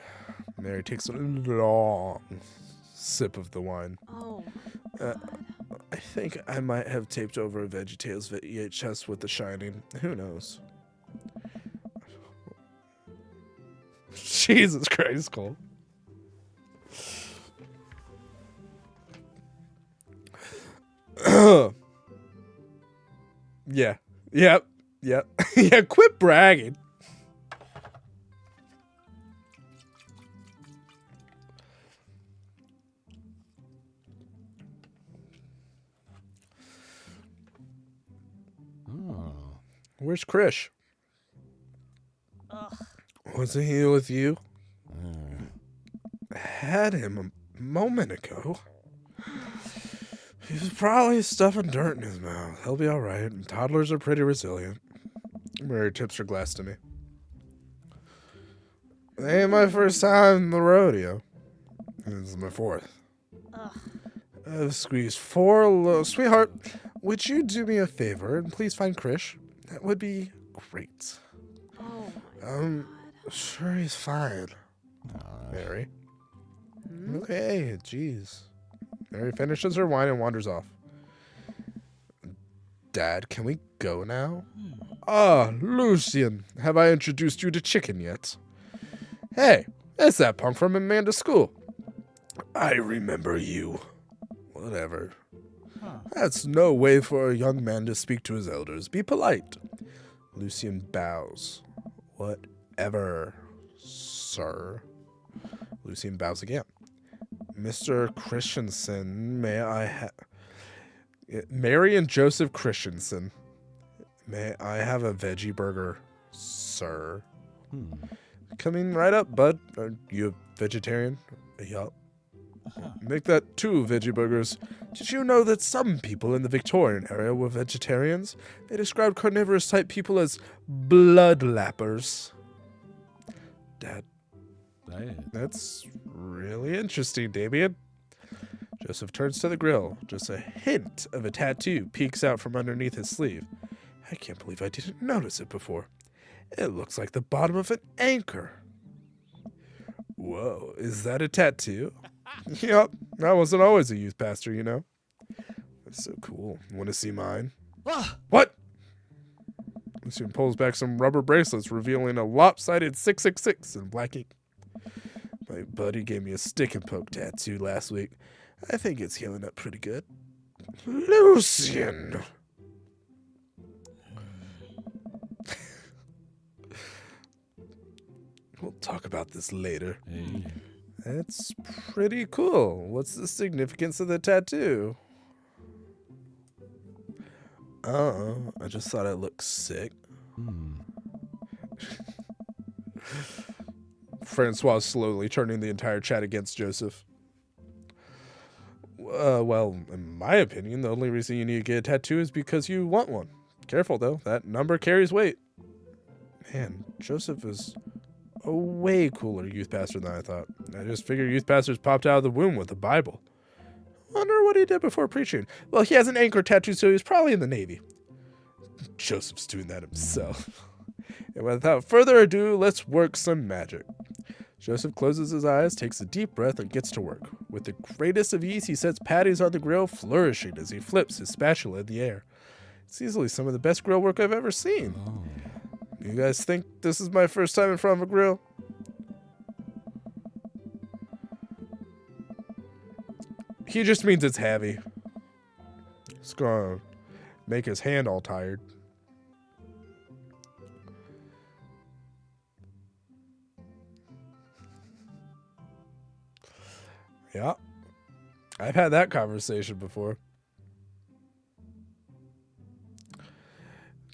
Speaker 1: Mary takes a long sip of the wine.
Speaker 3: Oh my god.
Speaker 1: I think I might have taped over a VeggieTales VHS with The Shining. Who knows? Jesus Christ, Cole. Yeah. Yep. Yep. Yeah, quit bragging.
Speaker 2: Oh.
Speaker 1: Where's Krish? Wasn't he with you? Had him a moment ago. He's probably stuffing dirt in his mouth. He'll be all right. Toddlers are pretty resilient. Mary tips her glass to me. It ain't my first time in the rodeo. It's my fourth. I've squeezed 4 Sweetheart, would you do me a favor and please find Krish? That would be great.
Speaker 3: Oh my
Speaker 1: Sure he's fine. Mary. Okay, jeez. Mary finishes her wine and wanders off. Dad, can we go now? Ah, Lucian, have I introduced you to Chicken yet? Hey, it's that punk from Amanda's school. I remember you. Whatever. That's no way for a young man to speak to his elders. Be polite. Lucian bows. Whatever, sir. Lucian bows again. Mr. Christensen, may I have... Mary and Joseph Christensen. May I have a veggie burger, sir? Coming right up, bud. Are you a vegetarian? Yup. Make that 2 veggie burgers. Did you know that some people in the Victorian area were vegetarians? They described carnivorous type people as bloodlappers. Dad, that's really interesting, Damien. Joseph turns to the grill. Just a hint of a tattoo peeks out from underneath his sleeve. I can't believe I didn't notice it before. It looks like the bottom of an anchor. Whoa, is that a tattoo? Yep, I wasn't always a youth pastor, you know. That's so cool. Want to see mine? What? Lucian pulls back some rubber bracelets, revealing a lopsided 666 in black ink. My buddy gave me a stick and poke tattoo last week. I think it's healing up pretty good. Lucian! We'll talk about this later. That's pretty cool. What's the significance of the tattoo? I just thought it looked sick. Francois slowly turning the entire chat against Joseph. Well, in my opinion, the only reason you need to get a tattoo is because you want one. Careful, though. That number carries weight. Man, Joseph is a way cooler youth pastor than I thought. I just figured youth pastors popped out of the womb with the Bible. Wonder what he did before preaching. Well, he has an anchor tattoo, so he was probably in the Navy. Joseph's doing that himself. And without further ado, let's work some magic. Joseph closes his eyes, takes a deep breath, and gets to work. With the greatest of ease, he sets patties on the grill, flourishing as he flips his spatula in the air. It's easily some of the best grill work I've ever seen. You guys think this is my first time in front of a grill? He just means it's heavy. It's gonna make his hand all tired. Yeah. I've had that conversation before.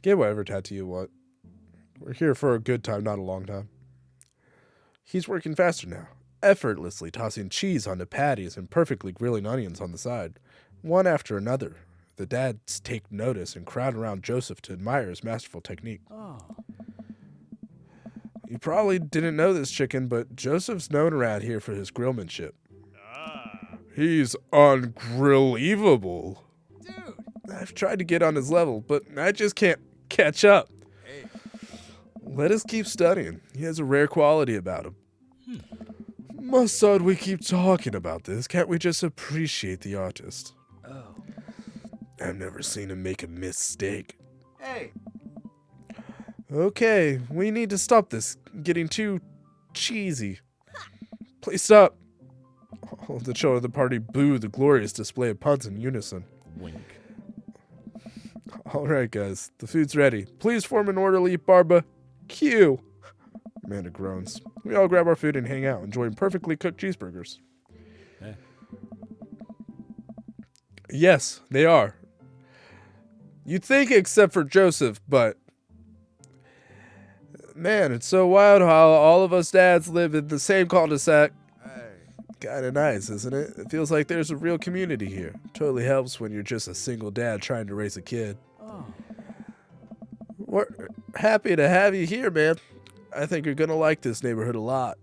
Speaker 1: Get whatever tattoo you want. We're here for a good time, not a long time. He's working faster now, effortlessly tossing cheese onto patties and perfectly grilling onions on the side, one after another. The dads take notice and crowd around Joseph to admire his masterful technique.
Speaker 2: Oh.
Speaker 1: You probably didn't know this, chicken, but Joseph's known around here for his grillmanship. He's ungrillevable.
Speaker 2: Dude.
Speaker 1: I've tried to get on his level, but I just can't catch up.
Speaker 2: Hey.
Speaker 1: Let us keep studying. He has a rare quality about him. Mustard, we keep talking about this. Can't we just appreciate the artist?
Speaker 2: Oh.
Speaker 1: I've never seen him make a mistake.
Speaker 2: Hey.
Speaker 1: Okay, we need to stop this getting too cheesy. Please stop. All the children of the party boo the glorious display of puns in unison.
Speaker 2: Wink.
Speaker 1: All right, guys, the food's ready. Please form an orderly barbecue. Amanda groans. We all grab our food and hang out, enjoying perfectly cooked cheeseburgers.
Speaker 2: Hey.
Speaker 1: Yes, they are. You'd think except for Joseph, but man, it's so wild how all of us dads live in the same cul-de-sac. Kinda nice, isn't it? It feels like there's a real community here. Totally helps when you're just a single dad trying to raise a kid.
Speaker 2: Oh.
Speaker 1: We're happy to have you here, man. I think you're gonna like this neighborhood a lot.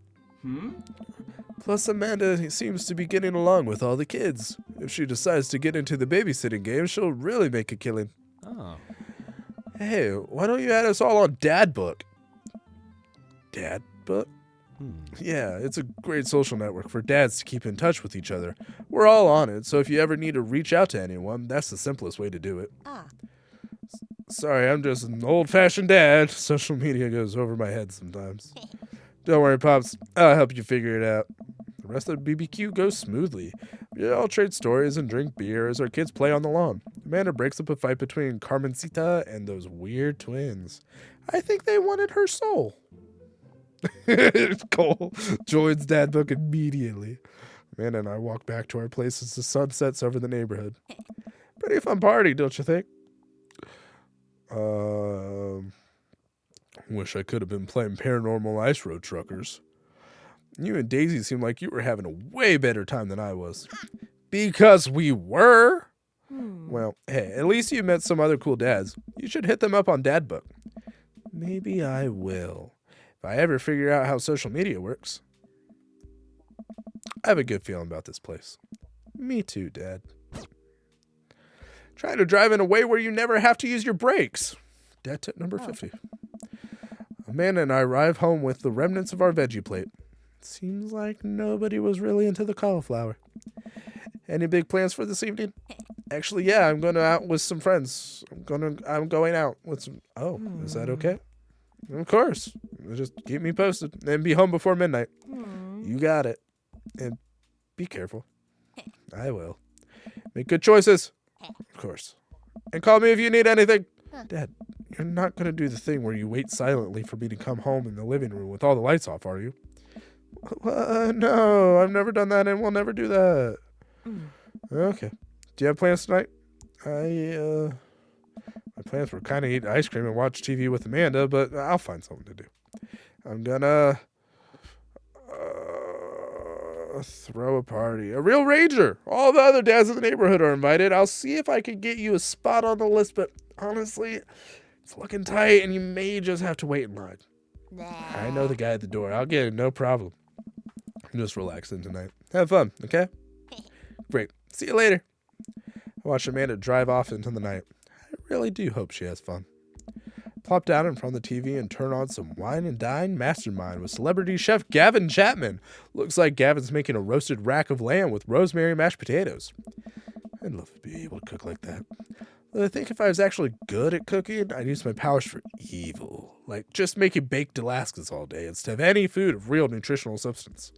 Speaker 1: Plus, Amanda seems to be getting along with all the kids. If she decides to get into the babysitting game, she'll really make a killing.
Speaker 2: Oh.
Speaker 1: Hey, why don't you add us all on Dad Book? Dad Book? Yeah, it's a great social network for dads to keep in touch with each other. We're all on it, so if you ever need to reach out to anyone, that's the simplest way to do it. Sorry, I'm just an old-fashioned dad. Social media goes over my head sometimes. Don't worry, Pops. I'll help you figure it out. The rest of the BBQ goes smoothly. We all trade stories and drink beer as our kids play on the lawn. Amanda breaks up a fight between Carmencita and those weird twins. I think they wanted her soul. Cole joins Dad Book immediately. Amanda and I walk back to our place as the sun sets over the neighborhood. Pretty fun party, don't you think? Wish I could have been playing Paranormal Ice Road Truckers. You and Daisy seem like you were having a way better time than I was. Because we were. Well, hey, at least you met some other cool dads. You should hit them up on Dad Book. Maybe I will. If I ever figure out how social media works. I have a good feeling about this place. Me too, Dad. Trying to drive in a way where you never have to use your brakes. Dad tip number 50. Amanda and I arrive home with the remnants of our veggie plate. Seems like nobody was really into the cauliflower. Any big plans for this evening? Actually, yeah, I'm going out with some friends. I'm going out with some. Oh, is that okay? Of course. Just keep me posted and be home before midnight. You got it. And be careful. I will. Make good choices. Of course. And call me if you need anything. Dad, you're not going to do the thing where you wait silently for me to come home in the living room with all the lights off, are you? No, I've never done that and we'll never do that. Okay. Do you have plans tonight? My plans were kind of eat ice cream and watch TV with Amanda, but I'll find something to do. I'm gonna throw a party. A real rager. All the other dads in the neighborhood are invited. I'll see if I can get you a spot on the list, but honestly, it's looking tight and you may just have to wait in line. I know the guy at the door. I'll get it, no problem. I'm just relaxing tonight. Have fun, okay? Great. See you later. I watch Amanda drive off into the night. I really do hope she has fun. Plop down in front of the TV and turn on some Wine and Dine Mastermind with celebrity chef Gavin Chapman. Looks like Gavin's making a roasted rack of lamb with rosemary mashed potatoes. I'd love to be able to cook like that. But I think if I was actually good at cooking, I'd use my powers for evil. Like just making baked Alaskas all day instead of any food of real nutritional substance.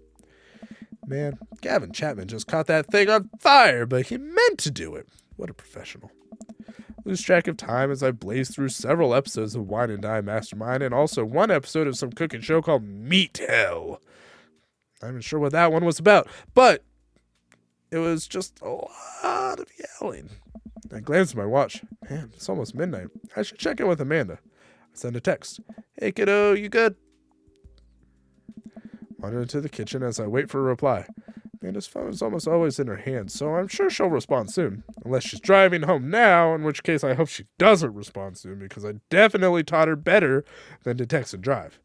Speaker 1: Man, Gavin Chapman just caught that thing on fire, but he meant to do it. What a professional. Lose track of time as I blaze through several episodes of Wine and Dine Mastermind and also one episode of some cooking show called Meat Hell. I'm not sure what that one was about, but it was just a lot of yelling. I glanced at my watch. Man, it's almost midnight. I should check in with Amanda. I send a text. Hey kiddo, you good? Wander into the kitchen as I wait for a reply. Amanda's phone is almost always in her hand, so I'm sure she'll respond soon. Unless she's driving home now, in which case I hope she doesn't respond soon, because I definitely taught her better than to text and drive.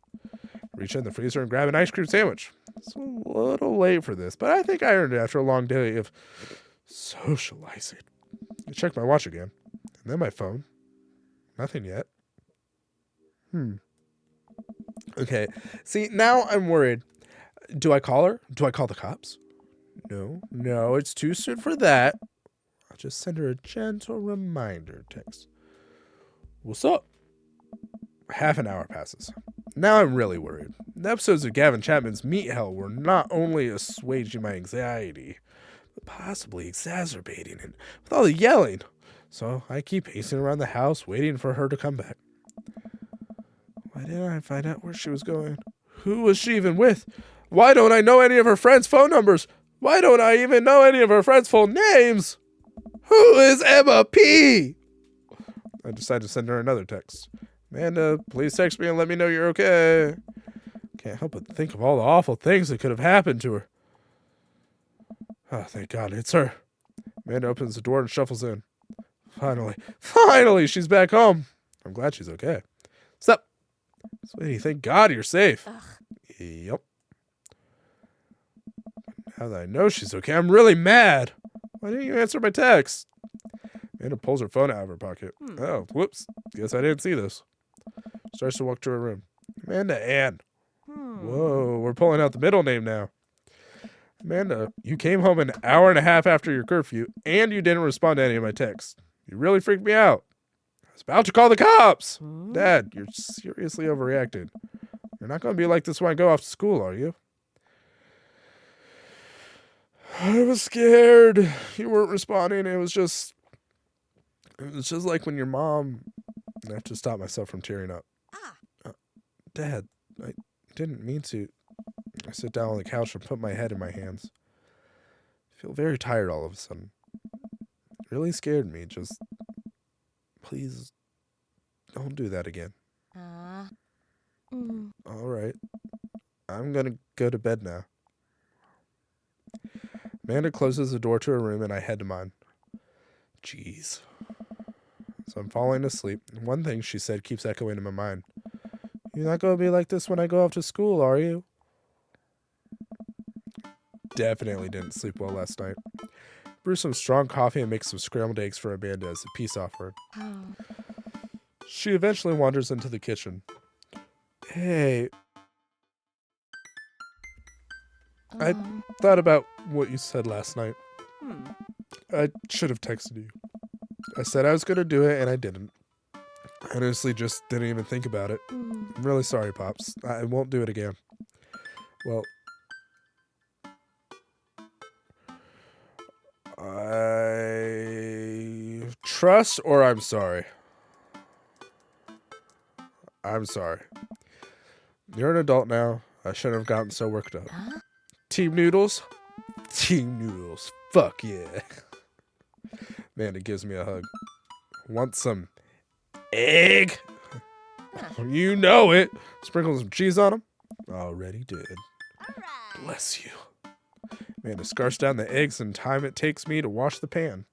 Speaker 1: Reach in the freezer and grab an ice cream sandwich. It's a little late for this, but I think I earned it after a long day of socializing. I check my watch again, and then my phone. Nothing yet. Okay, see, now I'm worried. Do I call her? Do I call the cops? No, it's too soon for that. I'll just send her a gentle reminder text. What's up? Half an hour passes. Now I'm really worried. The episodes of Gavin Chapman's Meat Hell were not only assuaging my anxiety, but possibly exacerbating it with all the yelling. So I keep pacing around the house, waiting for her to come back. Why didn't I find out where she was going? Who was she even with? Why don't I know any of her friends' phone numbers? Why don't I even know any of her friends' full names? Who is Emma P? I decided to send her another text. Amanda, please text me and let me know you're okay. Can't help but think of all the awful things that could have happened to her. Oh, thank God, it's her. Amanda opens the door and shuffles in. Finally, she's back home. I'm glad she's okay. Sup? Sweetie, thank God you're safe.
Speaker 3: Ugh.
Speaker 1: Yep. Now that I know she's okay, I'm really mad. Why didn't you answer my text? Amanda pulls her phone out of her pocket. Oh, whoops. Guess I didn't see this. Starts to walk to her room. Amanda Ann. Whoa, we're pulling out the middle name now. Amanda, you came home an hour and a half after your curfew, and you didn't respond to any of my texts. You really freaked me out. I was about to call the cops. Dad, you're seriously overreacting. You're not going to be like this when I go off to school, are you? I was scared. You weren't responding. It was just like when your mom... I have to stop myself from tearing up. Dad, I didn't mean to. I sit down on the couch and put my head in my hands. I feel very tired all of a sudden. It really scared me. Just please don't do that again. All right. I'm going to go to bed now. Amanda closes the door to her room and I head to mine. Jeez. So I'm falling asleep. One thing she said keeps echoing in my mind. You're not going to be like this when I go off to school, are you? Definitely didn't sleep well last night. Brew some strong coffee and make some scrambled eggs for Amanda as a peace offering. She eventually wanders into the kitchen. Hey. I thought about what you said last night. I should have texted you. I said I was going to do it, and I didn't. I honestly just didn't even think about it. I'm really sorry, Pops. I won't do it again. Well, I trust or I'm sorry. I'm sorry. You're an adult now. I shouldn't have gotten so worked up. Team Noodles? Team Noodles. Fuck yeah. Man, it gives me a hug. Want some egg? You know it. Sprinkle some cheese on them? Already did. Bless you. Man, it scarfs down the eggs and time it takes me to wash the pan.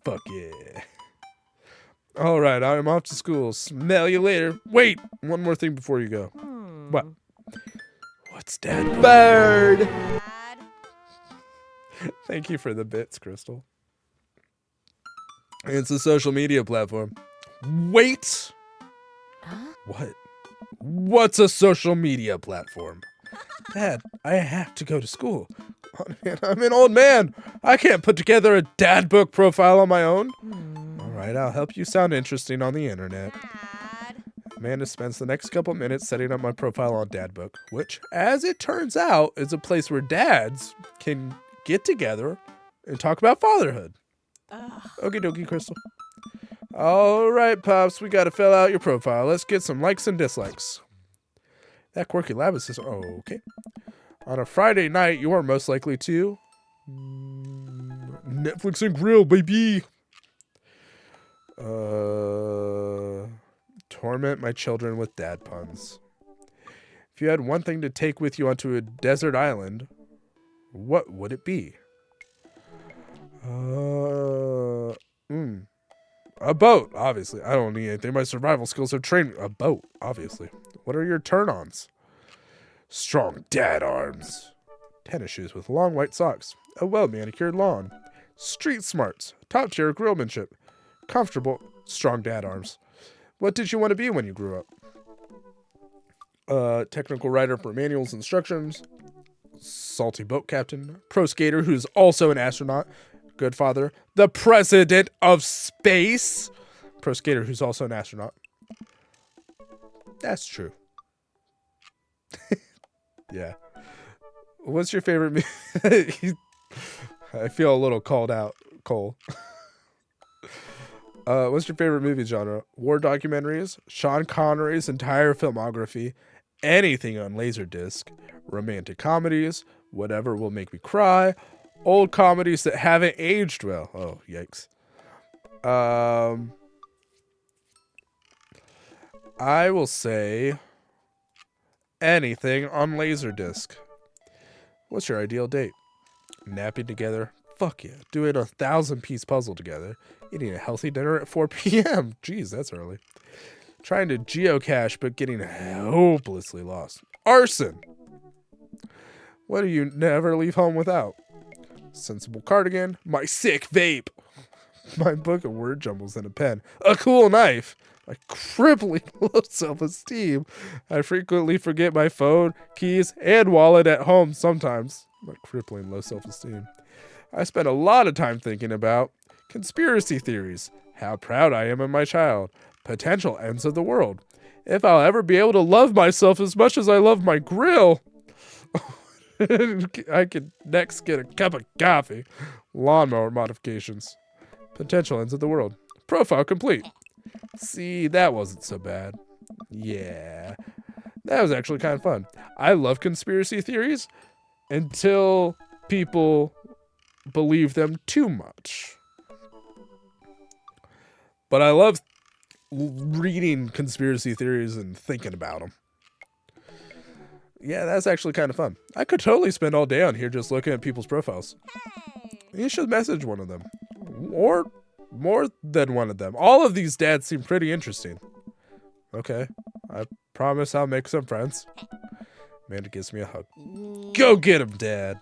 Speaker 1: Fuck yeah. All right, I'm off to school. Smell you later. Wait, one more thing before you go. What? What's Dad? Bird! Thank you for the bits, Crystal. It's a social media platform. Wait! What? What's a social media platform? Dad, I have to go to school. Oh, man, I'm an old man. I can't put together a dad book profile on my own. All right, I'll help you sound interesting on the internet.
Speaker 7: Dad.
Speaker 1: Amanda spends the next couple minutes setting up my profile on Dadbook, which, as it turns out, is a place where dads can get together and talk about fatherhood. Okie dokie, Crystal. All right, Pops, we got to fill out your profile. Let's get some likes and dislikes. That quirky lab assistant. Oh, okay. On a Friday night, you are most likely to Netflix and grill, baby. Torment my children with dad puns. If you had one thing to take with you onto a desert island, what would it be? A boat, obviously. I don't need anything. My survival skills have trained me. A boat, obviously. What are your turn-ons? Strong dad arms. Tennis shoes with long white socks. A well-manicured lawn. Street smarts. Top-tier grillmanship. Comfortable, strong dad arms. What did you want to be when you grew up? Technical writer for manuals and instructions. Salty boat captain. Pro skater who's also an astronaut. Good father. The president of space. Pro skater who's also an astronaut. That's true. Yeah. What's your favorite movie? I feel a little called out, Cole. What's your favorite movie genre? War documentaries, Sean Connery's entire filmography, anything on Laserdisc, romantic comedies, whatever will make me cry, old comedies that haven't aged well. Oh, yikes. I will say anything on Laserdisc. What's your ideal date? Napping together? Fuck yeah. Doing a 1,000-piece puzzle together. Eating a healthy dinner at 4 p.m. Jeez, that's early. Trying to geocache but getting hopelessly lost. Arson! What do you never leave home without? Sensible cardigan. My sick vape. My book of word jumbles and a pen. A cool knife. My crippling low self-esteem. I frequently forget my phone, keys, and wallet at home sometimes. My crippling low self-esteem. I spend a lot of time thinking about conspiracy theories, how proud I am of my child, potential ends of the world, if I'll ever be able to love myself as much as I love my grill. I could next get a cup of coffee. Lawnmower modifications. Potential ends of the world. Profile complete. See, that wasn't so bad. Yeah. That was actually kind of fun. I love conspiracy theories until people believe them too much. But I love reading conspiracy theories and thinking about them. Yeah, that's actually kind of fun. I could totally spend all day on here just looking at people's profiles. You should message one of them. Or more than one of them. All of these dads seem pretty interesting. Okay. I promise I'll make some friends. Amanda gives me a hug. Go get him, Dad.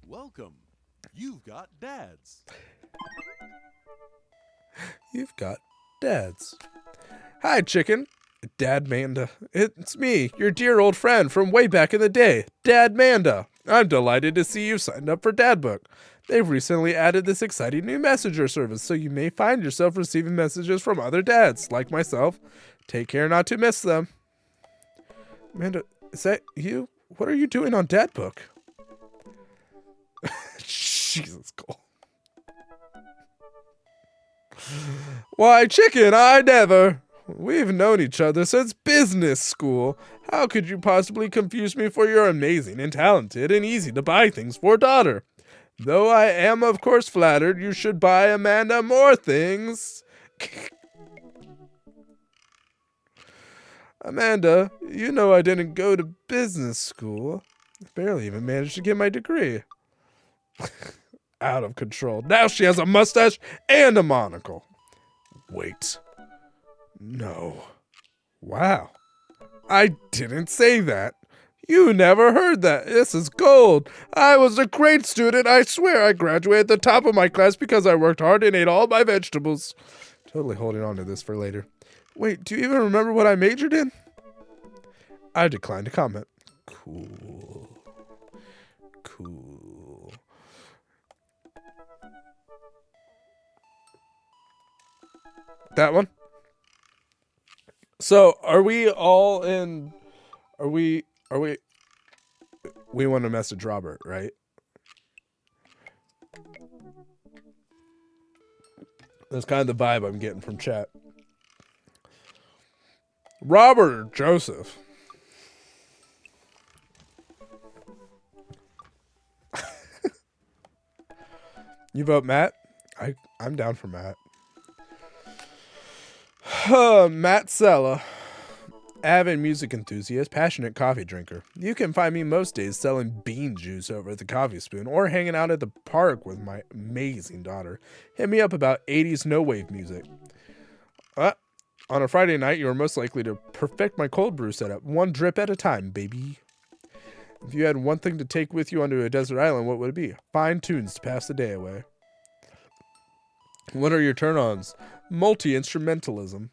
Speaker 10: Welcome. You've got dads.
Speaker 1: You've got dads. Hi, chicken. Dad Manda. It's me, your dear old friend from way back in the day, Dad Manda. I'm delighted to see you signed up for Dadbook. They've recently added this exciting new messenger service, so you may find yourself receiving messages from other dads, like myself. Take care not to miss them. Amanda, is that you? What are you doing on Dadbook? Jesus, Cole. Why, chicken, I never. We've known each other since business school. How could you possibly confuse me for your amazing and talented and easy to buy things for daughter? Though I am of course flattered, you should buy Amanda more things. Amanda, you know I didn't go to business school. I barely even managed to get my degree. Out of control. Now she has a mustache and a monocle. Wait. No. Wow. I didn't say that. You never heard that. This is gold. I was a great student. I swear I graduated at the top of my class because I worked hard and ate all my vegetables. Totally holding on to this for later. Wait, do you even remember what I majored in? I declined to comment. Cool. Cool. That one? So, are we all in... we want to message Robert, right? That's kind of the vibe I'm getting from chat. Robert or Joseph? You vote Matt? I'm down for Matt. Matt Sella. Avid music enthusiast, passionate coffee drinker. You can find me most days selling bean juice over at the Coffee Spoon or hanging out at the park with my amazing daughter. Hit me up about 80s no-wave music. On a Friday night, you are most likely to perfect my cold brew setup, one drip at a time, baby. If you had one thing to take with you onto a desert island, what would it be? Fine tunes to pass the day away. What are your turn-ons? Multi-instrumentalism.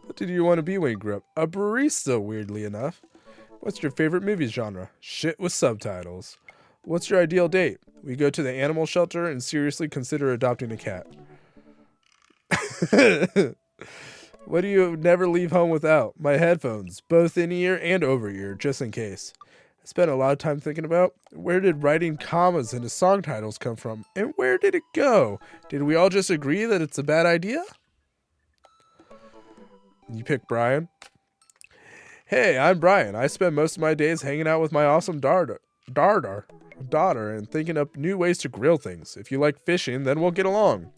Speaker 1: What did you want to be when you grew up? A barista, weirdly enough. What's your favorite movie genre? Shit with subtitles. What's your ideal date? We go to the animal shelter and seriously consider adopting a cat. What do you never leave home without? My headphones, both in-ear and over-ear, just in case. I spent a lot of time thinking about where did writing commas into song titles come from, and where did it go? Did we all just agree that it's a bad idea? You pick Brian. Hey, I'm Brian. I spend most of my days hanging out with my awesome daughter and thinking up new ways to grill things. If you like fishing, then we'll get along.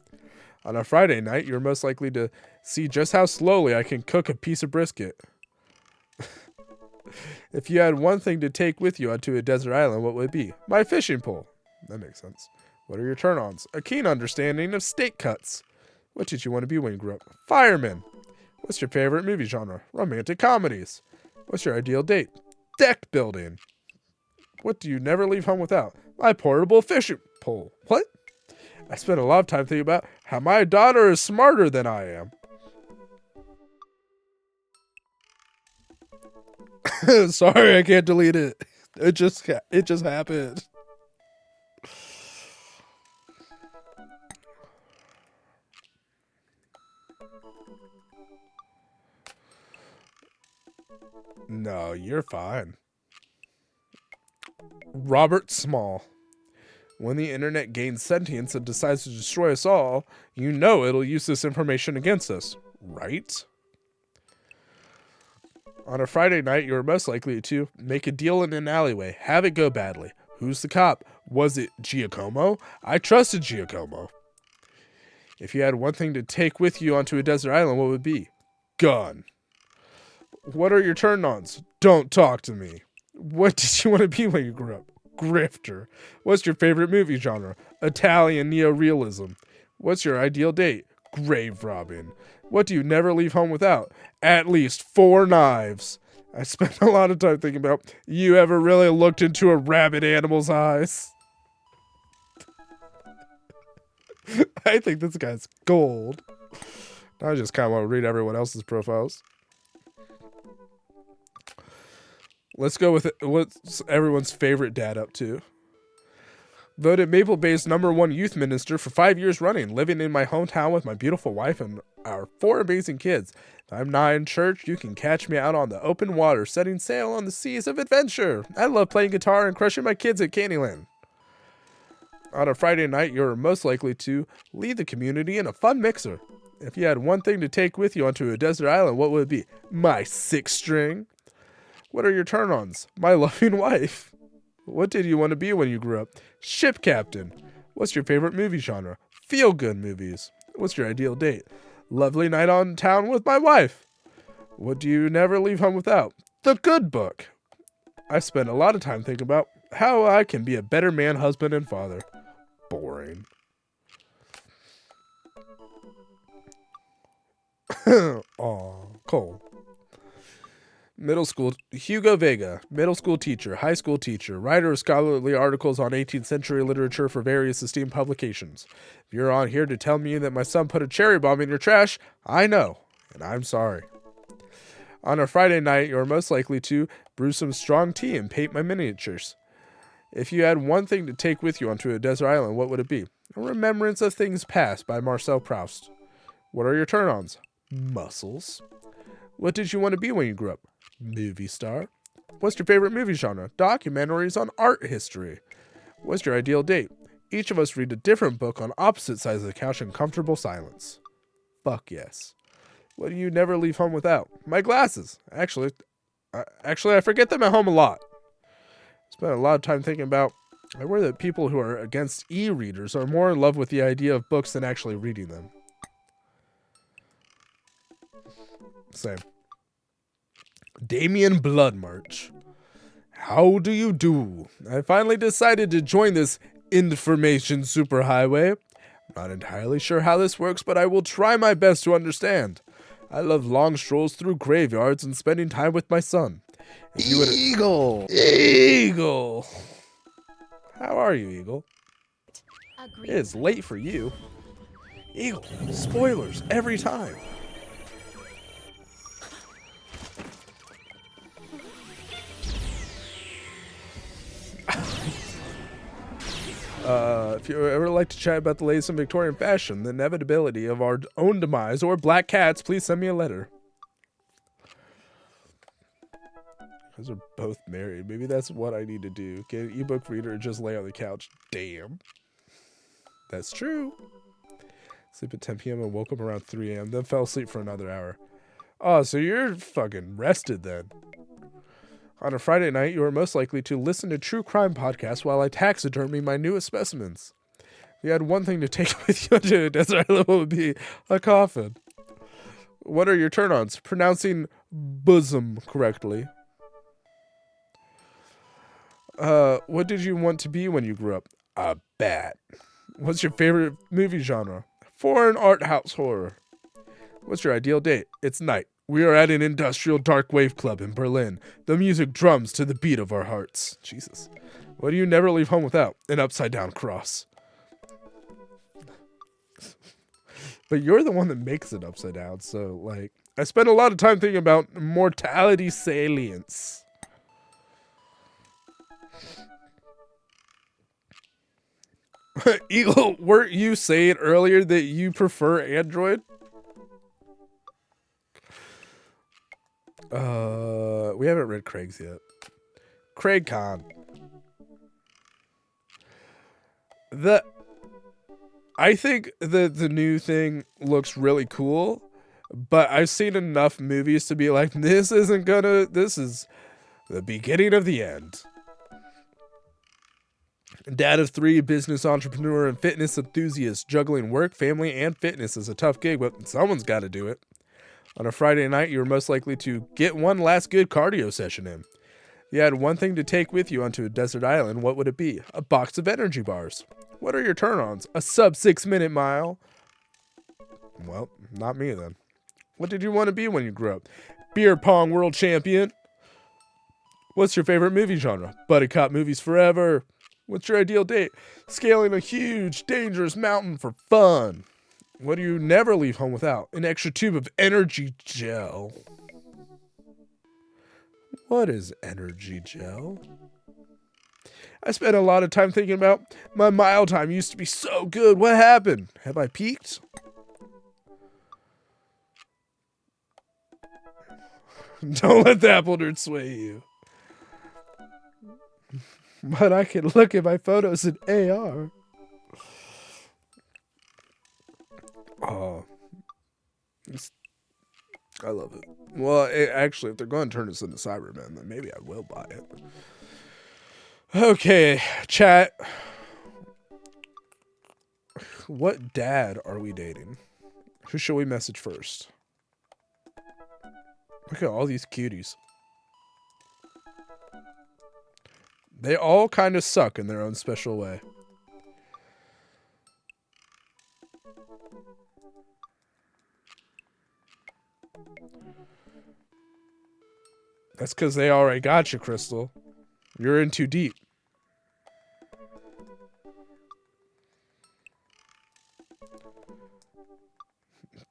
Speaker 1: On a Friday night, you're most likely to see just how slowly I can cook a piece of brisket. If you had one thing to take with you onto a desert island, what would it be? My fishing pole. That makes sense. What are your turn-ons? A keen understanding of steak cuts. What did you want to be when you grew up? Fireman. What's your favorite movie genre? Romantic comedies. What's your ideal date? Deck building. What do you never leave home without? My portable fishing pole. What? I spent a lot of time thinking about how my daughter is smarter than I am. Sorry, I can't delete it. It just happened. No, you're fine. Robert Small. When the internet gains sentience and decides to destroy us all, you know it'll use this information against us, right? On a Friday night, you're most likely to make a deal in an alleyway, have it go badly. Who's the cop? Was it Giacomo? I trusted Giacomo. If you had one thing to take with you onto a desert island, what would it be? Gun. What are your turn-ons? Don't talk to me. What did you want to be when you grew up? Grifter. What's your favorite movie genre? Italian neorealism. What's your ideal date? Grave robbing. What do you never leave home without? At least 4 knives. I spent a lot of time thinking about, you ever really looked into a rabid animal's eyes? I think this guy's gold. I just kind of want to read everyone else's profiles. Let's go with it. What's everyone's favorite dad up to? Voted Maple Bay's #1 youth minister for 5 years running, living in my hometown with my beautiful wife and our 4 amazing kids. If I'm not in church, you can catch me out on the open water, setting sail on the seas of adventure. I love playing guitar and crushing my kids at Candyland. On a Friday night, you're most likely to lead the community in a fun mixer. If you had one thing to take with you onto a desert island, what would it be? My 6-string. What are your turn-ons? My loving wife. What did you want to be when you grew up? Ship captain. What's your favorite movie genre? Feel-good movies. What's your ideal date? Lovely night on town with my wife. What do you never leave home without? The Good Book. I spend a lot of time thinking about how I can be a better man, husband, and father. Boring. Aw, Cole. Middle school, Hugo Vega, middle school teacher, high school teacher, writer of scholarly articles on 18th century literature for various esteemed publications. If you're on here to tell me that my son put a cherry bomb in your trash, I know, and I'm sorry. On a Friday night, you're most likely to brew some strong tea and paint my miniatures. If you had one thing to take with you onto a desert island, what would it be? A Remembrance of Things Past by Marcel Proust. What are your turn-ons? Muscles. What did you want to be when you grew up? Movie star. What's your favorite movie genre? Documentaries on art history. What's your ideal date? Each of us read a different book on opposite sides of the couch in comfortable silence. Fuck yes. What do you never leave home without? My glasses. Actually, I forget them at home a lot. Spent a lot of time thinking about. I worry that people who are against e-readers are more in love with the idea of books than actually reading them. Same. Damien Bloodmarch. How do you do? I finally decided to join this information superhighway. I'm not entirely sure how this works, but I will try my best to understand. I love long strolls through graveyards and spending time with my son. Eagle! Eagle! How are you, Eagle?
Speaker 7: Agreed.
Speaker 1: It is late for you. Eagle, spoilers every time. If you ever like to chat about the latest in Victorian fashion, the inevitability of our own demise, or black cats, please send me a letter. Because we're both married. Maybe that's what I need to do. Get an ebook reader and just lay on the couch. Damn. That's true. Sleep at 10 p.m. and woke up around 3 a.m. Then fell asleep for another hour. Oh, so you're fucking rested then. On a Friday night, you are most likely to listen to true crime podcasts while I taxidermy my newest specimens. If you had one thing to take with you to a desert island, what would be a coffin? What are your turn-ons? Pronouncing bosom correctly. What did you want to be when you grew up? A bat. What's your favorite movie genre? Foreign art house horror. What's your ideal date? It's night. We are at an industrial dark wave club in Berlin. The music drums to the beat of our hearts. Jesus. What do you never leave home without? An upside down cross. But you're the one that makes it upside down, so, like, I spent a lot of time thinking about mortality salience. Eagle, weren't you saying earlier that you prefer Android? We haven't read Craig's yet. Craig Khan. I think the new thing looks really cool, but I've seen enough movies to be like, this is the beginning of the end. Dad of 3, business entrepreneur and fitness enthusiast, juggling work, family, and fitness is a tough gig, but someone's got to do it. On a Friday night, you're most likely to get one last good cardio session in. If you had one thing to take with you onto a desert island, what would it be? A box of energy bars. What are your turn-ons? A sub 6-minute mile? Well, not me then. What did you want to be when you grew up? Beer pong world champion. What's your favorite movie genre? Buddy cop movies forever. What's your ideal date? Scaling a huge, dangerous mountain for fun. What do you never leave home without? An extra tube of energy gel. What is energy gel? I spent a lot of time thinking about my mile time used to be so good. What happened? Have I peaked? Don't let the apple nerd sway you. But I can look at my photos in AR. Oh, I love it. Well, actually, if they're going to turn this into Cybermen, then maybe I will buy it. Okay, chat. What dad are we dating? Who should we message first? Look at all these cuties. They all kind of suck in their own special way. That's because they already got you, Crystal. You're in too deep.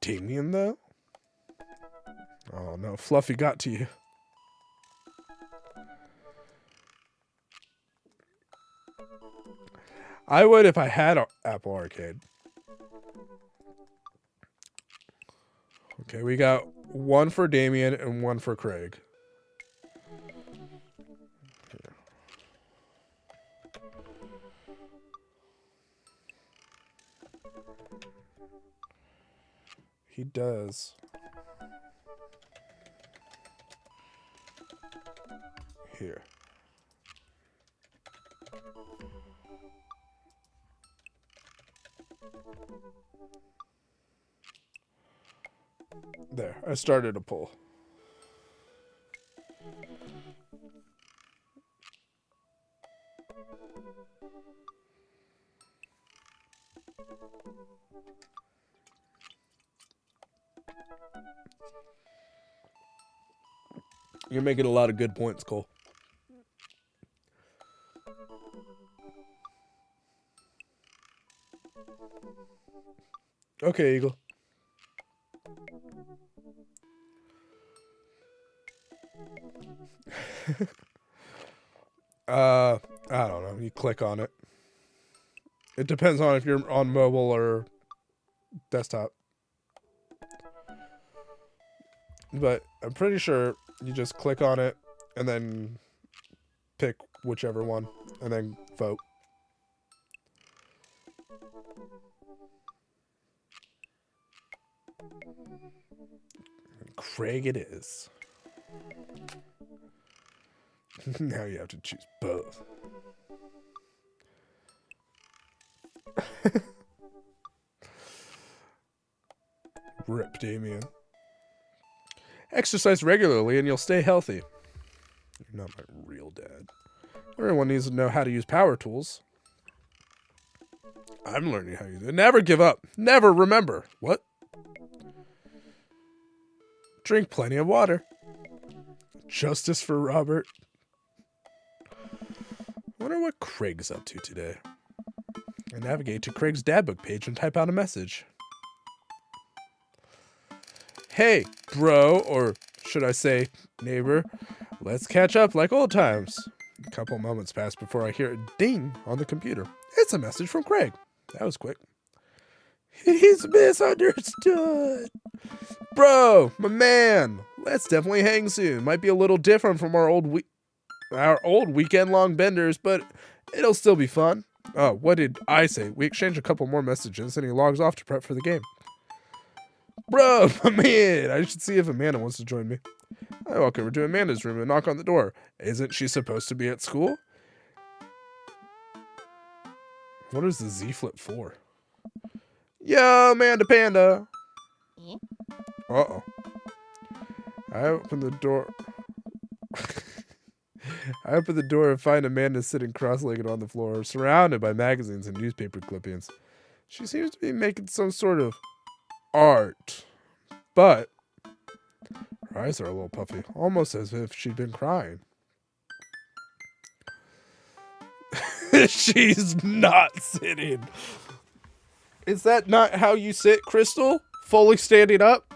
Speaker 1: Damien, though? Oh, no. Fluffy got to you. I would if I had a Apple Arcade. Okay, we got one for Damien and one for Craig. He does. Here. There, I started a poll. You're making a lot of good points, Cole. Okay, Eagle. I don't know. You click on it. It depends on if you're on mobile or desktop. But I'm pretty sure you just click on it and then pick whichever one and then vote. Craig it is. Now you have to choose both. Rip Damien. Exercise regularly and you'll stay healthy. You're not my real dad. Everyone needs to know how to use power tools. I'm learning how to use it. Never give up. Never remember. What? Drink plenty of water. Justice for Robert. Wonder what Craig's up to today. I navigate to Craig's dadbook page and type out a message. Hey, bro, or should I say neighbor, let's catch up like old times. A couple moments pass before I hear a ding on the computer. It's a message from Craig. That was quick. He's misunderstood. Bro, my man, let's definitely hang soon. Might be a little different from our old weekend-long benders, but it'll still be fun. Oh, what did I say? We exchange a couple more messages, and he logs off to prep for the game. Bro, my man, I should see if Amanda wants to join me. I walk over to Amanda's room and knock on the door. Isn't she supposed to be at school? What is the Z Flip for? Yo, Amanda Panda. Uh-oh. I open the door. I open the door and find Amanda sitting cross-legged on the floor, surrounded by magazines and newspaper clippings. She seems to be making some sort of art, but her eyes are a little puffy, almost as if she'd been crying. She's not sitting. Is that not how you sit, Crystal? Fully standing up?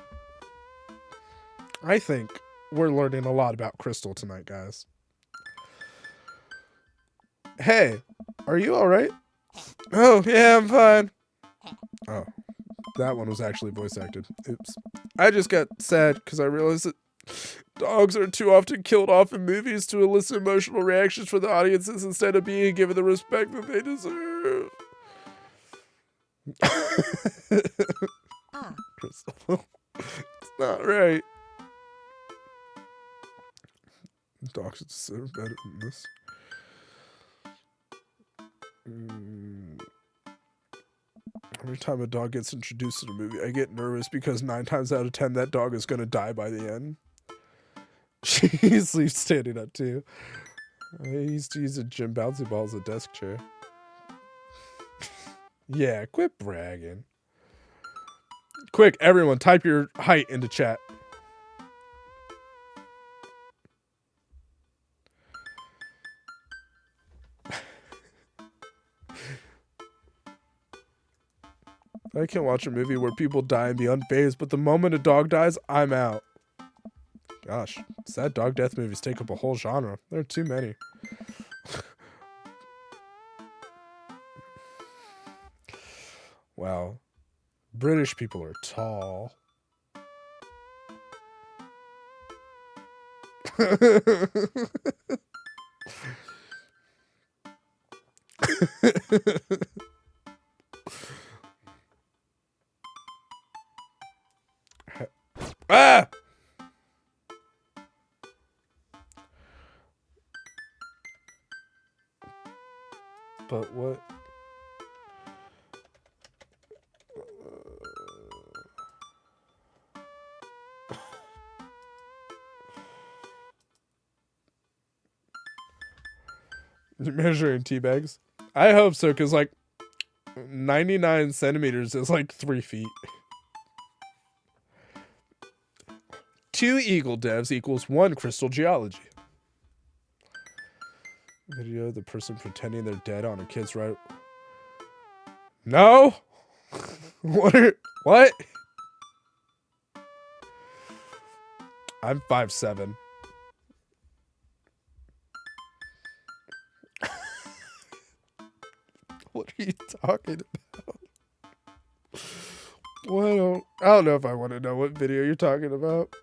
Speaker 1: I think we're learning a lot about Crystal tonight, guys. Hey, are you alright? Oh, yeah, I'm fine. Oh, that one was actually voice acted. Oops. I just got sad because I realized that dogs are too often killed off in movies to elicit emotional reactions for the audiences instead of being given the respect that they deserve. Crystal. It's not right. Dogs deserve better than this. Every time a dog gets introduced in a movie, I get nervous because 9 times out of 10 that dog is going to die by the end. She sleeps standing up too. I used to use a gym bouncy ball as a desk chair. Yeah, quit bragging. Quick, everyone, type your height into chat. I can't watch a movie where people die and be unfazed, but the moment a dog dies, I'm out. Gosh, sad dog death movies take up a whole genre. There are too many. Wow. British people are tall. Ah! But what? You're measuring tea bags? I hope so, because like 99 centimeters is like 3 feet. 2 eagle devs equals 1 crystal geology. Video of the person pretending they're dead on a kid's right. No? What? I'm 5'7". What are you talking about? Well, I don't know if I want to know what video you're talking about.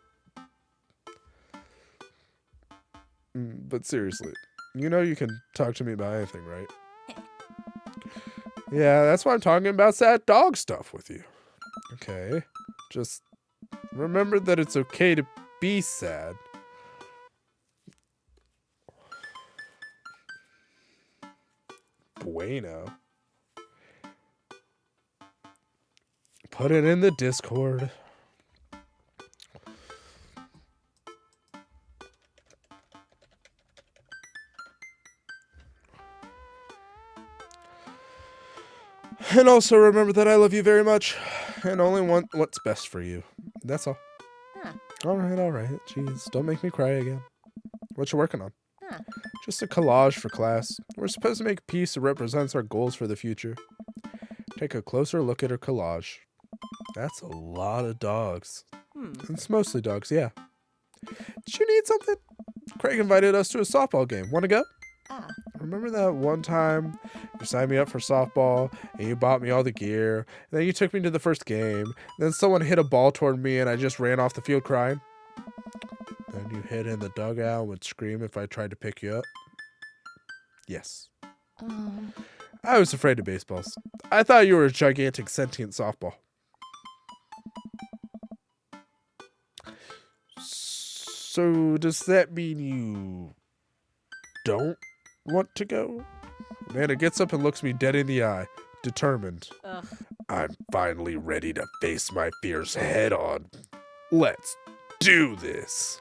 Speaker 1: But seriously, you know you can talk to me about anything, right? Yeah, that's why I'm talking about sad dog stuff with you. Okay. Just remember that it's okay to be sad. Bueno. Put it in the Discord. And also remember that I love you very much and only want what's best for you. That's all.
Speaker 7: Huh.
Speaker 1: All right. Jeez, don't make me cry again. What you working on?
Speaker 7: Huh.
Speaker 1: Just a collage for class. We're supposed to make a piece that represents our goals for the future. Take a closer look at her collage. That's a lot of dogs. It's mostly dogs, yeah. Did you need something? Craig invited us to a softball game. Want to go?
Speaker 7: Ah.
Speaker 1: Remember that one time you signed me up for softball and you bought me all the gear, and then you took me to the first game, then someone hit a ball toward me and I just ran off the field crying? Then you hid in the dugout and would scream if I tried to pick you up? Yes. I was afraid of baseballs. I thought you were a gigantic sentient softball. So does that mean you don't want to go? Amanda gets up and looks me dead in the eye, determined.
Speaker 7: Ugh.
Speaker 1: I'm finally ready to face my fears head on. Let's do this.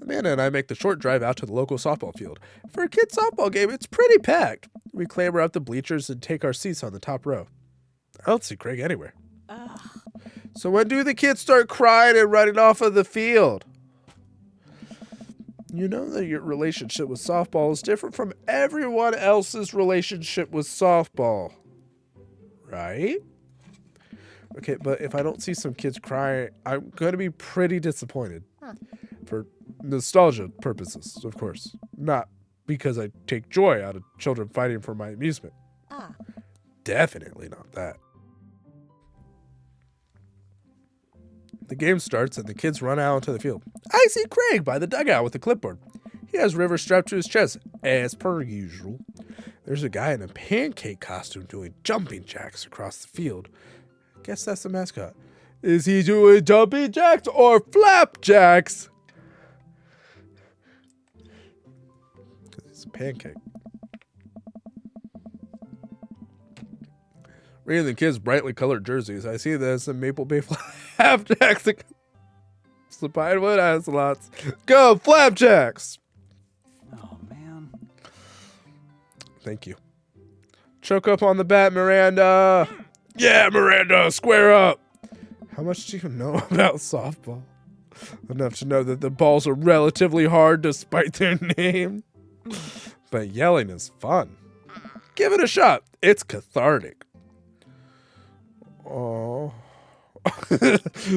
Speaker 1: Amanda and I make the short drive out to the local softball field. For a kid's softball game, it's pretty packed. We clamber up the bleachers and take our seats on the top row. I don't see Craig anywhere.
Speaker 7: Ugh.
Speaker 1: So when do the kids start crying and running off of the field? You know that your relationship with softball is different from everyone else's relationship with softball, right? Okay, but if I don't see some kids crying, I'm going to be pretty disappointed.
Speaker 7: Huh.
Speaker 1: For nostalgia purposes, of course. Not because I take joy out of children fighting for my amusement.
Speaker 7: Ah.
Speaker 1: Definitely not that. The game starts and the kids run out onto the field. I see Craig by the dugout with a clipboard. He has River strapped to his chest, as per usual. There's a guy in a pancake costume doing jumping jacks across the field. Guess that's the mascot. Is he doing jumping jacks or flapjacks? It's a pancake. Reading the kids' brightly colored jerseys, I see there's some Maple Bay Flapjacks. The Pinewood Ocelots. Go Flapjacks!
Speaker 2: Oh, man.
Speaker 1: Thank you. Choke up on the bat, Miranda. Yeah, Miranda, square up. How much do you know about softball? Enough to know that the balls are relatively hard despite their name. But yelling is fun. Give it a shot. It's cathartic. Oh.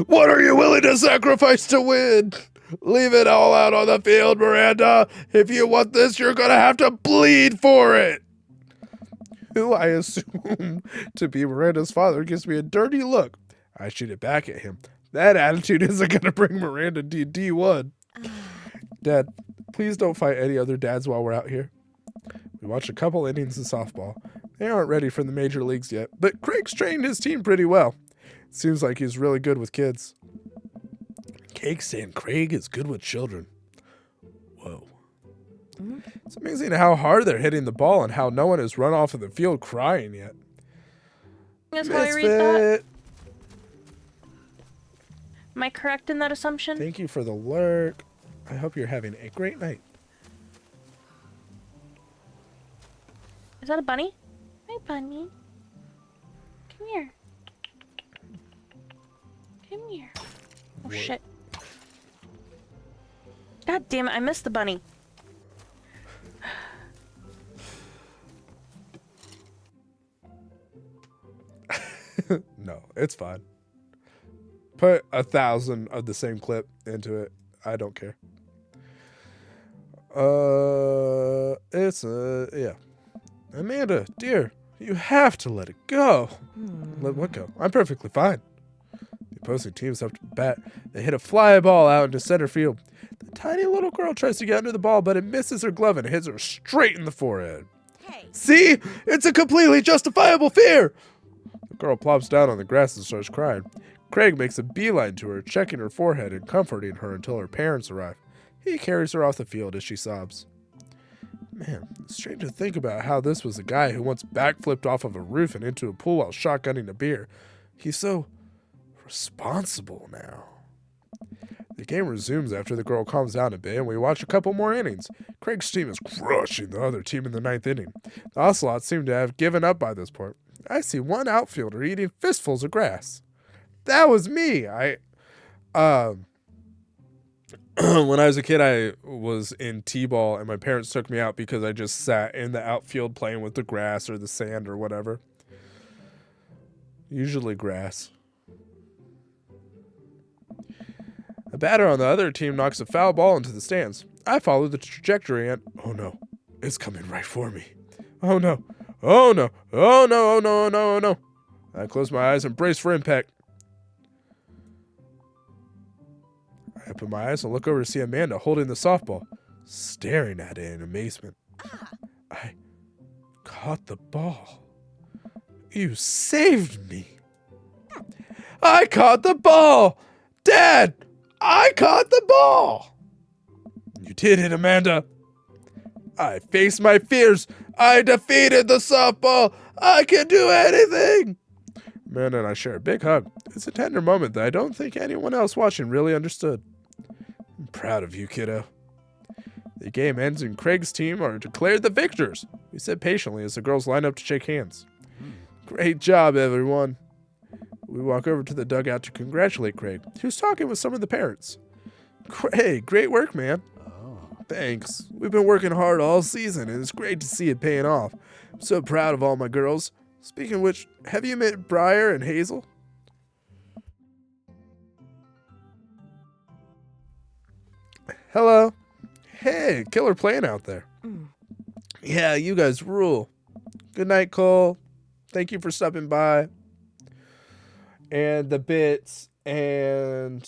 Speaker 1: What are you willing to sacrifice to win? Leave it all out on the field, Miranda. If you want this, you're gonna have to bleed for it. Who I assume to be Miranda's father gives me a dirty look. I shoot it back at him. That attitude isn't gonna bring Miranda to D1. Dad, please don't fight any other dads while we're out here. We watched a couple innings of softball. They aren't ready for the major leagues yet, but Craig's trained his team pretty well. Seems like he's really good with kids. Cake's saying Craig is good with children. Whoa. It's amazing how hard they're hitting the ball and how no one has run off of the field crying yet.
Speaker 3: That's how I read that.
Speaker 1: Misfit,
Speaker 3: Am I correct in that assumption?
Speaker 1: thank you for the lurk. I hope you're having a great night.
Speaker 3: Is that a bunny? Hi, bunny. Come here. Come here. Oh,
Speaker 1: What?
Speaker 3: shit. God damn it, I missed the bunny.
Speaker 1: No, it's fine. Put 1,000 of the same clip into it. I don't care. Yeah. Amanda, dear, you have to let it go. Let what go? I'm perfectly fine. The opposing team's up to bat. They hit a fly ball out into center field. The tiny little girl tries to get under the ball, but it misses her glove and hits her straight in the forehead.
Speaker 7: Hey.
Speaker 1: See? It's a completely justifiable fear. The girl plops down on the grass and starts crying. Craig makes a beeline to her, checking her forehead and comforting her until her parents arrive. He carries her off the field as she sobs. Man, it's strange to think about how this was a guy who once backflipped off of a roof and into a pool while shotgunning a beer. He's so responsible now. The game resumes after the girl calms down a bit, and we watch a couple more innings. Craig's team is crushing the other team in the 9th inning. The Ocelots seem to have given up by this point. I see one outfielder eating fistfuls of grass. That was me. When I was a kid, I was in T-ball, and my parents took me out because I just sat in the outfield playing with the grass or the sand or whatever. Usually grass. A batter on the other team knocks a foul ball into the stands. I follow the trajectory and, oh no, it's coming right for me. Oh no, oh no, oh no, oh no, oh no, oh no. I close my eyes and brace for impact. I open my eyes and look over to see Amanda holding the softball, staring at it in amazement. I caught the ball. You saved me. I caught the ball. Dad, I caught the ball. You did it, Amanda. I faced my fears. I defeated the softball. I can do anything. Amanda and I share a big hug. It's a tender moment that I don't think anyone else watching really understood. I'm proud of you, kiddo. The game ends and Craig's team are declared the victors. We sit patiently as the girls line up to shake hands. Great job, everyone. We walk over to the dugout to congratulate Craig, who's talking with some of the parents. Craig, great work, man. Thanks. We've been working hard all season, and it's great to see it paying off. I'm so proud of all my girls. Speaking of which, have you met Briar and Hazel? Hello. Hey, killer plane out there. Yeah, you guys rule. Good night, Cole. Thank you for stopping by. And the bits and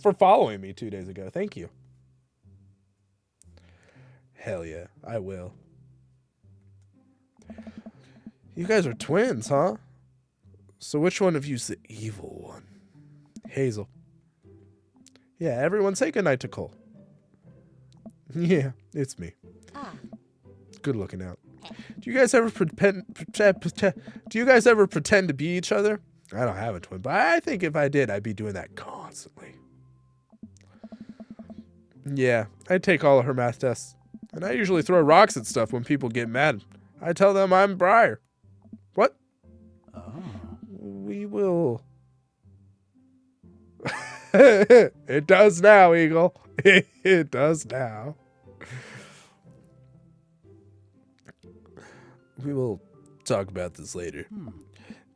Speaker 1: for following me 2 days ago. Thank you. Hell yeah, I will. You guys are twins, huh? So which one of you's the evil one? Hazel. Yeah, everyone say goodnight to Cole. Yeah, it's me. Good looking out. Do you guys ever pretend to be each other? I don't have a twin, but I think if I did, I'd be doing that constantly. Yeah, I take all of her math tests. And I usually throw rocks at stuff when people get mad. I tell them I'm Briar. What?
Speaker 2: Oh.
Speaker 1: We will. It does now, Eagle. It does now. We will talk about this later.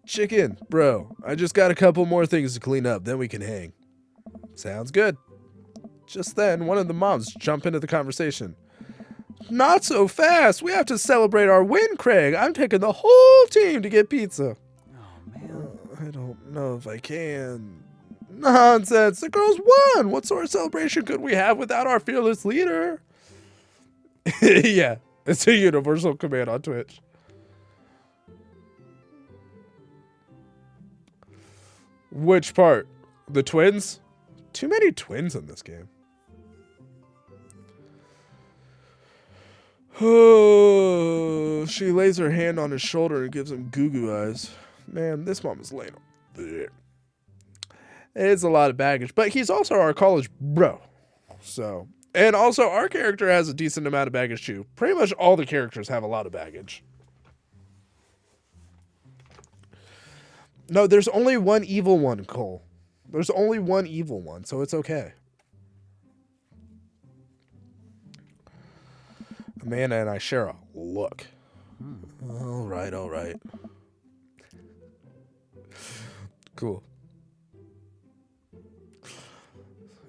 Speaker 1: Chicken, bro, I just got a couple more things to clean up, then we can hang. Sounds good. Just then, one of the moms jumped into the conversation. Not so fast. We have to celebrate our win, Craig. I'm taking the whole team to get pizza.
Speaker 2: Oh, man.
Speaker 1: I don't know if I can. Nonsense. The girls won. What sort of celebration could we have without our fearless leader? Yeah, it's a universal command on Twitch. Which part? The twins? Too many twins in this game. Oh, she lays her hand on his shoulder and gives him goo-goo eyes. Man, this mom is lame. It's a lot of baggage, but he's also our college bro. So, and also our character has a decent amount of baggage too. Pretty much all the characters have a lot of baggage. No, there's only one evil one, Cole. There's only one evil one, so it's okay. Amanda and I share a look. All right, all right. Cool.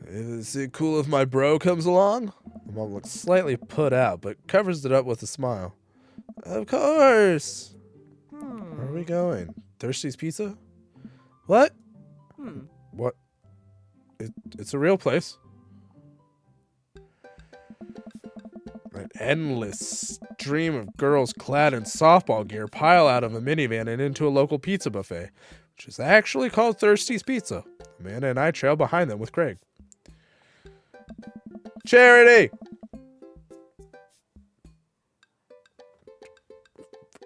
Speaker 1: Is it cool if my bro comes along? The mom looks slightly put out, but covers it up with a smile. Of course. Where are we going? Thirsty's Pizza? What? What? It's a real place. An endless stream of girls clad in softball gear pile out of a minivan and into a local pizza buffet, which is actually called Thirsty's Pizza. Amanda and I trail behind them with Craig. Charity!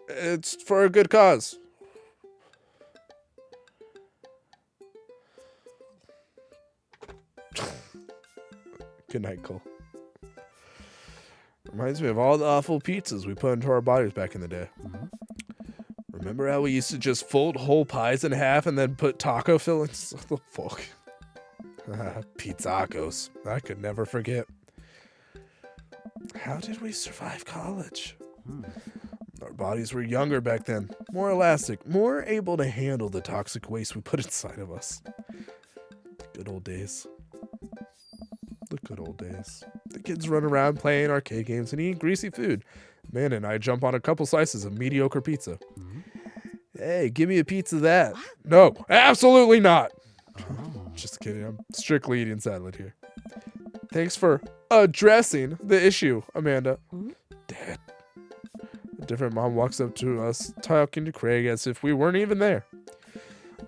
Speaker 1: It's for a good cause. Good night, Cole. Reminds me of all the awful pizzas we put into our bodies back in the day. Remember how we used to just fold whole pies in half and then put taco fillings? What the fuck? Pizzacos. I could never forget. How did we survive college? Our bodies were younger back then, more elastic, more able to handle the toxic waste we put inside of us. The good old days. The good old days. The kids run around playing arcade games and eating greasy food. Man and I jump on a couple slices of mediocre pizza. Hey, give me a pizza of that. No, absolutely not. Just kidding. I'm strictly eating salad here. Thanks for addressing the issue, Amanda. Dad. A different mom walks up to us, talking to Craig as if we weren't even there.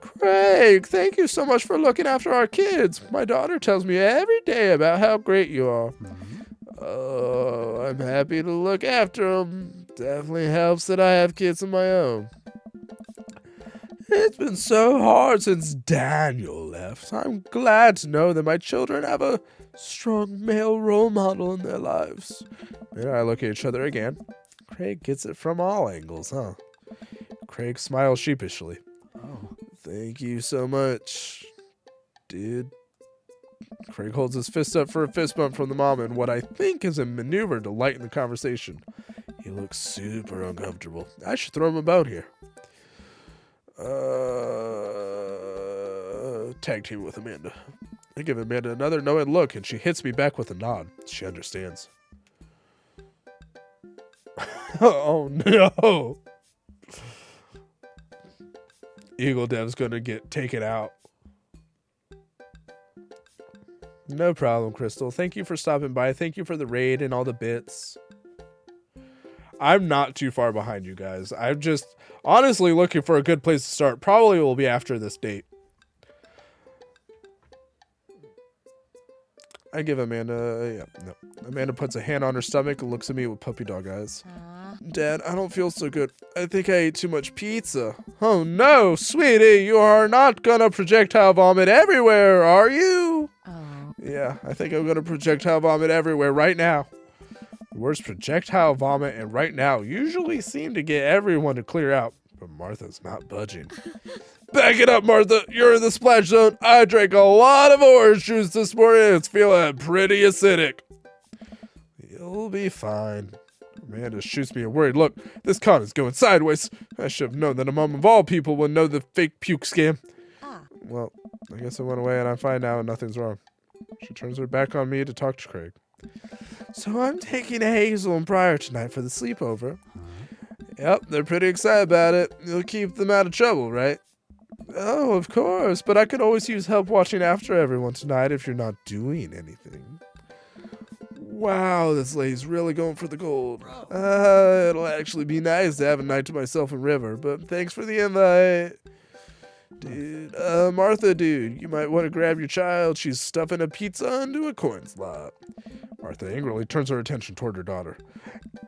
Speaker 1: Craig, thank you so much for looking after our kids. My daughter tells me every day about how great you are. Oh, I'm happy to look after them. Definitely helps that I have kids of my own. It's been so hard since Daniel left. I'm glad to know that my children have a strong male role model in their lives. And I look at each other again. Craig gets it from all angles, huh? Craig smiles sheepishly. Thank you so much, dude. Craig holds his fist up for a fist bump from the mom in what I think is a maneuver to lighten the conversation. He looks super uncomfortable. I should throw him about here. Tag team with Amanda. I give Amanda another knowing look, and she hits me back with a nod. She understands. Oh no! Eagle Dev's gonna get taken out. No problem, Crystal. Thank you for stopping by. Thank you for the raid and all the bits. I'm not too far behind you guys. I'm just honestly looking for a good place to start. Probably will be after this date. I give Amanda, Amanda puts a hand on her stomach and looks at me with puppy dog eyes. Dad, I don't feel so good. I think I ate too much pizza. Oh no, sweetie, you are not gonna projectile vomit everywhere, are you? Yeah, I think I'm gonna projectile vomit everywhere right now. The words projectile vomit and right now usually seem to get everyone to clear out, but Martha's not budging. Back it up, Martha. You're in the splash zone. I drank a lot of orange juice this morning. It's feeling pretty acidic. You'll be fine. Amanda shoots me a worried look. This con is going sideways. I should have known that a mom of all people would know the fake puke scam.
Speaker 7: Ah.
Speaker 1: Well, I guess I went away and I'm fine now and nothing's wrong. She turns her back on me to talk to Craig. So I'm taking Hazel and Briar tonight for the sleepover. Yep, they're pretty excited about it. You'll keep them out of trouble, right? Oh, of course, but I could always use help watching after everyone tonight if you're not doing anything. Wow, this lady's really going for the gold. It'll actually be nice to have a night to myself and River, but thanks for the invite. Dude, Martha, dude, you might want to grab your child. She's stuffing a pizza into a coin slot. Martha angrily turns her attention toward her daughter.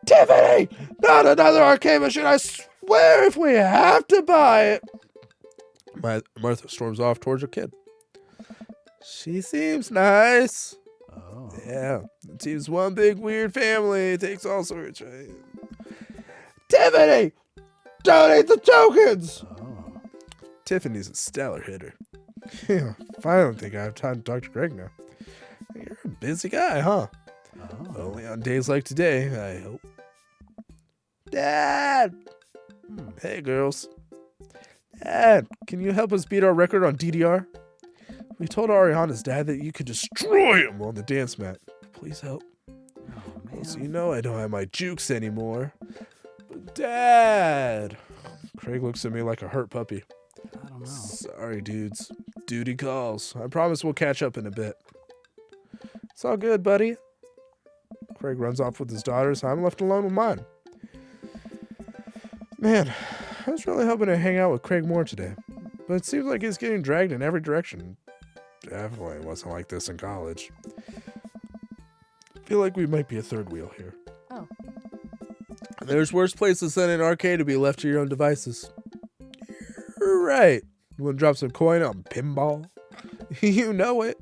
Speaker 1: Tiffany! Not another arcade machine! I swear if we have to buy it! Martha storms off towards her kid. She seems nice.
Speaker 2: Oh.
Speaker 1: Yeah, it seems one big weird family. It takes all sorts, right? Tiffany! Donate the tokens!
Speaker 2: Oh.
Speaker 1: Tiffany's a stellar hitter. Yeah, finally think I have time to talk to Greg now. You're a busy guy, huh?
Speaker 2: Oh.
Speaker 1: Only on days like today, I hope. Dad! Hey, girls. Dad, can you help us beat our record on DDR? We told Ariana's dad that you could destroy him on the dance mat. Please help.
Speaker 2: Oh, man.
Speaker 1: So you know I don't have my jukes anymore. But Dad! Craig looks at me like a hurt puppy.
Speaker 2: I don't know.
Speaker 1: Sorry, dudes. Duty calls. I promise we'll catch up in a bit. It's all good, buddy. Craig runs off with his daughters. I'm left alone with mine. Man, I was really hoping to hang out with Craig more today, but it seems like he's getting dragged in every direction. Definitely wasn't like this in college. I feel like we might be a third wheel here.
Speaker 7: Oh.
Speaker 1: There's worse places than an arcade to be left to your own devices. You're right. You want to drop some coin on pinball? You know it.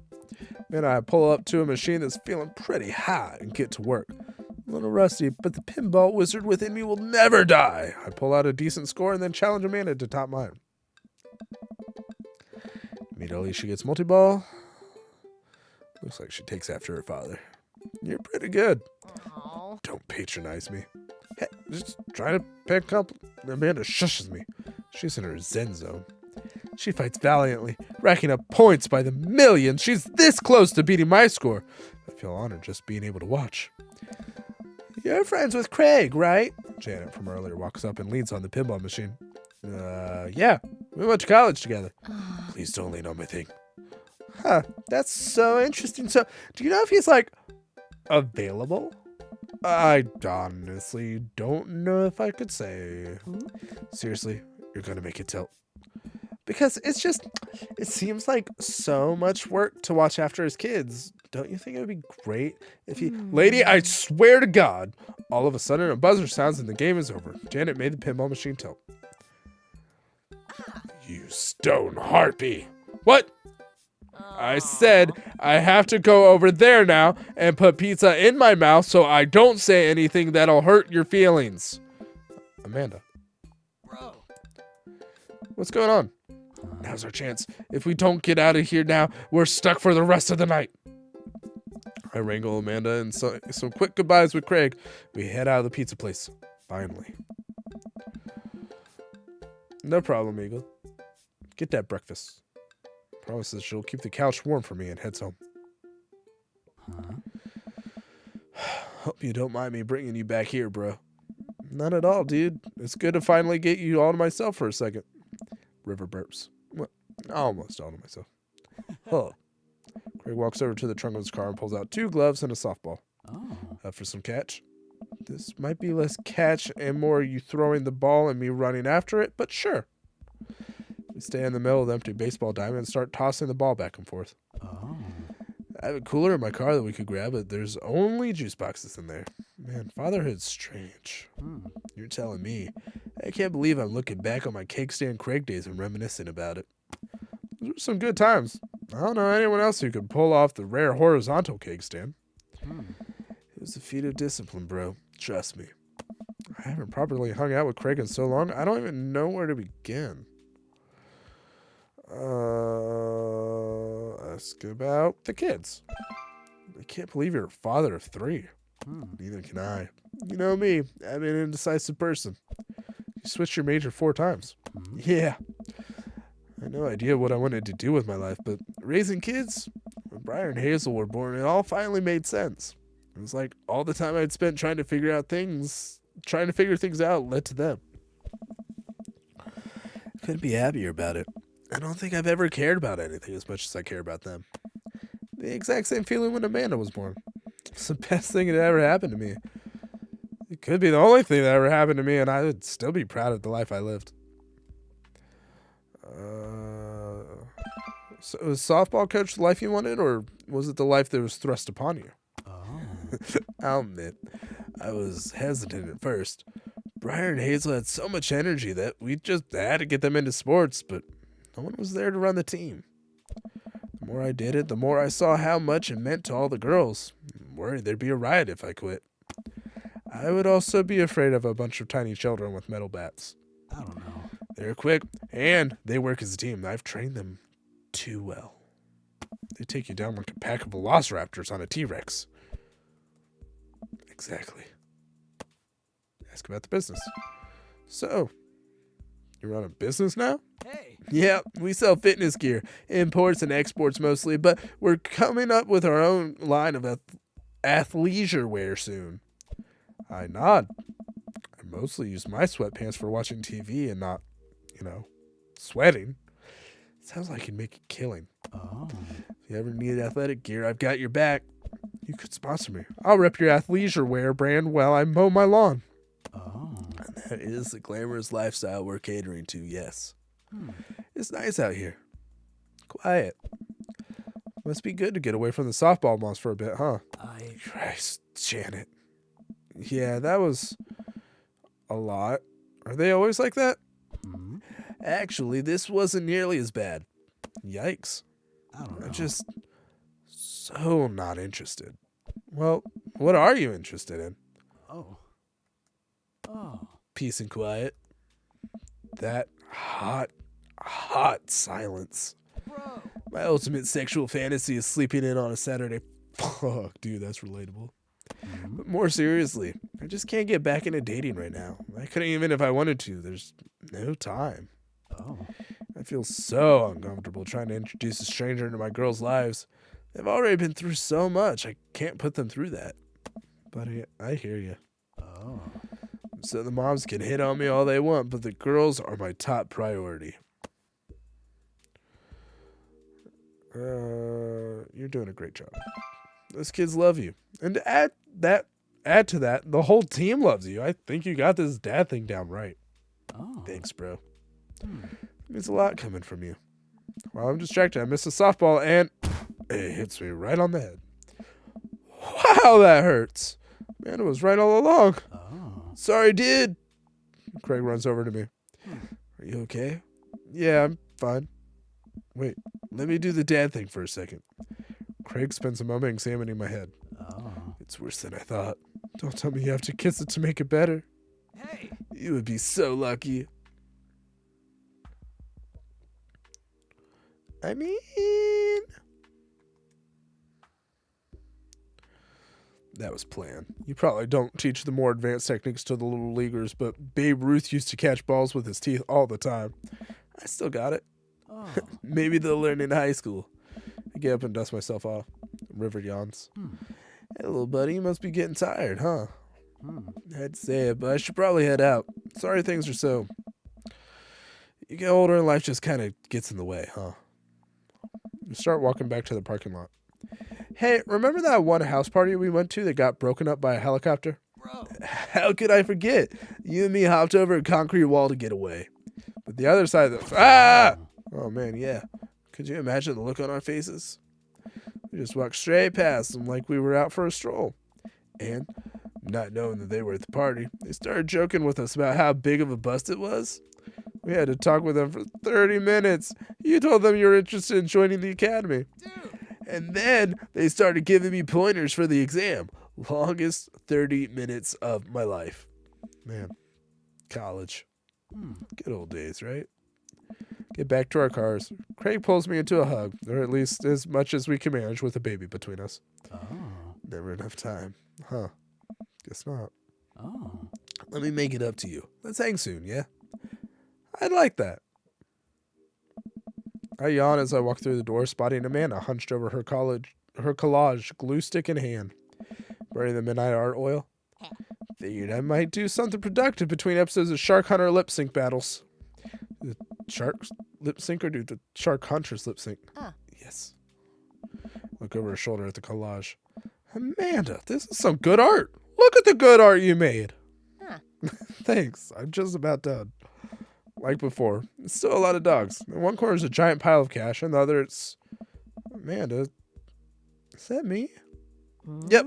Speaker 1: Man, I pull up to a machine that's feeling pretty hot and get to work. A little rusty, but the pinball wizard within me will never die. I pull out a decent score and then challenge Amanda to top mine. Immediately she gets multi-ball. Looks like she takes after her father. You're pretty good.
Speaker 7: Aw.
Speaker 1: Don't patronize me. Hey, just trying to pick up. Amanda shushes me. She's in her zen zone. She fights valiantly, racking up points by the millions. She's this close to beating my score. I feel honored just being able to watch. You're friends with Craig, right? Janet from earlier walks up and leans on the pinball machine. Yeah, we went to college together. Please don't lean on my thing. Huh, that's so interesting. So, do you know if he's, like, available? I honestly don't know if I could say. Seriously, you're gonna make it tilt. Because it seems like so much work to watch after his kids. Don't you think it would be great if he... Lady, I swear to God. All of a sudden, a buzzer sounds and the game is over. Janet made the pinball machine tilt. You stone harpy. What? I said I have to go over there now and put pizza in my mouth so I don't say anything that'll hurt your feelings. Amanda.
Speaker 9: Bro.
Speaker 1: What's going on? Now's our chance. If we don't get out of here now, we're stuck for the rest of the night. I wrangle Amanda and some quick goodbyes with Craig. We head out of the pizza place. Finally. No problem, Eagle. Get that breakfast. Promises she'll keep the couch warm for me and heads home. Hope you don't mind me bringing you back here, bro. Not at all, dude. It's good to finally get you all to myself for a second. River burps. Well, almost all to myself. Hello. Craig walks over to the trunk of his car and pulls out 2 gloves and a softball.
Speaker 2: Oh.
Speaker 1: Up for some catch. This might be less catch and more you throwing the ball and me running after it, but sure. We stay in the middle of the empty baseball diamond and start tossing the ball back and forth.
Speaker 2: Oh.
Speaker 1: I have a cooler in my car that we could grab, but there's only juice boxes in there. Man, fatherhood's strange. You're telling me. I can't believe I'm looking back on my cake stand Craig days and reminiscing about it. Those were some good times. I don't know anyone else who could pull off the rare horizontal cake stand. It was a feat of discipline, bro. Trust me. I haven't properly hung out with Craig in so long, I don't even know where to begin. Ask about the kids. I can't believe you're a father of 3. Neither can I. You know me. I'm an indecisive person. You switched your major 4 times. Yeah. I had no idea what I wanted to do with my life, but raising kids, when Briar and Hazel were born, it all finally made sense. It was like all the time I'd spent trying to figure things out led to them. Couldn't be happier about it. I don't think I've ever cared about anything as much as I care about them. The exact same feeling when Amanda was born. It's the best thing that ever happened to me. It could be the only thing that ever happened to me, and I would still be proud of the life I lived. So was softball coach the life you wanted, or was it the life that was thrust upon you?
Speaker 2: Oh.
Speaker 1: I'll admit, I was hesitant at first. Briar and Hazel had so much energy that we just had to get them into sports, but no one was there to run the team. The more I did it, the more I saw how much it meant to all the girls. I'm worried there'd be a riot if I quit. I would also be afraid of a bunch of tiny children with metal bats.
Speaker 2: I don't know.
Speaker 1: They're quick, and they work as a team. I've trained them too well. They take you down like a pack of velociraptors on a T-Rex. Exactly. Ask about the business. So, you run a business now?
Speaker 2: Hey.
Speaker 1: Yeah, we sell fitness gear, imports and exports mostly, but we're coming up with our own line of athleisure wear soon. I nod. I mostly use my sweatpants for watching TV and not, sweating. Sounds like you'd make a killing.
Speaker 2: Oh.
Speaker 1: If you ever need athletic gear, I've got your back. You could sponsor me. I'll rep your athleisure wear brand while I mow my lawn.
Speaker 2: Oh.
Speaker 1: And that is the glamorous lifestyle we're catering to, yes. It's nice out here. Quiet. Must be good to get away from the softball moms for a bit, huh? Christ, Janet. Yeah, that was a lot. Are they always like that? Actually, this wasn't nearly as bad. Yikes.
Speaker 2: I don't know.
Speaker 1: I'm just so not interested. Well, what are you interested in?
Speaker 2: Oh.
Speaker 1: Peace and quiet. That hot silence.
Speaker 2: Bro.
Speaker 1: My ultimate sexual fantasy is sleeping in on a Saturday. Fuck, dude, that's relatable. But more seriously, I just can't get back into dating right now. I couldn't even if I wanted to. There's no time.
Speaker 2: Oh.
Speaker 1: I feel so uncomfortable trying to introduce a stranger into my girls' lives. They've already been through so much. I can't put them through that. But I hear you.
Speaker 2: Oh.
Speaker 1: So the moms can hit on me all they want, but the girls are my top priority. You're doing a great job. Those kids love you. And to add to that, the whole team loves you. I think you got this dad thing down right.
Speaker 2: Oh.
Speaker 1: Thanks, bro. Means a lot coming from you. While I'm distracted, I miss a softball and it hits me right on the head. Wow, that hurts. Man, it was right all along.
Speaker 2: Oh.
Speaker 1: Sorry, dude. Craig runs over to me. Are you okay? Yeah, I'm fine. Wait, let me do the dad thing for a second. Craig spends a moment examining my head.
Speaker 2: Oh.
Speaker 1: It's worse than I thought. Don't tell me you have to kiss it to make it better.
Speaker 2: Hey.
Speaker 1: You would be so lucky. I mean, that was planned. You probably don't teach the more advanced techniques to the little leaguers, but Babe Ruth used to catch balls with his teeth all the time. I still got it.
Speaker 2: Oh.
Speaker 1: Maybe they'll learn in high school. I get up and dust myself off. River yawns. Hey, little buddy, you must be getting tired, huh? I had to say it, but I should probably head out. Sorry things are so... You get older and life just kind of gets in the way, huh? You start walking back to the parking lot. Hey, remember that one house party we went to that got broken up by a helicopter?
Speaker 2: Bro.
Speaker 1: How could I forget? You and me hopped over a concrete wall to get away. But the other side of the... Ah! Oh, man, yeah. Could you imagine the look on our faces? We just walked straight past them like we were out for a stroll. And, not knowing that they were at the party, they started joking with us about how big of a bust it was. We had to talk with them for 30 minutes. You told them you were interested in joining the academy.
Speaker 2: Dude.
Speaker 1: And then they started giving me pointers for the exam. Longest 30 minutes of my life. Man, college. Good old days, right? Get back to our cars. Craig pulls me into a hug, or at least as much as we can manage with a baby between us.
Speaker 2: Oh.
Speaker 1: Never enough time. Huh. Guess not.
Speaker 2: Oh.
Speaker 1: Let me make it up to you. Let's hang soon, yeah? I'd like that. I yawn as I walk through the door, spotting Amanda hunched over her collage, glue stick in hand, burning the midnight art oil. Figured I might do something productive between episodes of Shark Hunter lip sync battles. The sharks lip sync or do the shark hunters lip sync? Yes. Look over her shoulder at the collage. Amanda, this is some good art. Look at the good art you made. Thanks. I'm just about done. Like before, it's still a lot of dogs. In one corner is a giant pile of cash, and the other it's Amanda. Is that me? Yep.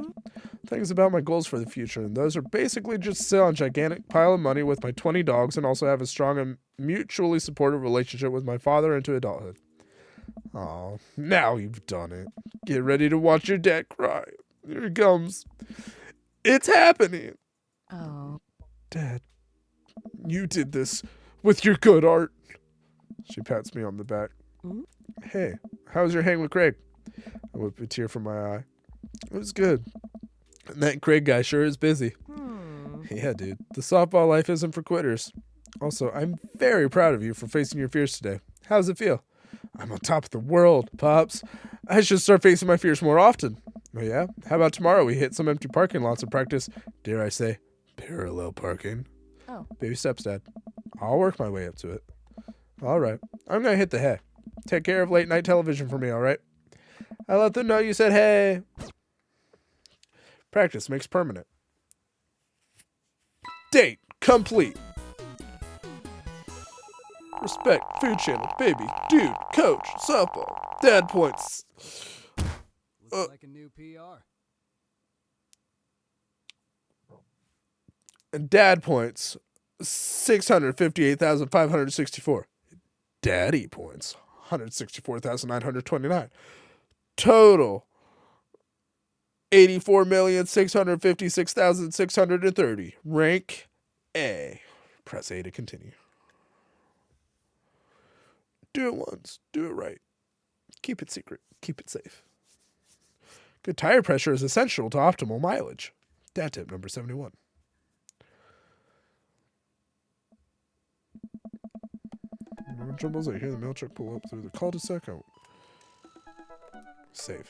Speaker 1: Things about my goals for the future, and those are basically just sell a gigantic pile of money with my 20 dogs and also have a strong and mutually supportive relationship with my father into adulthood. Oh, now you've done it. Get ready to watch your dad cry. Here it comes. It's happening.
Speaker 3: Oh.
Speaker 1: Dad, you did this with your good art. She pats me on the back. Hey, how was your hang with Craig? I whip a tear from my eye. It was good. And that Craig guy sure is busy. Yeah, dude. The softball life isn't for quitters. Also, I'm very proud of you for facing your fears today. How does it feel? I'm on top of the world, Pops. I should start facing my fears more often. Oh, yeah? How about tomorrow we hit some empty parking lots and practice, dare I say, parallel parking?
Speaker 3: Oh.
Speaker 1: Baby steps, Dad. I'll work my way up to it. All right. I'm going to hit the hay. Take care of late night television for me, all right? I let them know you said hey. Practice makes permanent. Date complete. Respect, food channel, baby, dude, coach, softball, dad points.
Speaker 2: Looks like a new PR.
Speaker 1: And dad points 658,564. Daddy points 164,929. Total 84,656,630. Rank A. Press A to continue. Do it once. Do it right. Keep it secret. Keep it safe. Good tire pressure is essential to optimal mileage. Dad tip number 71. Jumbles, I hear the mail truck pull up through the cul-de-sac. Save.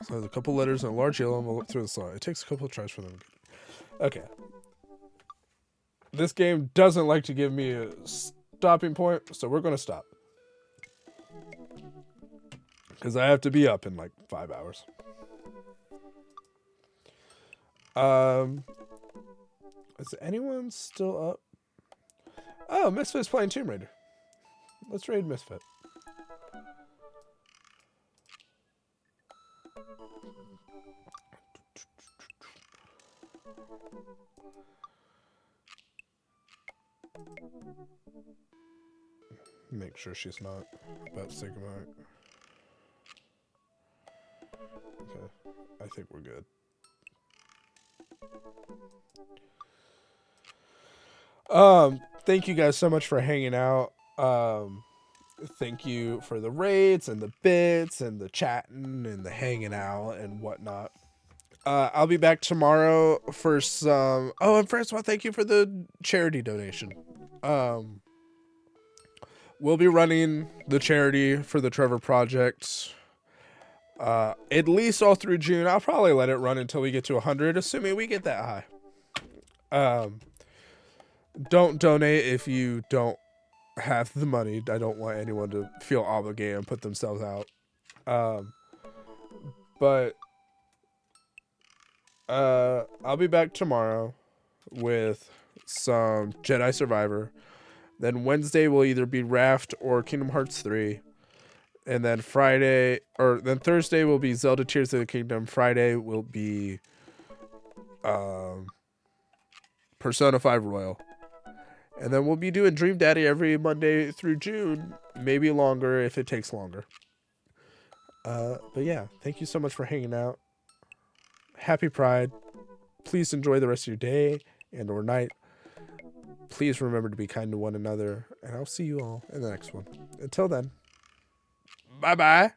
Speaker 1: So there's a couple letters and a large yellow envelope through the slot. It takes a couple of tries for them to get it. Okay. This game doesn't like to give me a stopping point, so we're going to stop. Because I have to be up in like 5 hours. Is anyone still up? Oh, Misfit's playing Tomb Raider. Let's raid Misfit. Make sure she's not about to say goodbye. Okay, I think we're good. Thank you guys so much for hanging out. Thank you for the raids and the bits and the chatting and the hanging out and whatnot. I'll be back tomorrow for some... Oh, and first of all, thank you for the charity donation. We'll be running the charity for the Trevor Project at least all through June. I'll probably let it run until we get to 100, assuming we get that high. Don't donate if you don't have the money. I don't want anyone to feel obligated and put themselves out. But I'll be back tomorrow with some Jedi Survivor. Then Wednesday will either be Raft or Kingdom Hearts 3. And then Thursday will be Zelda Tears of the Kingdom. Friday will be Persona 5 Royal. And then we'll be doing Dream Daddy every Monday through June. Maybe longer if it takes longer. But yeah, thank you so much for hanging out. Happy Pride. Please enjoy the rest of your day and or night. Please remember to be kind to one another. And I'll see you all in the next one. Until then. Bye-bye.